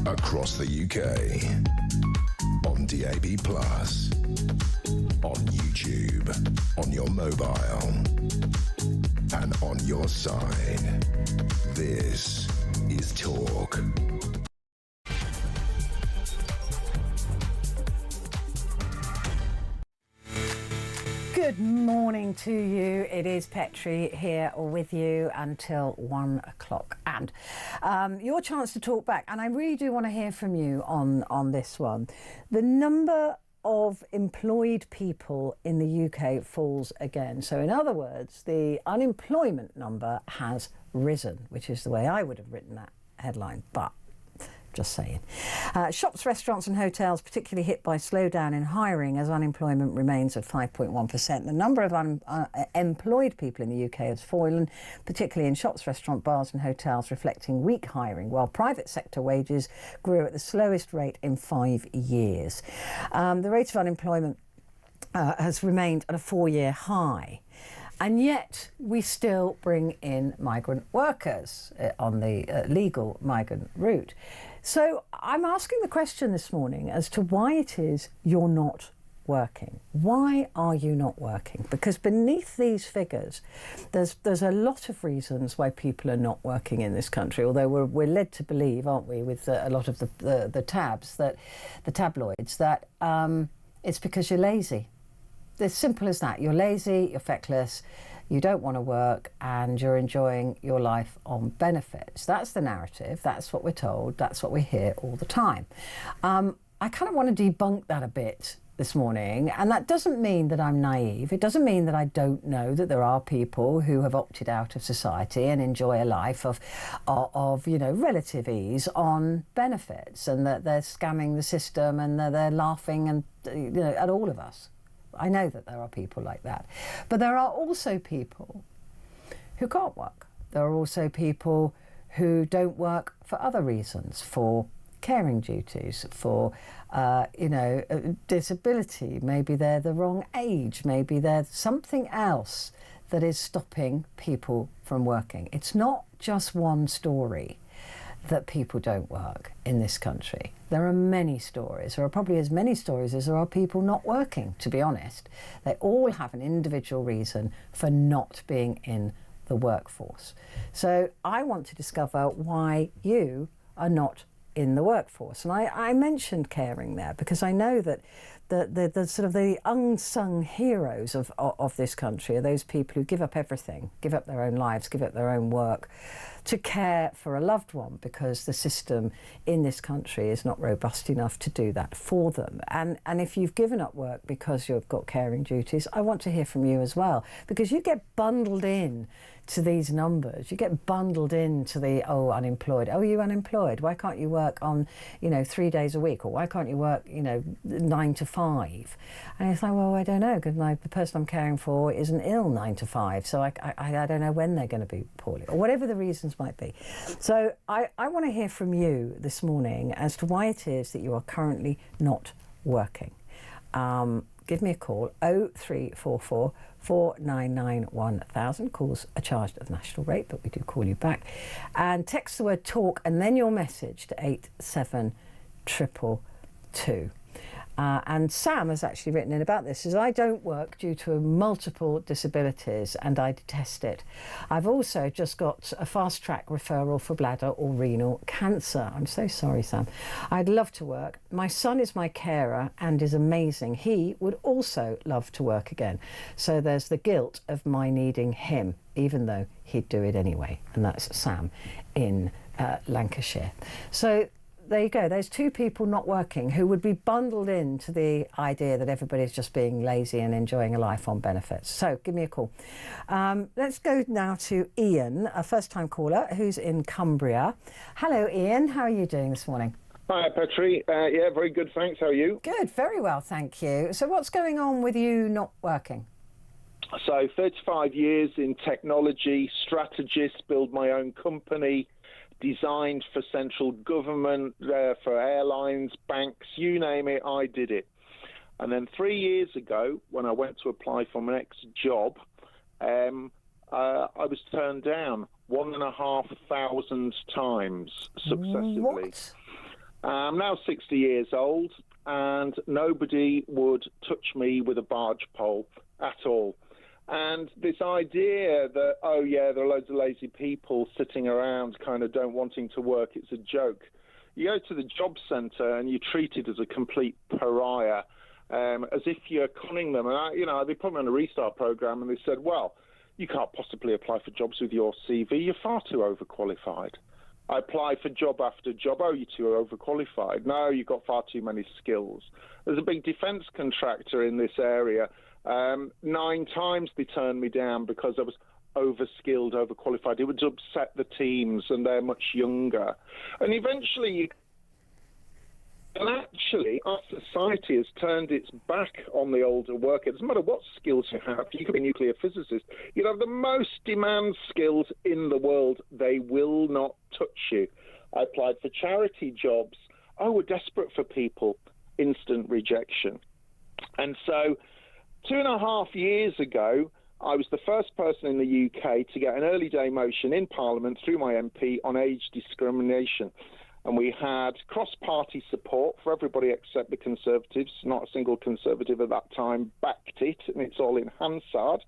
across the UK, on DAB+, on YouTube, on your mobile, and on your side. This is Talk. Good morning to you. It is Petrie here with you until 1 o'clock. And your chance to talk back. And I really do want to hear from you on this one. The number of employed people in the UK falls again. So in other words, the unemployment number has risen, which is the way I would have written that headline. But just saying. Shops, restaurants and hotels particularly hit by slowdown in hiring as unemployment remains at 5.1%. The number of employed people in the UK has fallen, particularly in shops, restaurant, bars and hotels, reflecting weak hiring, while private sector wages grew at the slowest rate in 5 years. The rate of unemployment has remained at a 4-year high. And yet we still bring in migrant workers on the legal migrant route. So I'm asking the question this morning as to why it is you're not working. Why are you not working? Because beneath these figures, there's a lot of reasons why people are not working in this country. Although we're led to believe, aren't we, with a lot of the tabloids, that it's because you're lazy. It's simple as that. You're lazy, you're feckless, you don't want to work, and you're enjoying your life on benefits. That's the narrative. That's what we're told. That's what we hear all the time. I kind of want to debunk that a bit this morning, and that doesn't mean that I'm naive. It doesn't mean that I don't know that there are people who have opted out of society and enjoy a life of relative ease on benefits, and that they're scamming the system and that they're laughing and at all of us. I know that there are people like that. But there are also people who can't work. There are also people who don't work for other reasons, for caring duties, for, disability. Maybe they're the wrong age. Maybe there's something else that is stopping people from working. It's not just one story that people don't work in this country. There are many stories. There are probably as many stories as there are people not working, to be honest. They all have an individual reason for not being in the workforce. So I want to discover why you are not in the workforce. And I mentioned caring there because I know that the sort of the unsung heroes of this country are those people who give up everything, give up their own lives, give up their own work to care for a loved one, because the system in this country is not robust enough to do that for them. And if you've given up work because you've got caring duties, I want to hear from you as well, because you get bundled in to these numbers. You get bundled into the, unemployed. Oh, you unemployed? Why can't you work on, 3 days a week? Or why can't you work, 9 to 5? And it's like, well, I don't know, because the person I'm caring for isn't ill 9 to 5. So I don't know when they're going to be poorly, or whatever the reasons might be. So I want to hear from you this morning as to why it is that you are currently not working. Give me a call, 0344 499 1000. Calls are charged at the national rate, but we do call you back. And text the word talk and then your message to 87222. And Sam has actually written in about this. Says, I don't work due to multiple disabilities and I detest it. I've also just got a fast track referral for bladder or renal cancer. I'm so sorry, Sam. I'd love to work. My son is my carer and is amazing. He would also love to work again. So there's the guilt of my needing him, even though he'd do it anyway. And that's Sam in Lancashire. So there you go. There's two people not working who would be bundled into the idea that everybody's just being lazy and enjoying a life on benefits. So give me a call. Let's go now to Ian, a first-time caller who's in Cumbria. Hello, Ian. How are you doing this morning? Hi, Petrie. Yeah, very good, thanks. How are you? Good, very well, thank you. So what's going on with you not working? So 35 years in technology, strategist, build my own company, designed for central government, for airlines, banks, you name it, I did it. And then 3 years ago, when I went to apply for my next job, I was turned down 1,500 times successively. What? I'm now 60 years old, and nobody would touch me with a barge pole at all. And this idea that, oh, yeah, there are loads of lazy people sitting around kind of don't wanting to work, it's a joke. You go to the job centre and you're treated as a complete pariah, as if you're conning them. And, they put me on a restart programme and they said, well, you can't possibly apply for jobs with your CV. You're far too overqualified. I apply for job after job. Oh, you're too overqualified. No, you've got far too many skills. There's a big defence contractor in this area. 9 times they turned me down because I was overskilled, overqualified. It would upset the teams, and they're much younger. And eventually, our society has turned its back on the older worker. It doesn't matter what skills you have. You could be a nuclear physicist. You have the most demand skills in the world. They will not touch you. I applied for charity jobs. Oh, we're desperate for people. Instant rejection. And so 2.5 years ago, I was the first person in the UK to get an early day motion in Parliament through my MP on age discrimination. And we had cross-party support for everybody except the Conservatives. Not a single Conservative at that time backed it, and it's all in Hansard.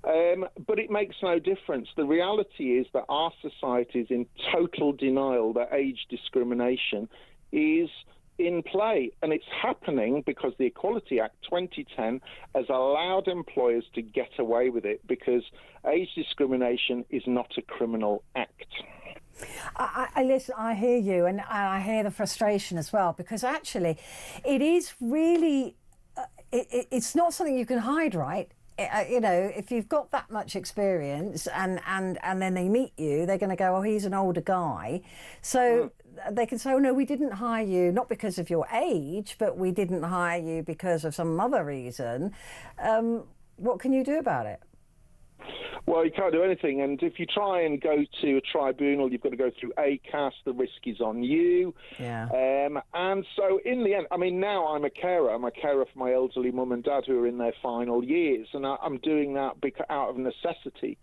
But it makes no difference. The reality is that our society is in total denial that age discrimination is in play, and it's happening because the Equality Act 2010 has allowed employers to get away with it because age discrimination is not a criminal act. I listen, I hear you, and I hear the frustration as well, because actually it is really, it's not something you can hide, right? If you've got that much experience and then they meet you, they're going to go, oh, he's an older guy. So they can say, oh, no, we didn't hire you, not because of your age, but we didn't hire you because of some other reason. What can you do about it? Well, you can't do anything. And if you try and go to a tribunal, you've got to go through ACAS. The risk is on you. Yeah. And so in the end, I mean, now I'm a carer. I'm a carer for my elderly mum and dad who are in their final years. And I'm doing that out of necessity.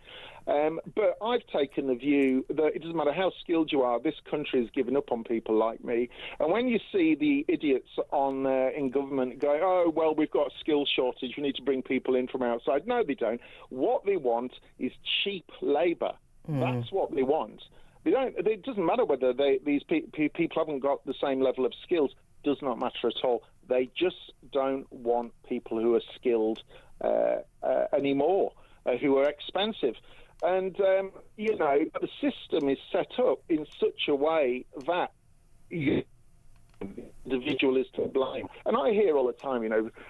But I've taken the view that it doesn't matter how skilled you are, this country has given up on people like me. And when you see the idiots in government going, oh, well, we've got a skills shortage, we need to bring people in from outside. No, they don't. What they want is cheap labour. That's what they want. They don't. It doesn't matter whether these people haven't got the same level of skills. Does not matter at all. They just don't want people who are skilled anymore, who are expensive. And, the system is set up in such a way that the individual is to blame. And I hear all the time,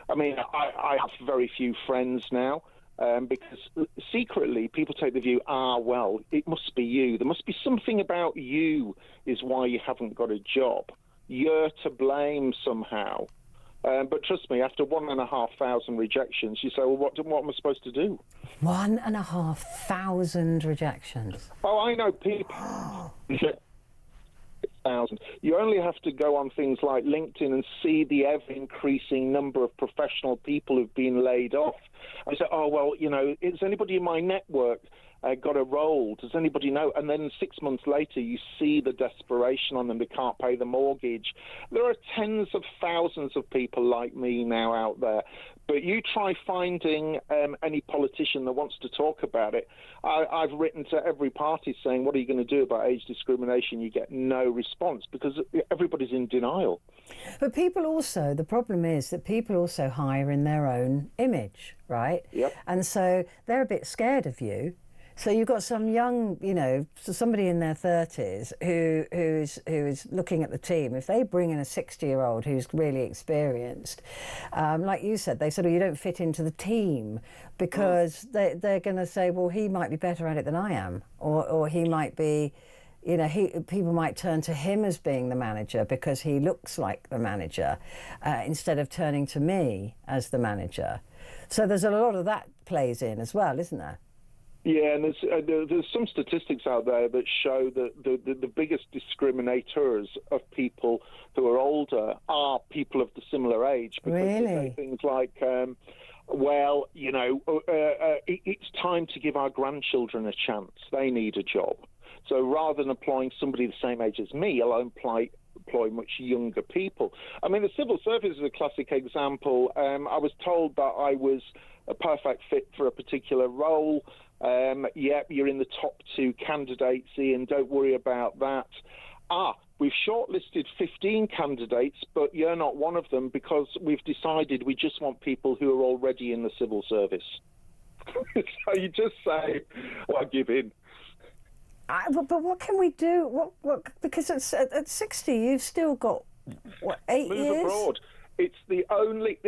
I have very few friends now because secretly people take the view, well, it must be you. There must be something about you is why you haven't got a job. You're to blame somehow. But trust me, after 1,500 rejections, you say, well, what am I supposed to do? 1,500 rejections. Oh, I know people. 1,000. You only have to go on things like LinkedIn and see the ever-increasing number of professional people who've been laid off. I say, oh, well, is anybody in my network got a role? Does anybody know? And then 6 months later, you see the desperation on them. They can't pay the mortgage. There are tens of thousands of people like me now out there. But you try finding any politician that wants to talk about it. I've written to every party saying, what are you going to do about age discrimination? You get no response because everybody's in denial. But the problem is that people also hire in their own image, right? Yep. And so they're a bit scared of you. So you've got some young, somebody in their 30s who's looking at the team. If they bring in a 60-year-old who's really experienced, like you said, they sort of, you don't fit into the team because they're going to say, well, he might be better at it than I am, or he might be, people might turn to him as being the manager because he looks like the manager instead of turning to me as the manager. So there's a lot of that plays in as well, isn't there? Yeah, and there's some statistics out there that show that the biggest discriminators of people who are older are people of the similar age. Because really? They say things like, it's time to give our grandchildren a chance. They need a job. So rather than employing somebody the same age as me, I'll employ employ much younger people. I mean, the civil service is a classic example. I was told that I was a perfect fit for a particular role. Yep, you're in the top 2 candidates, Ian, don't worry about that. We've shortlisted 15 candidates, but you're not one of them because we've decided we just want people who are already in the civil service. So you just say, well, give in. But what can we do? Because at 60, you've still got, 8 Move years? abroad. It's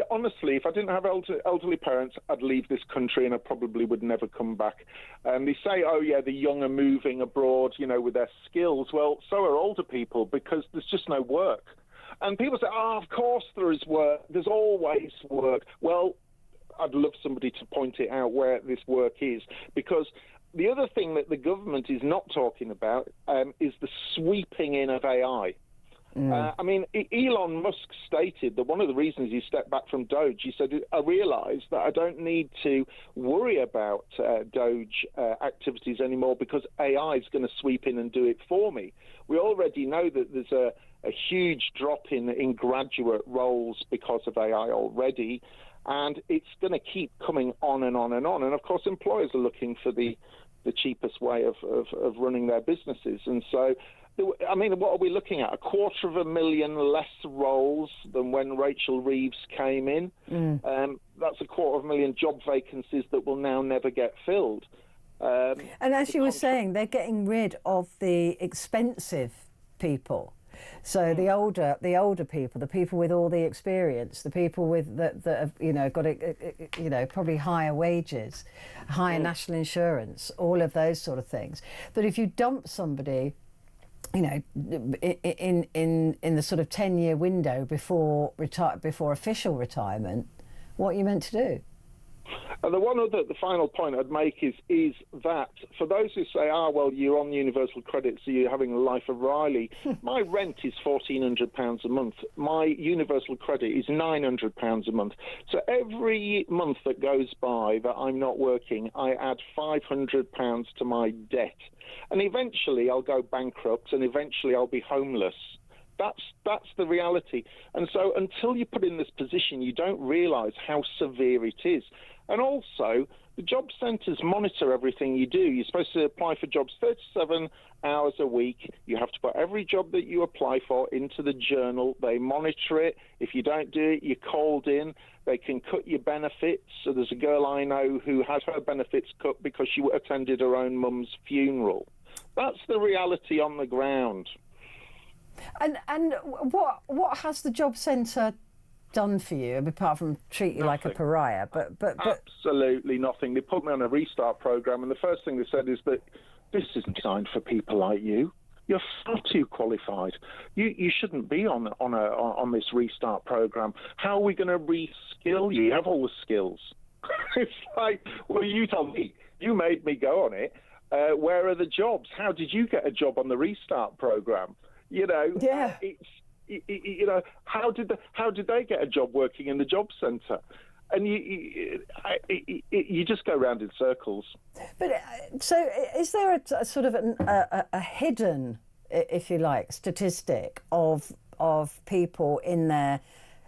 honestly, if I didn't have elderly parents, I'd leave this country and I probably would never come back. They say, oh yeah, the young are moving abroad, with their skills. Well, so are older people because there's just no work. And people say, of course there is work. There's always work. Well, I'd love somebody to point it out where this work is, because the other thing that the government is not talking about is the sweeping in of AI. I mean, Elon Musk stated that one of the reasons he stepped back from Doge, he said, I realised that I don't need to worry about Doge activities anymore because AI is going to sweep in and do it for me. We already know that there's a huge drop in graduate roles because of AI already, and it's going to keep coming on and on and on. And, of course, employers are looking for the cheapest way of running their businesses. And so, I mean, what are we looking at? 250,000 less roles than when Rachel Reeves came in. That's 250,000 job vacancies that will now never get filled. And as you were saying, they're getting rid of the expensive people. So the older people, the people with all the experience, the people with that have got probably higher wages, higher national insurance, all of those sort of things. But if you dump somebody, in the sort of 10-year window before official retirement, what are you meant to do? And the final point I'd make is that for those who say, well, you're on universal credit, so you're having a life of Riley, my rent is £1,400 a month. My universal credit is £900 a month. So every month that goes by that I'm not working, I add £500 to my debt. And eventually I'll go bankrupt and eventually I'll be homeless. That's the reality. And so until you're put in this position, you don't realise how severe it is. And also, the job centres monitor everything you do. You're supposed to apply for jobs 37 hours a week. You have to put every job that you apply for into the journal. They monitor it. If you don't do it, you're called in. They can cut your benefits. So there's a girl I know who had her benefits cut because she attended her own mum's funeral. That's the reality on the ground. And what has the job centre done for you, apart from treat you like a pariah? But absolutely nothing. They put me on a restart program, and the first thing they said is that this isn't designed for people like you. You're far too qualified. You shouldn't be on this restart program. How are we going to reskill you? You have all the skills. It's like, well, you tell me. You made me go on it. Where are the jobs? How did you get a job on the restart program? Yeah. How did they get a job working in the job centre? And you just go round in circles. But so, is there a sort of a hidden, if you like, statistic of people in their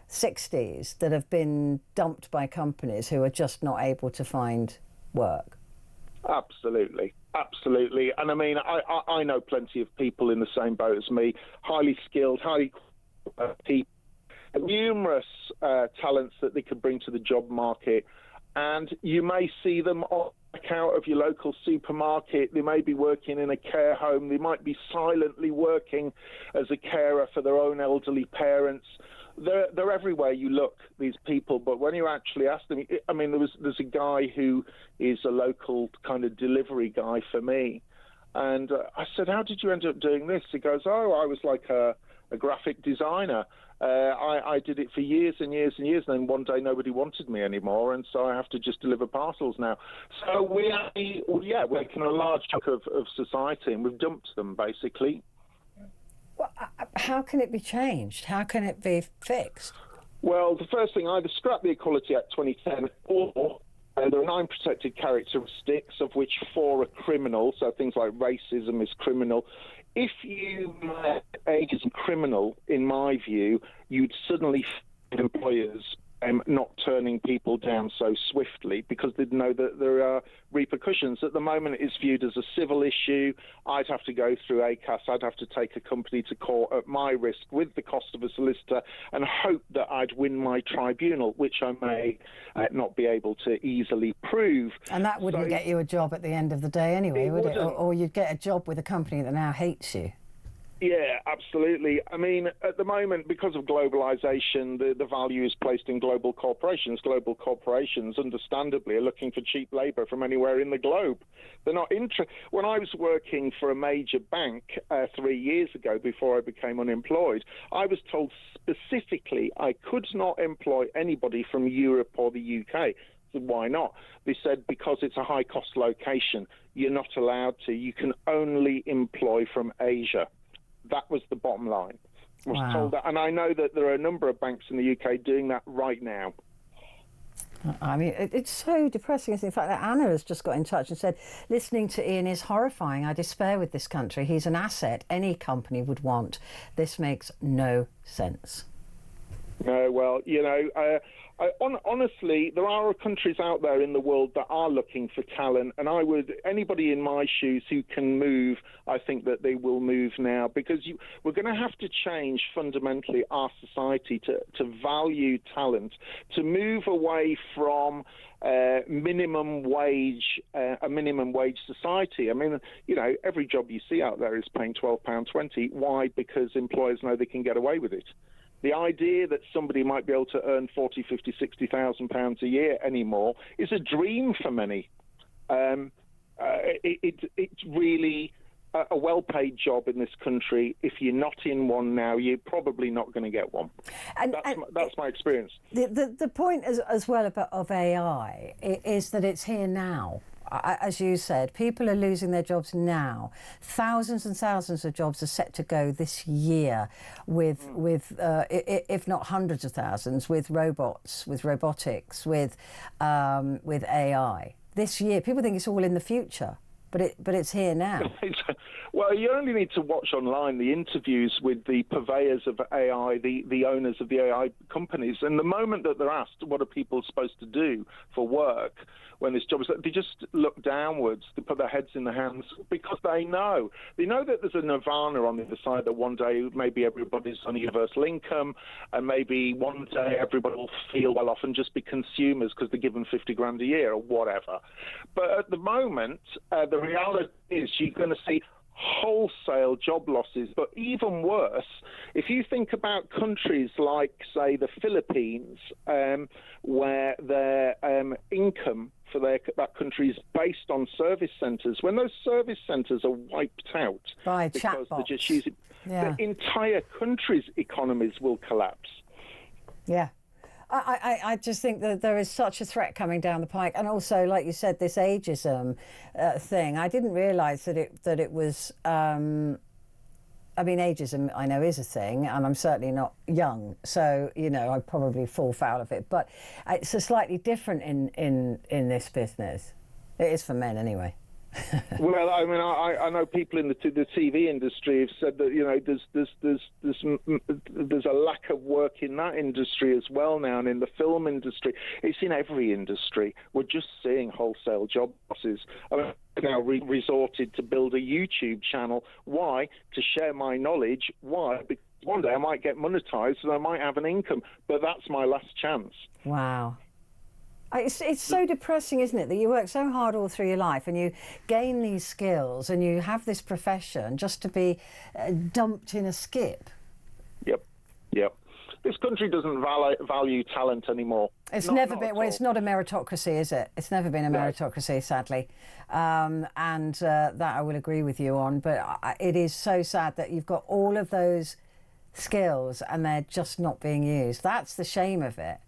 60s that have been dumped by companies who are just not able to find work? Absolutely. And I mean, I know plenty of people in the same boat as me, highly skilled, highly people, numerous talents that they could bring to the job market. And you may see them on the out of your local supermarket. They may be working in a care home. They might be silently working as a carer for their own elderly parents. They're everywhere you look, these people. But when you actually ask them, I mean, there's a guy who is a local kind of delivery guy for me. And I said, how did you end up doing this? He goes, I was like a graphic designer. I did it for years and years and years. And then one day nobody wanted me anymore. And so I have to just deliver parcels now. So we're in a large chunk of society, and we've dumped them, basically. Well, how can it be changed? How can it be fixed? Well, the first thing, either scrap the Equality Act 2010 or there are 9 protected characteristics, of which 4 are criminal, so things like racism is criminal. if you made ageism criminal, in my view, you'd suddenly find employers not turning people down so swiftly because they'd know that there are repercussions. At the moment, it's viewed as a civil issue. I'd have to go through ACAS. I'd have to take a company to court at my risk with the cost of a solicitor and hope that I'd win my tribunal, which I may not be able to easily prove. And that wouldn't get you a job at the end of the day anyway, would it? Or you'd get a job with a company that now hates you. Yeah, absolutely. I mean, at the moment, because of globalization, the value is placed in global corporations. Global corporations, understandably, are looking for cheap labor from anywhere in the globe. They're not When I was working for a major bank 3 years ago, before I became unemployed, I was told specifically I could not employ anybody from Europe or the UK. Why not? They said because it's a high-cost location, you're not allowed to. You can only employ from Asia. That was the bottom line. I was told that, and I know that there are a number of banks in the UK doing that right now. I mean, it's so depressing. In fact, that Anna has just got in touch and said, listening to Ian is horrifying. I despair with this country. He's an asset any company would want. This makes no sense. No, well, you know, honestly, there are countries out there in the world that are looking for talent, and anybody in my shoes who can move, I think that they will move now, because we're going to have to change fundamentally our society to value talent, to move away from a minimum wage society. I mean, you know, every job you see out there is paying £12.20. Why? Because employers know they can get away with it. The idea that somebody might be able to earn 40, 50, 60,000 pounds a year anymore is a dream for many. It's really a well-paid job in this country. If you're not in one now, you're probably not going to get one. That's my experience. The point as well of AI is that it's here now. As you said, people are losing their jobs now. Thousands and thousands of jobs are set to go this year with if not hundreds of thousands, with robots, with robotics, with AI. This year, people think it's all in the future, but it's here now. Well, you only need to watch online the interviews with the purveyors of AI, the owners of the AI companies, and the moment that they're asked what are people supposed to do for work when this job is, they just look downwards, they put their heads in their hands, because they know that there's a nirvana on the other side, that one day maybe everybody's on a universal income, and maybe one day everybody will feel well off and just be consumers because they're given 50 grand a year or whatever. But at the moment, the reality is you're going to see wholesale job losses. But even worse, if you think about countries like, say, the Philippines, where their income for that country is based on service centres, when those service centres are wiped out by because chatbots, they're just using, the entire country's economies will collapse. Yeah. I just think that there is such a threat coming down the pike, and also, like you said, this ageism thing. I didn't realise that it was. I mean, ageism I know is a thing, and I'm certainly not young, so you know I probably fall foul of it. But it's a slightly different in this business. It is for men anyway. Well, I mean, I know people in the TV industry have said that, you know, there's a lack of work in that industry as well now, and in the film industry. It's in every industry. We're just seeing wholesale job losses. I mean, I've now resorted to build a YouTube channel. Why? To share my knowledge. Why? Because one day I might get monetized and I might have an income, but that's my last chance. Wow. It's so depressing, isn't it, that you work so hard all through your life and you gain these skills and you have this profession just to be dumped in a skip. Yep. This country doesn't value talent anymore. It's never been. Well, it's not a meritocracy, is it? It's never been a meritocracy, sadly, and that I will agree with you on. But it is so sad that you've got all of those skills and they're just not being used. That's the shame of it.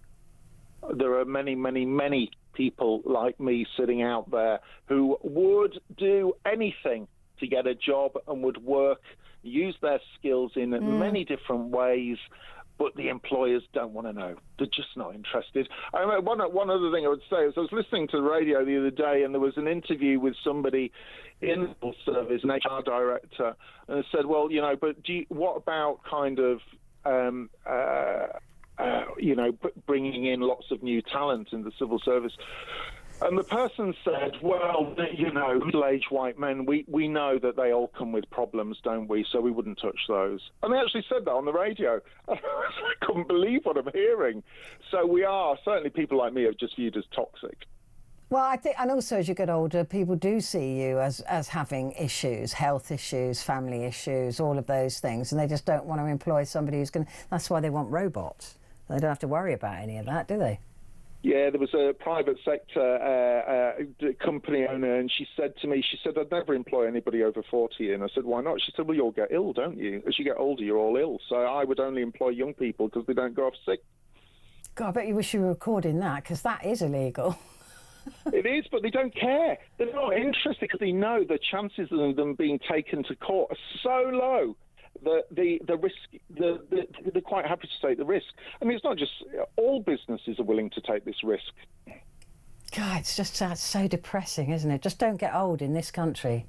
There are many, many, many people like me sitting out there who would do anything to get a job and would work, use their skills in many different ways, but the employers don't want to know. They're just not interested. I mean, one other thing I would say is I was listening to the radio the other day, and there was an interview with somebody in the civil service, an HR director, and it said, well, but what about kind of, bringing in lots of new talent in the civil service? And the person said, well, middle-aged white men, we know that they all come with problems, don't we? So we wouldn't touch those. And they actually said that on the radio. I couldn't believe what I'm hearing. So we are, certainly people like me are just viewed as toxic. Well, I think, and also as you get older, people do see you as having issues, health issues, family issues, all of those things, and they just don't want to employ somebody who's going to... That's why they want robots. They don't have to worry about any of that, do they? Yeah, there was a private sector company owner, and she said to me, I'd never employ anybody over 40. And I said, why not? She said, well, you'll get ill, don't you? As you get older, you're all ill. So I would only employ young people because they don't go off sick. God, I bet you wish you were recording that, because that is illegal. It is, but they don't care. They're not interested because they know the chances of them being taken to court are so low. The risk, they're quite happy to take the risk. I mean, it's not just all businesses are willing to take this risk. God, it's just so depressing, isn't it? Just don't get old in this country.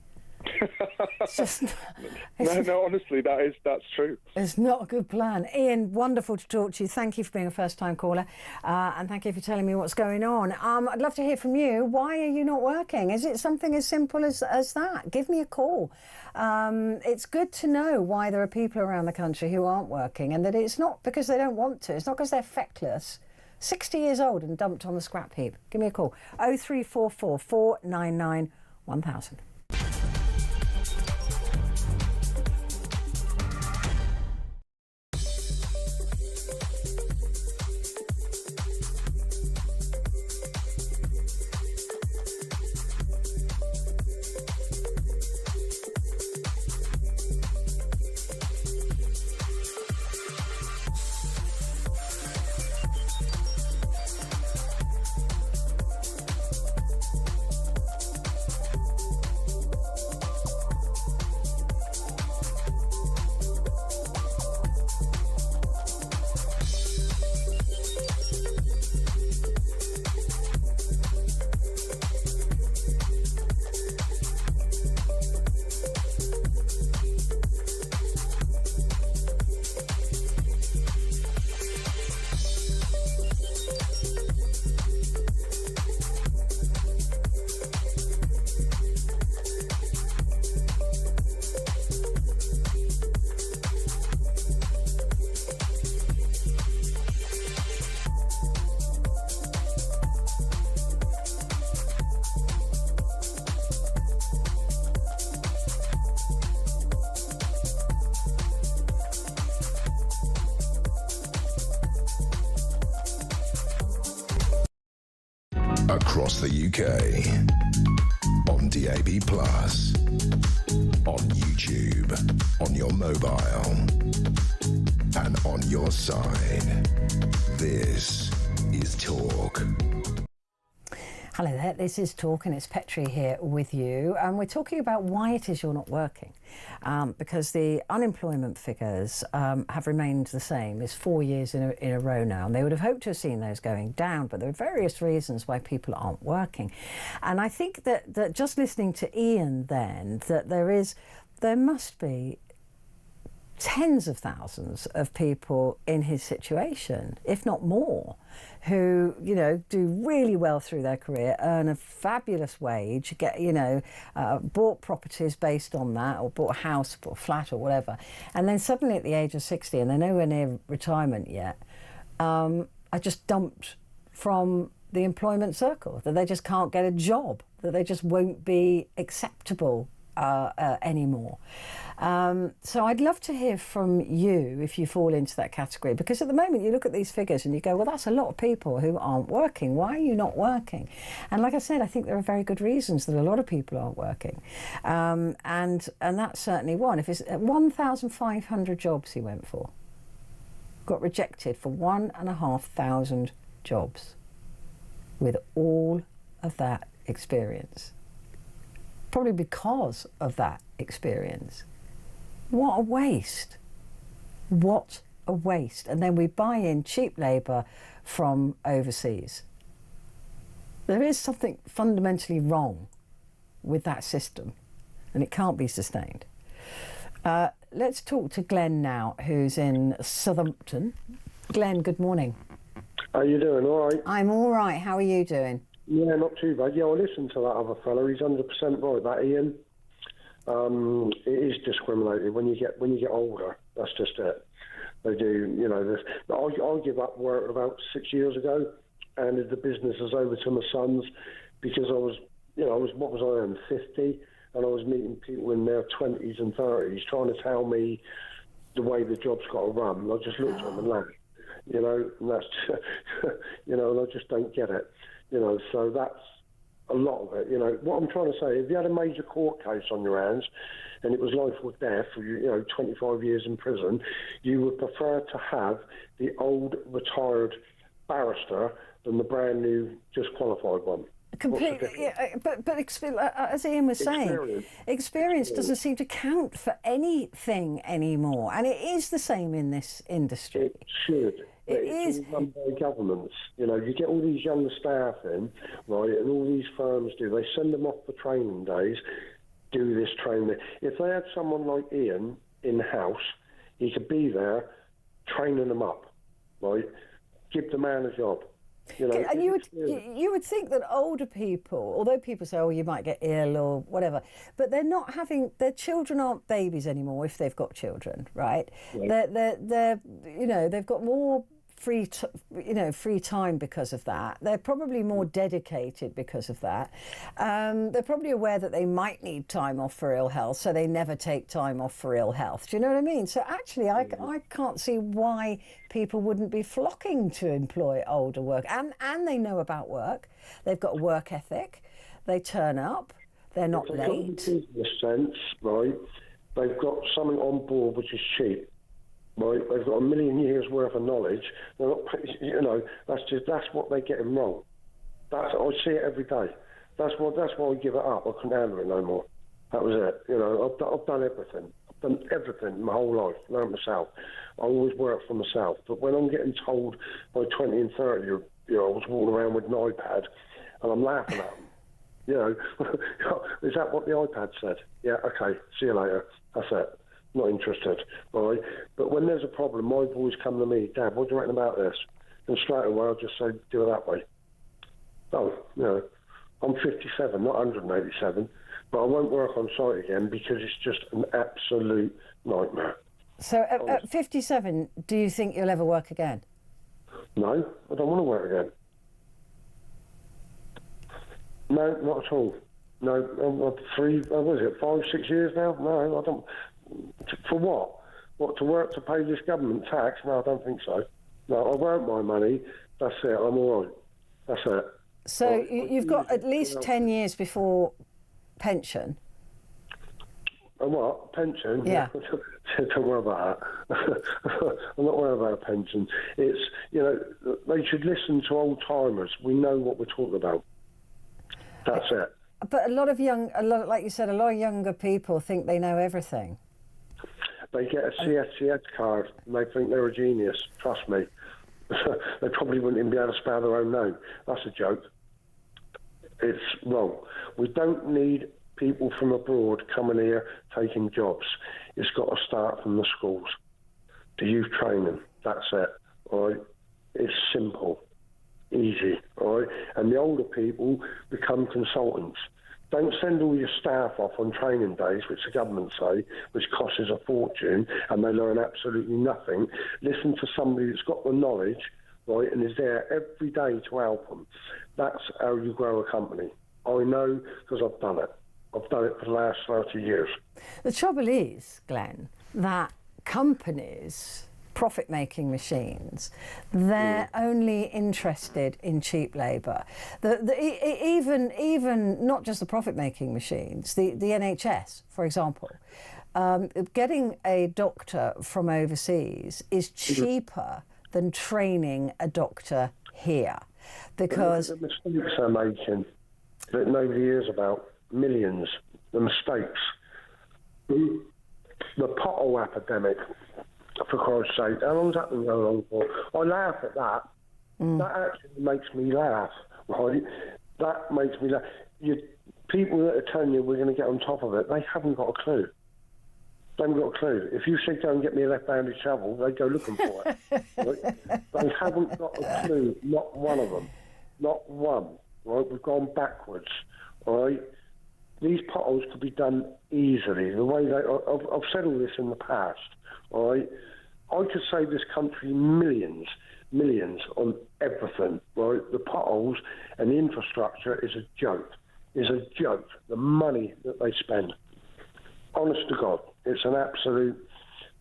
No, honestly, that's true. It's not a good plan. Ian, wonderful to talk to you. Thank you for being a first-time caller, and thank you for telling me what's going on. I'd love to hear from you. Why are you not working? Is it something as simple as that? Give me a call. It's good to know why there are people around the country who aren't working, and that it's not because they don't want to. It's not because they're feckless. 60 years old and dumped on the scrap heap. Give me a call. 0344 499 1000. Across the UK, on DAB+, on YouTube, on your mobile, and on your side. This is Talk. Hello there, this is Talk and it's Petrie here with you, and we're talking about why it is you're not working, because the unemployment figures have remained the same. It's 4 years in a row now, and they would have hoped to have seen those going down, but there are various reasons why people aren't working. And I think that just listening to Ian then, that there must be tens of thousands of people in his situation, if not more, who, do really well through their career, earn a fabulous wage, get, bought properties based on that, or bought a house, bought a flat or whatever, and then suddenly at the age of 60, and they're nowhere near retirement yet, are just dumped from the employment circle, that they just can't get a job, that they just won't be acceptable anymore. So I'd love to hear from you if you fall into that category, because at the moment you look at these figures and you go, well, that's a lot of people who aren't working. Why are you not working? And like I said, I think there are very good reasons that a lot of people aren't working, and that's certainly one. If it's 1,500 jobs he went for, got rejected for 1,500 jobs with all of that experience, probably because of that experience. What a waste. What a waste, and then we buy in cheap labour from overseas. There is something fundamentally wrong with that system, and it can't be sustained. Let's talk to Glenn now, who's in Southampton. Glenn, good morning. How you doing? All right? I'm all right. How are you doing? Yeah, not too bad. Yeah, I listened to that other fella. He's 100% right. That Ian, it is discriminated when you get older. That's just it. They do, you know. I give up work about 6 years ago, handed the businesses over to my sons because I was what was I on 50, and I was meeting people in their 20s and 30s trying to tell me the way the job's got to run. And I just looked at them and laughed, you know, and that's, you know, and I just don't get it, you know. So that's a lot of it, you know. What I'm trying to say, if you had a major court case on your hands and it was life or death, or you know, 25 years in prison, you would prefer to have the old retired barrister than the brand new just qualified one. Completely, yeah, but as Ian was saying, experience doesn't seem to count for anything anymore, and it is the same in this industry. It should. It's all run by governments. You know, you get all these young staff in, right, and all these firms do. They send them off for training days, do this training. If they had someone like Ian in-house, he could be there training them up, right? Give the man a job. You know, and you would think that older people, although people say, oh, you might get ill or whatever, but they're not having, their children aren't babies anymore if they've got children, right? They're you know, they've got more free time because of that. They're probably more dedicated because of that. They're probably aware that they might need time off for ill health, so they never take time off for ill health. Do you know what I mean? So actually, I can't see why people wouldn't be flocking to employ older work. And they know about work. They've got a work ethic. They turn up. They're not late. In a sense, right? They've got something on board which is cheap. Right, they've got a million years worth of knowledge. They're not, you know, that's what they're getting wrong. I see it every day. That's why I give it up. I couldn't handle it no more. That was it. You know, I've done everything. I've done everything my whole life. Learned myself. I always work for myself. But when I'm getting told by 20 and 30-year-olds walking around with an iPad, and I'm laughing at them, you know, is that what the iPad said? Yeah, okay. See you later. That's it. Not interested, all right? But when there's a problem, my boys come to me, Dad, what do you reckon about this? And straight away, I'll just say, do it that way. Oh, you know, I'm 57, not 187, but I won't work on site again because it's just an absolute nightmare. So at 57, do you think you'll ever work again? No, I don't want to work again. No, not at all. No, what is it, 5, 6 years now? No, I don't. For what? What, to work to pay this government tax? No, I don't think so. No, I won't my money. That's it. I'm all right. That's it. So you've got at least 10 years before pension. A what? Pension? Yeah. Don't worry about that. I'm not worried about a pension. It's, you know, they should listen to old timers. We know what we're talking about. That's it. But like you said, a lot of younger people think they know everything. They get a CSCS card and they think they're a genius. Trust me. They probably wouldn't even be able to spell their own name. That's a joke. It's wrong. We don't need people from abroad coming here taking jobs. It's got to start from the schools. The youth training. That's it. All right. It's simple. Easy, all right? And the older people become consultants. Don't send all your staff off on training days, which the government say, which costs us a fortune, and they learn absolutely nothing. Listen to somebody that's got the knowledge, right, and is there every day to help them. That's how you grow a company. I know because I've done it. I've done it for the last 30 years. The trouble is, Glenn, that companies, profit-making machines, they're only interested in cheap labour. Even not just the profit-making machines, the NHS, for example, getting a doctor from overseas is cheaper than training a doctor here, because the mistakes they're making that nobody hears about, millions, the mistakes, the pothole epidemic. For Christ's sake, how long's that been going on for? I laugh at that. That actually makes me laugh, right? That makes me laugh. People that are telling you we're going to get on top of it, they haven't got a clue. They haven't got a clue. If you say, go and get me a left-handed shovel, they go looking for it. Right? They haven't got a clue, not one of them. Not one. Right? We've gone backwards. All right? These potholes could be done easily. The way I've said all this in the past. All right? I could save this country millions on everything. Right? The potholes and the infrastructure is a joke. Is a joke. The money that they spend. Honest to God, it's an absolute,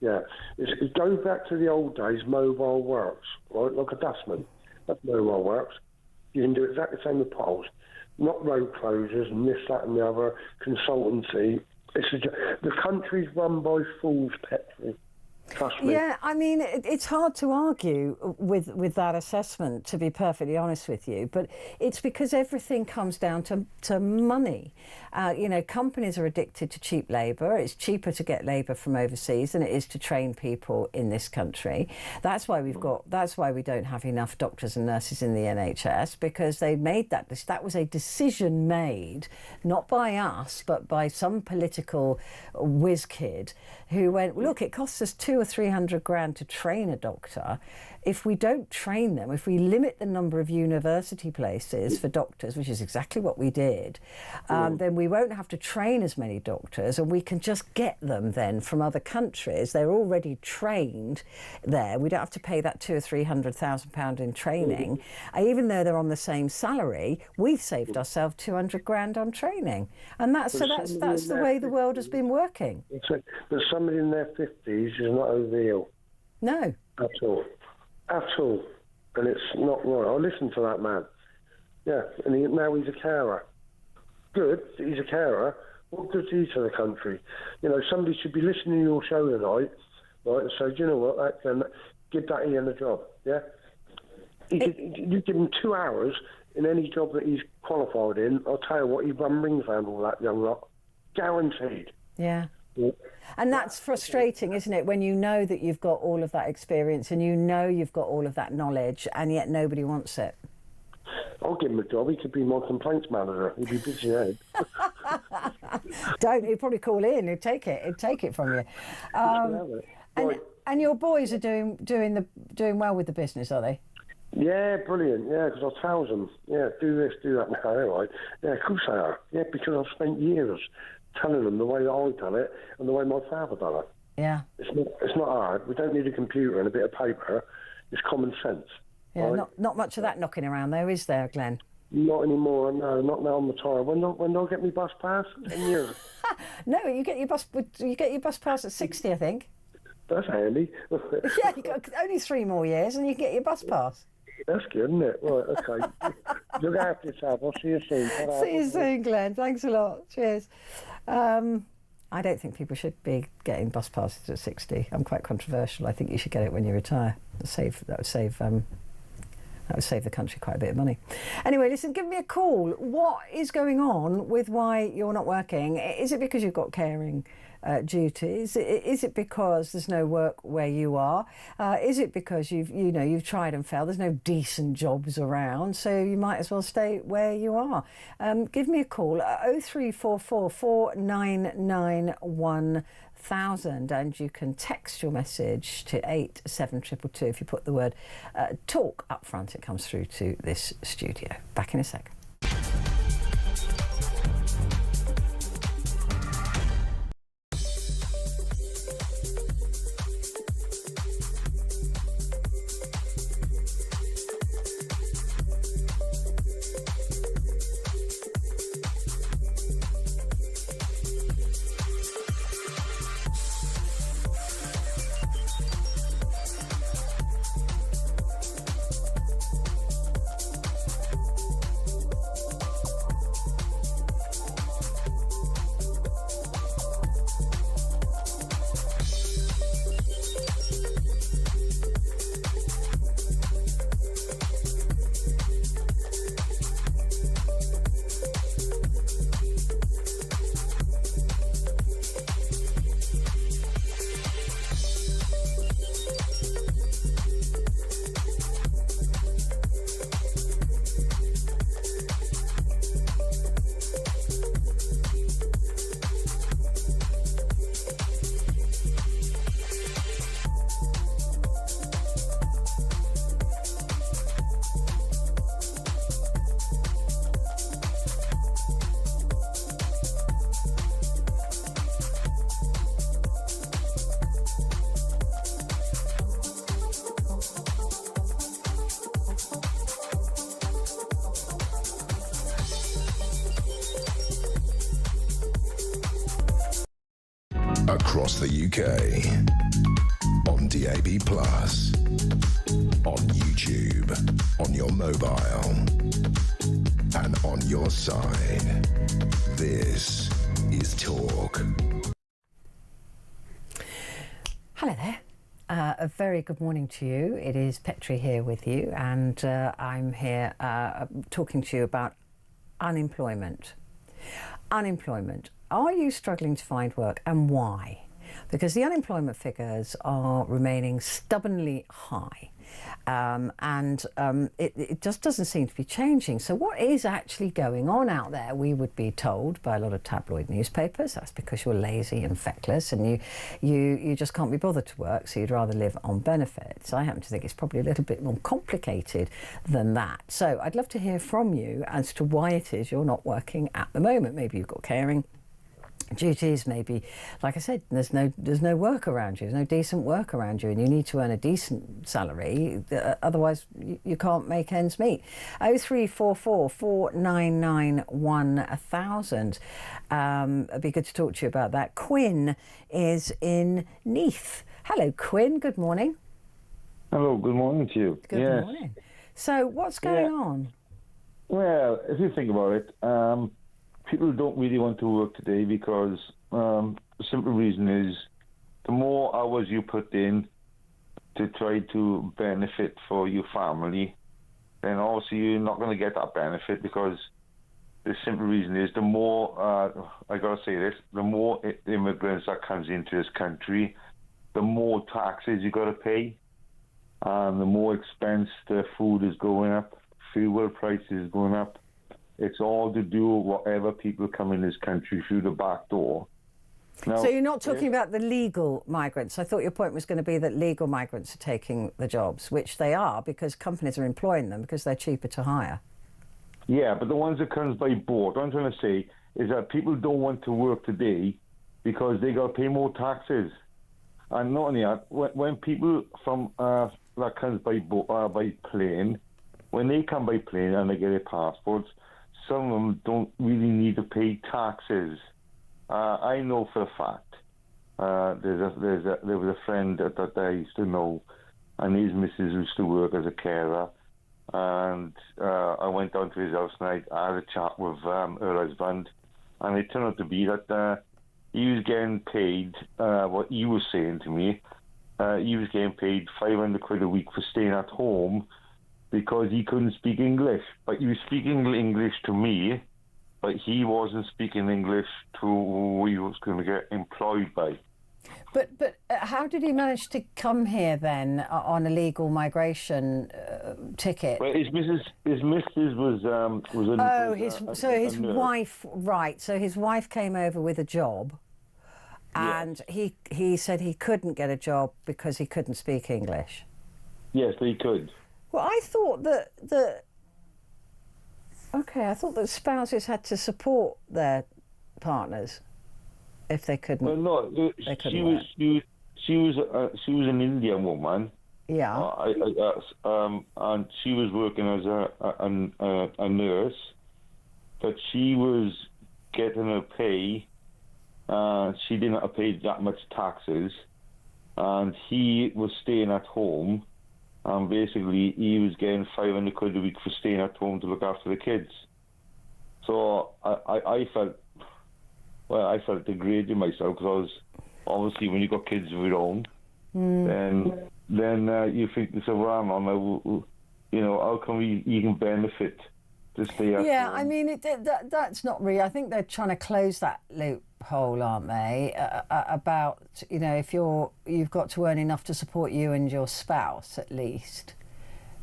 It goes back to the old days, mobile works, right? Like a dustman. That's mobile works. You can do exactly the same with potholes. Not road closures and this, that and the other, consultancy. The country's run by fools, Petrie. Trust me. Yeah, I mean, it's hard to argue with that assessment, to be perfectly honest with you, but it's because everything comes down to money. Companies are addicted to cheap labour. It's cheaper to get labour from overseas than it is to train people in this country. That's why we don't have enough doctors and nurses in the NHS, because they made that was a decision made, not by us, but by some political whiz kid who went, look, it costs us $200,000 or $300,000 to train a doctor. If we don't train them, if we limit the number of university places for doctors, which is exactly what we did, then we won't have to train as many doctors, and we can just get them then from other countries. They're already trained there. We don't have to pay that £200,000 or £300,000 in training. Even though they're on the same salary, we've saved ourselves $200,000 on training, and that's the way the world has been working. But somebody in their 50s is not overall. No. At all. At all. And it's not right. I listened to that man. Yeah, and now he's a carer. Good, he's a carer. What good's he to the country? Somebody should be listening to your show tonight, right, and say, do you know what, give that Ian a job, yeah? You give him 2 hours in any job that he's qualified in, I'll tell you what, he'd run rings around all that young lot. Guaranteed. Yeah. And that's frustrating, isn't it, when you know that you've got all of that experience and you know you've got all of that knowledge, and yet nobody wants it. I'll give him a job. He could be my complaints manager. He'd be busy then. Don't. He'd probably call in. He'd take it. He'd take it from you. And your boys are doing well with the business, are they? Yeah, brilliant. Yeah, because I'll tell them, do this, do that. No, all right. Yeah, of course they are. Yeah, because I've spent years telling them the way that I've done it and the way my father done it. Yeah. It's not hard. We don't need a computer and a bit of paper. It's common sense. Yeah, right? not much of that knocking around though, is there, Glenn? Not anymore. No, not now. I'm retired. When do I get my bus pass? 10 years. No, you get your bus pass at 60, I think. That's handy. Yeah, you got only 3 more years and you get your bus pass. That's good, isn't it? Right, okay. Look after yourself. I'll see you soon. See you soon, Glenn. Thanks a lot. Cheers. I don't think people should be getting bus passes at 60. I'm quite controversial. I think you should get it when you retire. That would save the country quite a bit of money. Anyway, listen, give me a call. What is going on with why you're not working? Is it because you've got caring duties? Is it because there's no work where you are? Is it because you've tried and failed? There's no decent jobs around, so you might as well stay where you are. Give me a call, 0344 499 1000, and you can text your message to 87222. If you put the word talk up front, it comes through to this studio. Back in a sec. across the UK. On DAB+, on YouTube, on your mobile, and on your side. This is Talk. Hello there. A very good morning to you. It is Petrie here with you, and I'm here talking to you about unemployment. Unemployment. Are you struggling to find work, and why? Because the unemployment figures are remaining stubbornly high, and it just doesn't seem to be changing. So what is actually going on out there? We would be told by a lot of tabloid newspapers that's because you're lazy and feckless and you just can't be bothered to work, so you'd rather live on benefits. I happen to think it's probably a little bit more complicated than that. So I'd love to hear from you as to why it is you're not working at the moment. Maybe you've got caring duties, maybe, like I said, there's no work around you, there's no decent work around you, and you need to earn a decent salary, otherwise you can't make ends meet. 0344 499 1000. It'd be good to talk to you about that. Quinn is in Neath. Hello, Quinn. Good morning. Hello. Good morning to you. Good morning. So, what's going on? Well, if you think about it, people don't really want to work today because the simple reason is the more hours you put in to try to benefit for your family, then obviously you're not going to get that benefit, because the simple reason is the more, I got to say this, the more immigrants that comes into this country, the more taxes you got to pay, and the more expense the food is going up, fuel prices is going up. It's all to do with whatever people come in this country through the back door. Now, so you're not talking about the legal migrants. I thought your point was going to be that legal migrants are taking the jobs, which they are, because companies are employing them because they're cheaper to hire. Yeah, but the ones that comes by boat, what I'm trying to say is that people don't want to work today because they got to pay more taxes. And not only that, when people from that comes by boat, by plane, when they come by plane and they get their passports, some of them don't really need to pay taxes. I know for a fact. There was a friend that I used to know, and his missus used to work as a carer. And I went down to his house and I had a chat with her husband, and it turned out to be that he was getting paid, what he was saying to me, he was getting paid 500 quid a week for staying at home, because he couldn't speak English. But he was speaking English to me, but he wasn't speaking English to who he was going to get employed by. But how did he manage to come here then on a legal migration ticket? Well, his missus was a his wife, right? So his wife came over with a job, and he said he couldn't get a job because he couldn't speak English. Yes, he could. Well, I thought I thought that spouses had to support their partners if they couldn't. Well, no, she was an Indian woman. Yeah. And she was working as a nurse, but she was getting her pay. She didn't have to pay that much taxes, and he was staying at home. And basically, he was getting 500 quid a week for staying at home to look after the kids. So I felt degraded myself, because obviously when you got kids of your own, then you think, so how can we even benefit to stay at home? Yeah, I mean, that's not really. I think they're trying to close that loophole, aren't they? About, if you've got to earn enough to support you and your spouse, at least,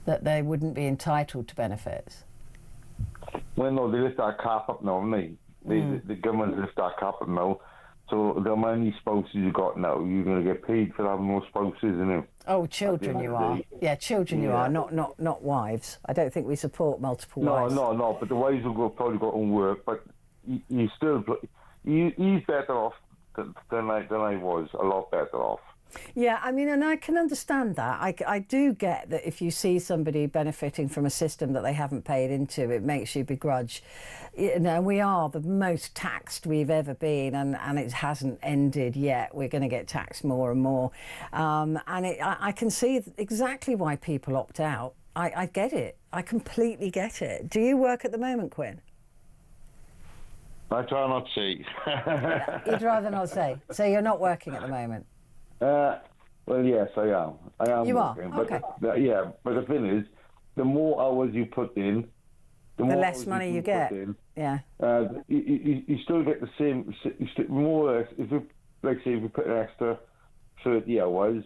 that they wouldn't be entitled to benefits. Well, no, they lift that cap up now, haven't they? The government lift that cap up now. So the many spouses you got now, you're going to get paid for having more spouses, isn't it? Oh, children you are. Yeah, children you are, not wives. I don't think we support multiple wives. No, but the wives will probably go and work, but he's better off than I was, a lot better off. Yeah, I mean, and I can understand that. I do get that if you see somebody benefiting from a system that they haven't paid into, it makes you begrudge. You know, we are the most taxed we've ever been, and it hasn't ended yet. We're going to get taxed more and more. I can see exactly why people opt out. I get it. I completely get it. Do you work at the moment, Quinn? I try not to say. You'd rather not say. So you're not working at the moment? Well, yes, I am. I am you working. are? Okay. But the thing is, the more hours you put in, the less money you get. Yeah. You still get the same, more or less. If you put an extra 30 hours,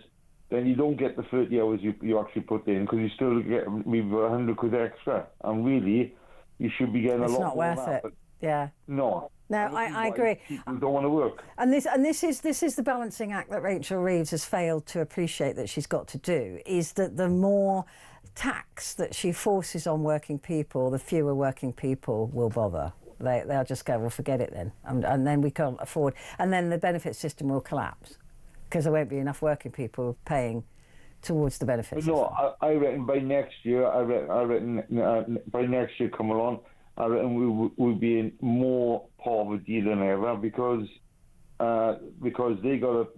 then you don't get the 30 hours you actually put in, because you still get maybe 100 quid extra. And really, you should be getting a lot more. It's not worth it. Yeah. No. No, I agree. People don't want to work. And this is the balancing act that Rachel Reeves has failed to appreciate that she's got to do, is that the more tax that she forces on working people, the fewer working people will bother. They'll just go, well, forget it then. And then we can't afford. And then the benefit system will collapse, because there won't be enough working people paying towards the benefit system. No, I reckon by next year, by next year come along, I reckon we'll be in more poverty than ever, because they got to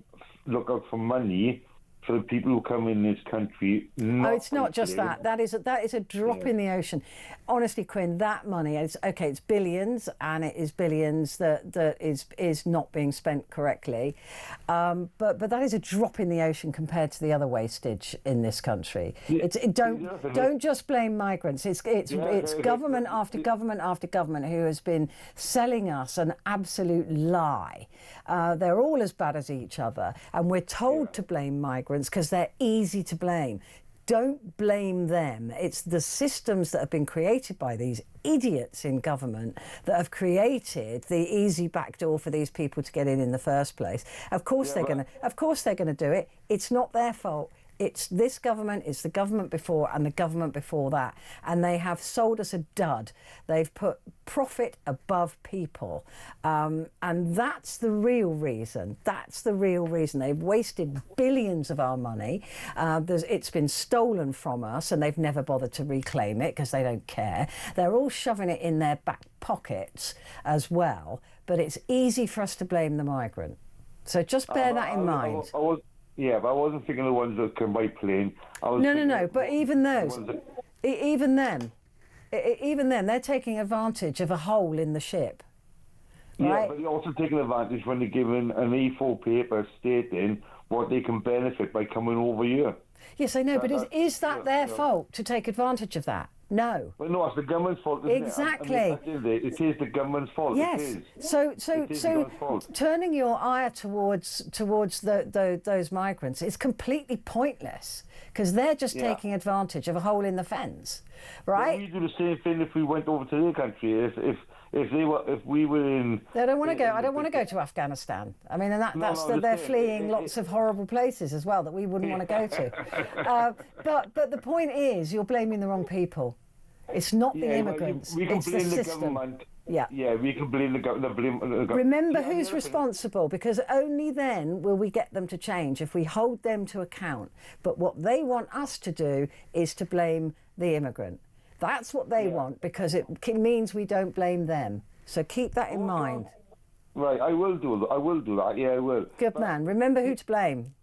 look out for money for the people who come in this country. It's not just that. That is a drop in the ocean. Honestly, Quinn, that money is okay. It's billions, and it is billions that is not being spent correctly. But that is a drop in the ocean compared to the other wastage in this country. Don't just blame migrants. It's government after government after government who has been selling us an absolute lie. They're all as bad as each other, and we're told to blame migrants because they're easy to blame. Don't blame them. It's the systems that have been created by these idiots in government that have created the easy backdoor for these people to get in the first place. Of course they're going to do it. It's not their fault. It's this government, it's the government before and the government before that. And they have sold us a dud. They've put profit above people. And that's the real reason. That's the real reason. They've wasted billions of our money. It's been stolen from us, and they've never bothered to reclaim it because they don't care. They're all shoving it in their back pockets as well. But it's easy for us to blame the migrant. So just bear that in mind. Yeah, but I wasn't thinking of the ones that can buy plane. No. But even those, even them, they're taking advantage of a hole in the ship. Right? Yeah, but they're also taking advantage when they're given an A4 paper stating what they can benefit by coming over here. Yes, I know, but is that their fault to take advantage of that? No. Well, no, it's the government's fault, isn't exactly. it? It is the government's fault. Yes. It is. So turning your ire towards those migrants is completely pointless, because they're just taking advantage of a hole in the fence, right? Well, we do the same thing if we went over to their country. If we were in... They don't want to go. I don't want to go to Afghanistan. I mean, and they're fleeing lots of horrible places as well that we wouldn't want to go to. But the point is, you're blaming the wrong people. It's not the immigrants. It's the system. Government. Yeah, we can blame the government. Remember who's responsible, because only then will we get them to change, if we hold them to account. But what they want us to do is to blame the immigrant. That's what they want, because it means we don't blame them. So keep that in mind. Right, I will do that. Yeah, I will. Good man. Remember who to blame.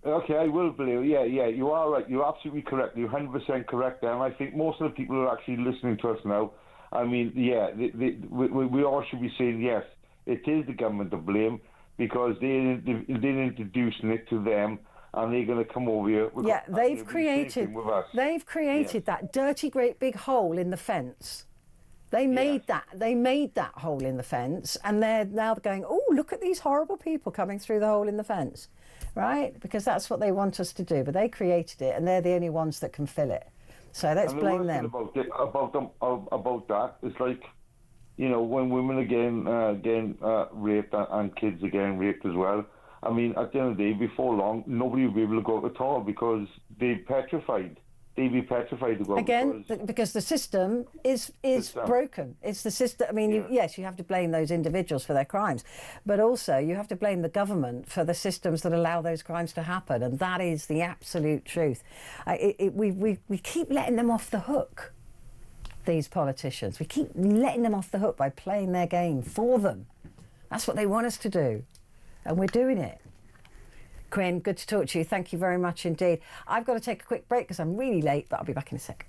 Okay, I will blame. Yeah, you are right. You're absolutely correct. You're 100% correct there. And I think most of the people who are actually listening to us now, I mean, we all should be saying, yes, it is the government to blame, because they're introducing it to them, and they're going to come over here. They've created that dirty, great big hole in the fence. They made that hole in the fence, and they're now going, oh, look at these horrible people coming through the hole in the fence, right? Because that's what they want us to do. But they created it, and they're the only ones that can fill it. So let's blame them. About that, it's like, you know, when women are getting raped, and kids are getting raped as well. I mean, at the end of the day, before long, nobody will be able to go out at all, because they're petrified. they'd be petrified to go again because the system is broken. It's the system. I mean, yes, you have to blame those individuals for their crimes, but also you have to blame the government for the systems that allow those crimes to happen, and that is the absolute truth. We keep letting them off the hook. These politicians, we keep letting them off the hook by playing their game for them. That's what they want us to do, and we're doing it. Quinn, good to talk to you. Thank you very much indeed. I've got to take a quick break because I'm really late, but I'll be back in a sec.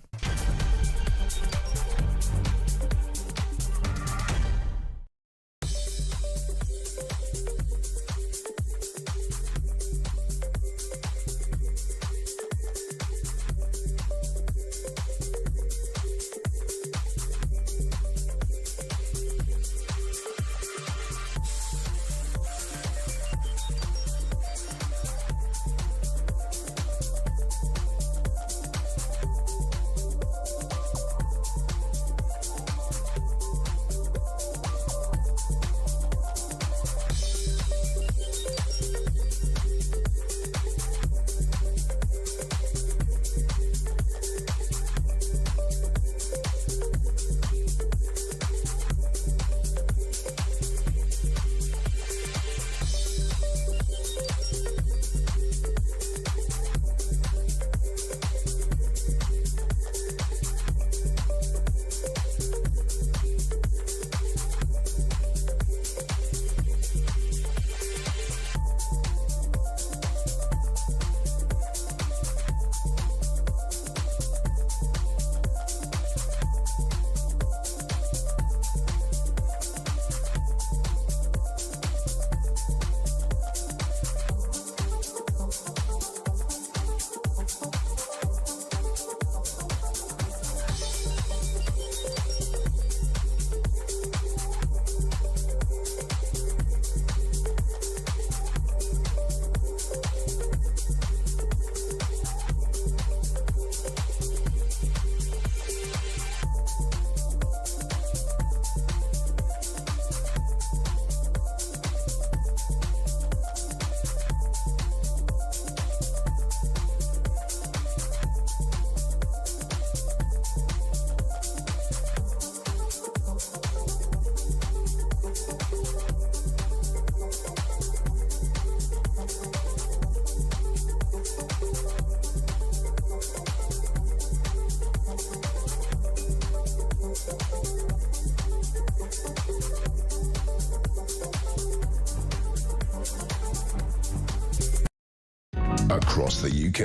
Across the UK,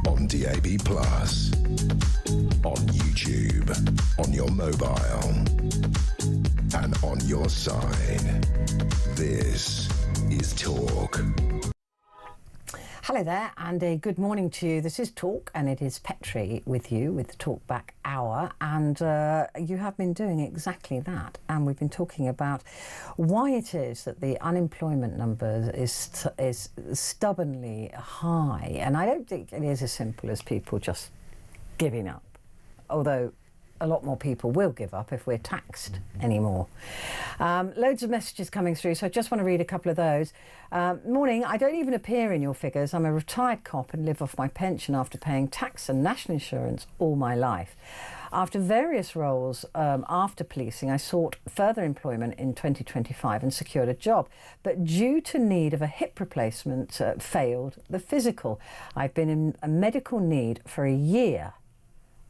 on DAB+, on YouTube, on your mobile, and on your side. This is Talk. Hello there, and a good morning to you. This is Talk, and it is Petrie with you with the Talk Back Hour, and you have been doing exactly that. And we've been talking about why it is that the unemployment number is stubbornly high, and I don't think it is as simple as people just giving up, although a lot more people will give up if we're taxed anymore. Loads of messages coming through, so I just want to read a couple of those. Morning, I don't even appear in your figures. I'm a retired cop and live off my pension after paying tax and national insurance all my life. After various roles after policing, I sought further employment in 2025 and secured a job. But due to need of a hip replacement, failed the physical. I've been in a medical need for a year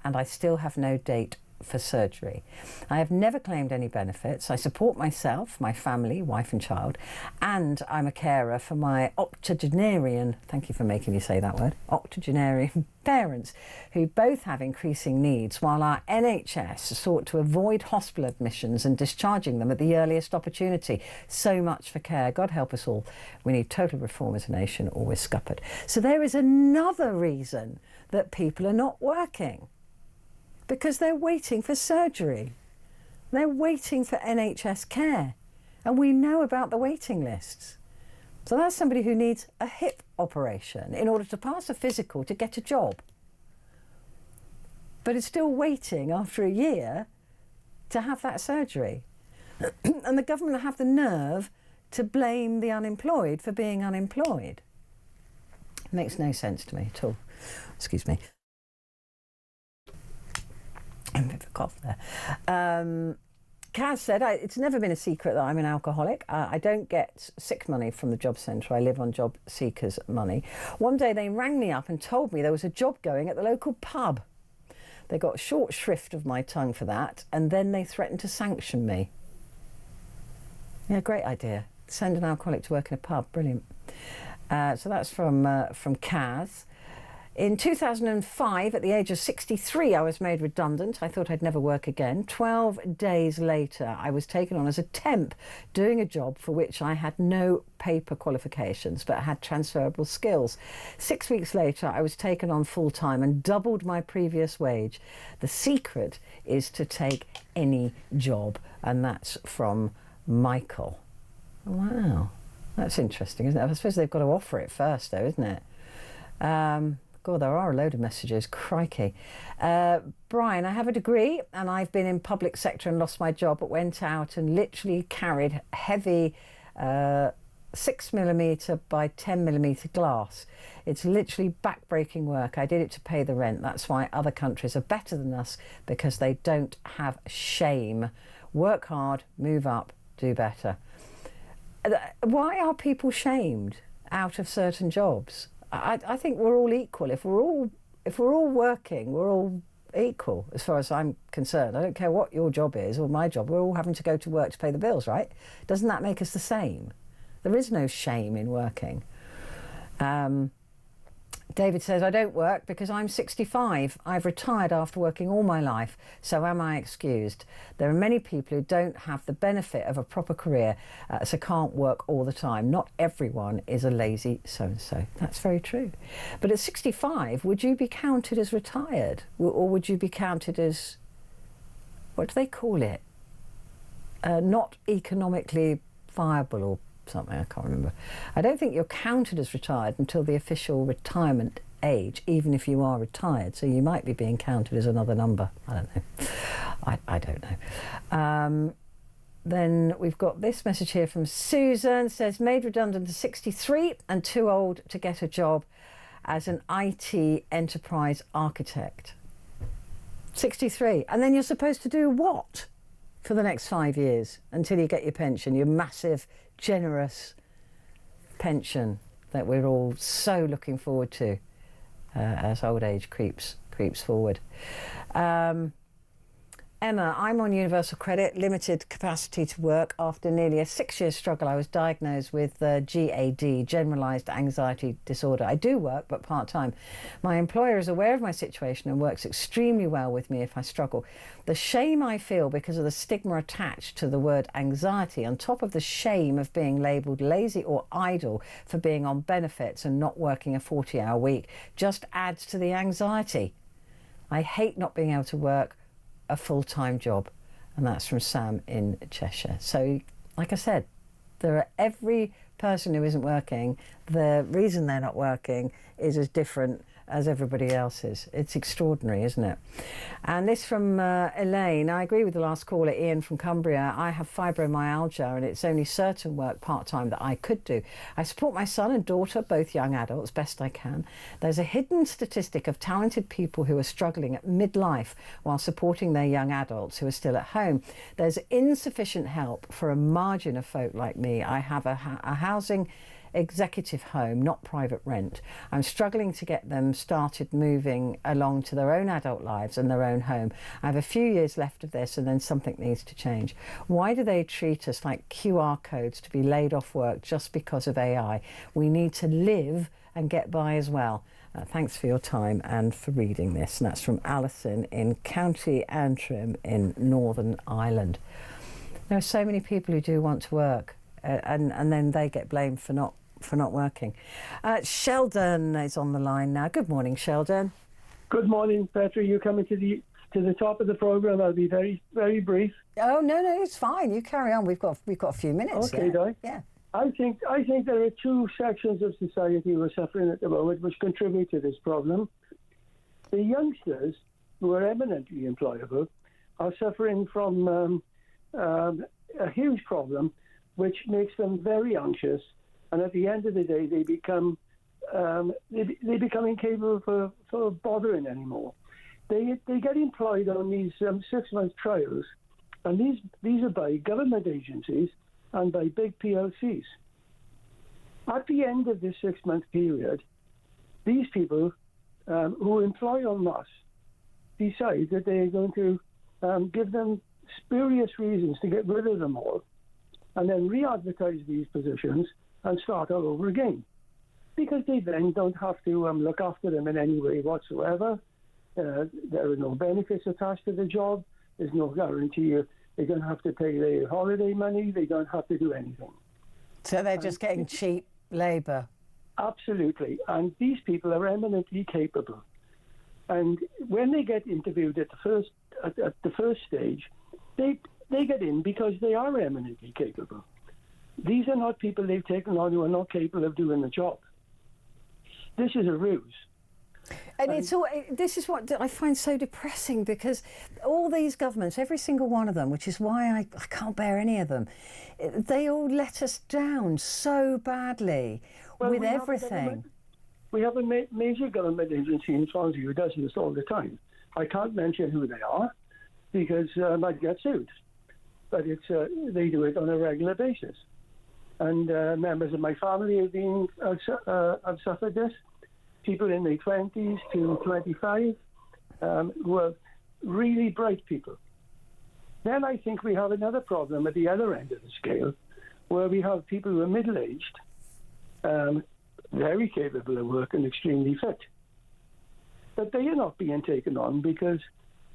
and I still have no date for surgery. I have never claimed any benefits. I support myself, my family, wife and child, and I'm a carer for my octogenarian, thank you for making me say that word, octogenarian parents, who both have increasing needs, while our NHS sought to avoid hospital admissions and discharging them at the earliest opportunity. So much for care. God help us all. We need total reform as a nation, or we're scuppered. So there is another reason that people are not working. Because they're waiting for surgery. They're waiting for NHS care. And we know about the waiting lists. So that's somebody who needs a hip operation in order to pass a physical to get a job. But is still waiting after a year to have that surgery. And the government have the nerve to blame the unemployed for being unemployed. Makes no sense to me at all. Excuse me. A bit of a cough there. Kaz said, it's never been a secret that I'm an alcoholic. I don't get sick money from the job centre. I live on job seekers' money. One day they rang me up and told me there was a job going at the local pub. They got short shrift of my tongue for that, and then they threatened to sanction me. Yeah, great idea. Send an alcoholic to work in a pub. Brilliant. So that's from Kaz. In 2005, at the age of 63, I was made redundant. I thought I'd never work again. 12 days later, I was taken on as a temp, doing a job for which I had no paper qualifications, but had transferable skills. 6 weeks later, I was taken on full-time and doubled my previous wage. The secret is to take any job, and that's from Michael. Wow, that's interesting, isn't it? I suppose they've got to offer it first, though, isn't it? God, there are a load of messages. Crikey. Brian, I have a degree and I've been in public sector and lost my job, but went out and literally carried heavy 6mm by 10mm glass. It's literally back-breaking work. I did it to pay the rent. That's why other countries are better than us, because they don't have shame. Work hard, move up, do better. Why are people shamed out of certain jobs? I think we're all equal. If we're all working, we're all equal as far as I'm concerned. I don't care what your job is or my job. We're all having to go to work to pay the bills, right? Doesn't that make us the same? There is no shame in working. David says, I don't work because I'm 65. I've retired after working all my life, so am I excused? There are many people who don't have the benefit of a proper career, so can't work all the time. Not everyone is a lazy so-and-so. That's very true. But at 65, would you be counted as retired? Or would you be counted as, what do they call it? Not economically viable or something, I can't remember. I don't think you're counted as retired until the official retirement age, even if you are retired. So you might be being counted as another number. I don't know. I don't know. Then we've got this message here from Susan. Says, made redundant at 63 and too old to get a job as an IT enterprise architect. 63. And then you're supposed to do what for the next 5 years until you get your pension, your massive, generous pension that we're all so looking forward to as old age creeps forward. Emma, I'm on universal credit, limited capacity to work. After nearly a 6-year struggle, I was diagnosed with GAD, generalised anxiety disorder. I do work, but part-time. My employer is aware of my situation and works extremely well with me if I struggle. The shame I feel because of the stigma attached to the word anxiety, on top of the shame of being labelled lazy or idle for being on benefits and not working a 40-hour week, just adds to the anxiety. I hate not being able to work a full-time job. And that's from Sam in Cheshire. So, like I said, every person who isn't working, the reason they're not working is as different as everybody else's. It's extraordinary, isn't it? And this from Elaine. I agree with the last caller, Ian from Cumbria. I have fibromyalgia and it's only certain work part-time that I could do. I support my son and daughter, both young adults, best I can. There's a hidden statistic of talented people who are struggling at midlife while supporting their young adults who are still at home. There's insufficient help for a margin of folk like me. I have a housing executive home, not private rent. I'm struggling to get them started moving along to their own adult lives and their own home. I have a few years left of this and then something needs to change. Why do they treat us like QR codes to be laid off work just because of AI? We need to live and get by as well. Thanks for your time and for reading this. And that's from Alison in County Antrim in Northern Ireland. There are so many people who do want to work and then they get blamed for not working. Sheldon is on the line now. Good morning, Sheldon. Good morning, Petrie. You're coming to the top of the programme. I'll be very, very brief. Oh no, it's fine. You carry on. We've got a few minutes. Okay, Di. Yeah. I think there are two sections of society who are suffering at the moment which contribute to this problem. The youngsters, who are eminently employable, are suffering from a huge problem which makes them very anxious, and at the end of the day they become they become incapable for bothering anymore. They get employed on these 6-month trials, and these are by government agencies and by big PLCs. At the end of this 6-month period, these people who employ en masse decide that they're going to give them spurious reasons to get rid of them all, and then re-advertise these positions and start all over again. Because they then don't have to look after them in any way whatsoever. There are no benefits attached to the job. There's no guarantee they're going to have to pay their holiday money. They don't have to do anything. So they're just getting cheap labour. Absolutely. And these people are eminently capable. And when they get interviewed at the first stage, they get in because they are eminently capable. These are not people they've taken on who are not capable of doing the job. This is a ruse. And this is what I find so depressing, because all these governments, every single one of them, which is why I can't bear any of them, they all let us down so badly with everything. We have a major government agency in Swansea who does this all the time. I can't mention who they are because I'd get sued. But they do it on a regular basis. And members of my family have suffered this. People in their 20s to 25 who are really bright people. Then I think we have another problem at the other end of the scale, where we have people who are middle-aged, very capable of work and extremely fit. But they are not being taken on because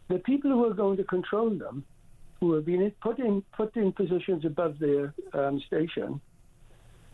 the people who are going to control them, who have been put in positions above their station,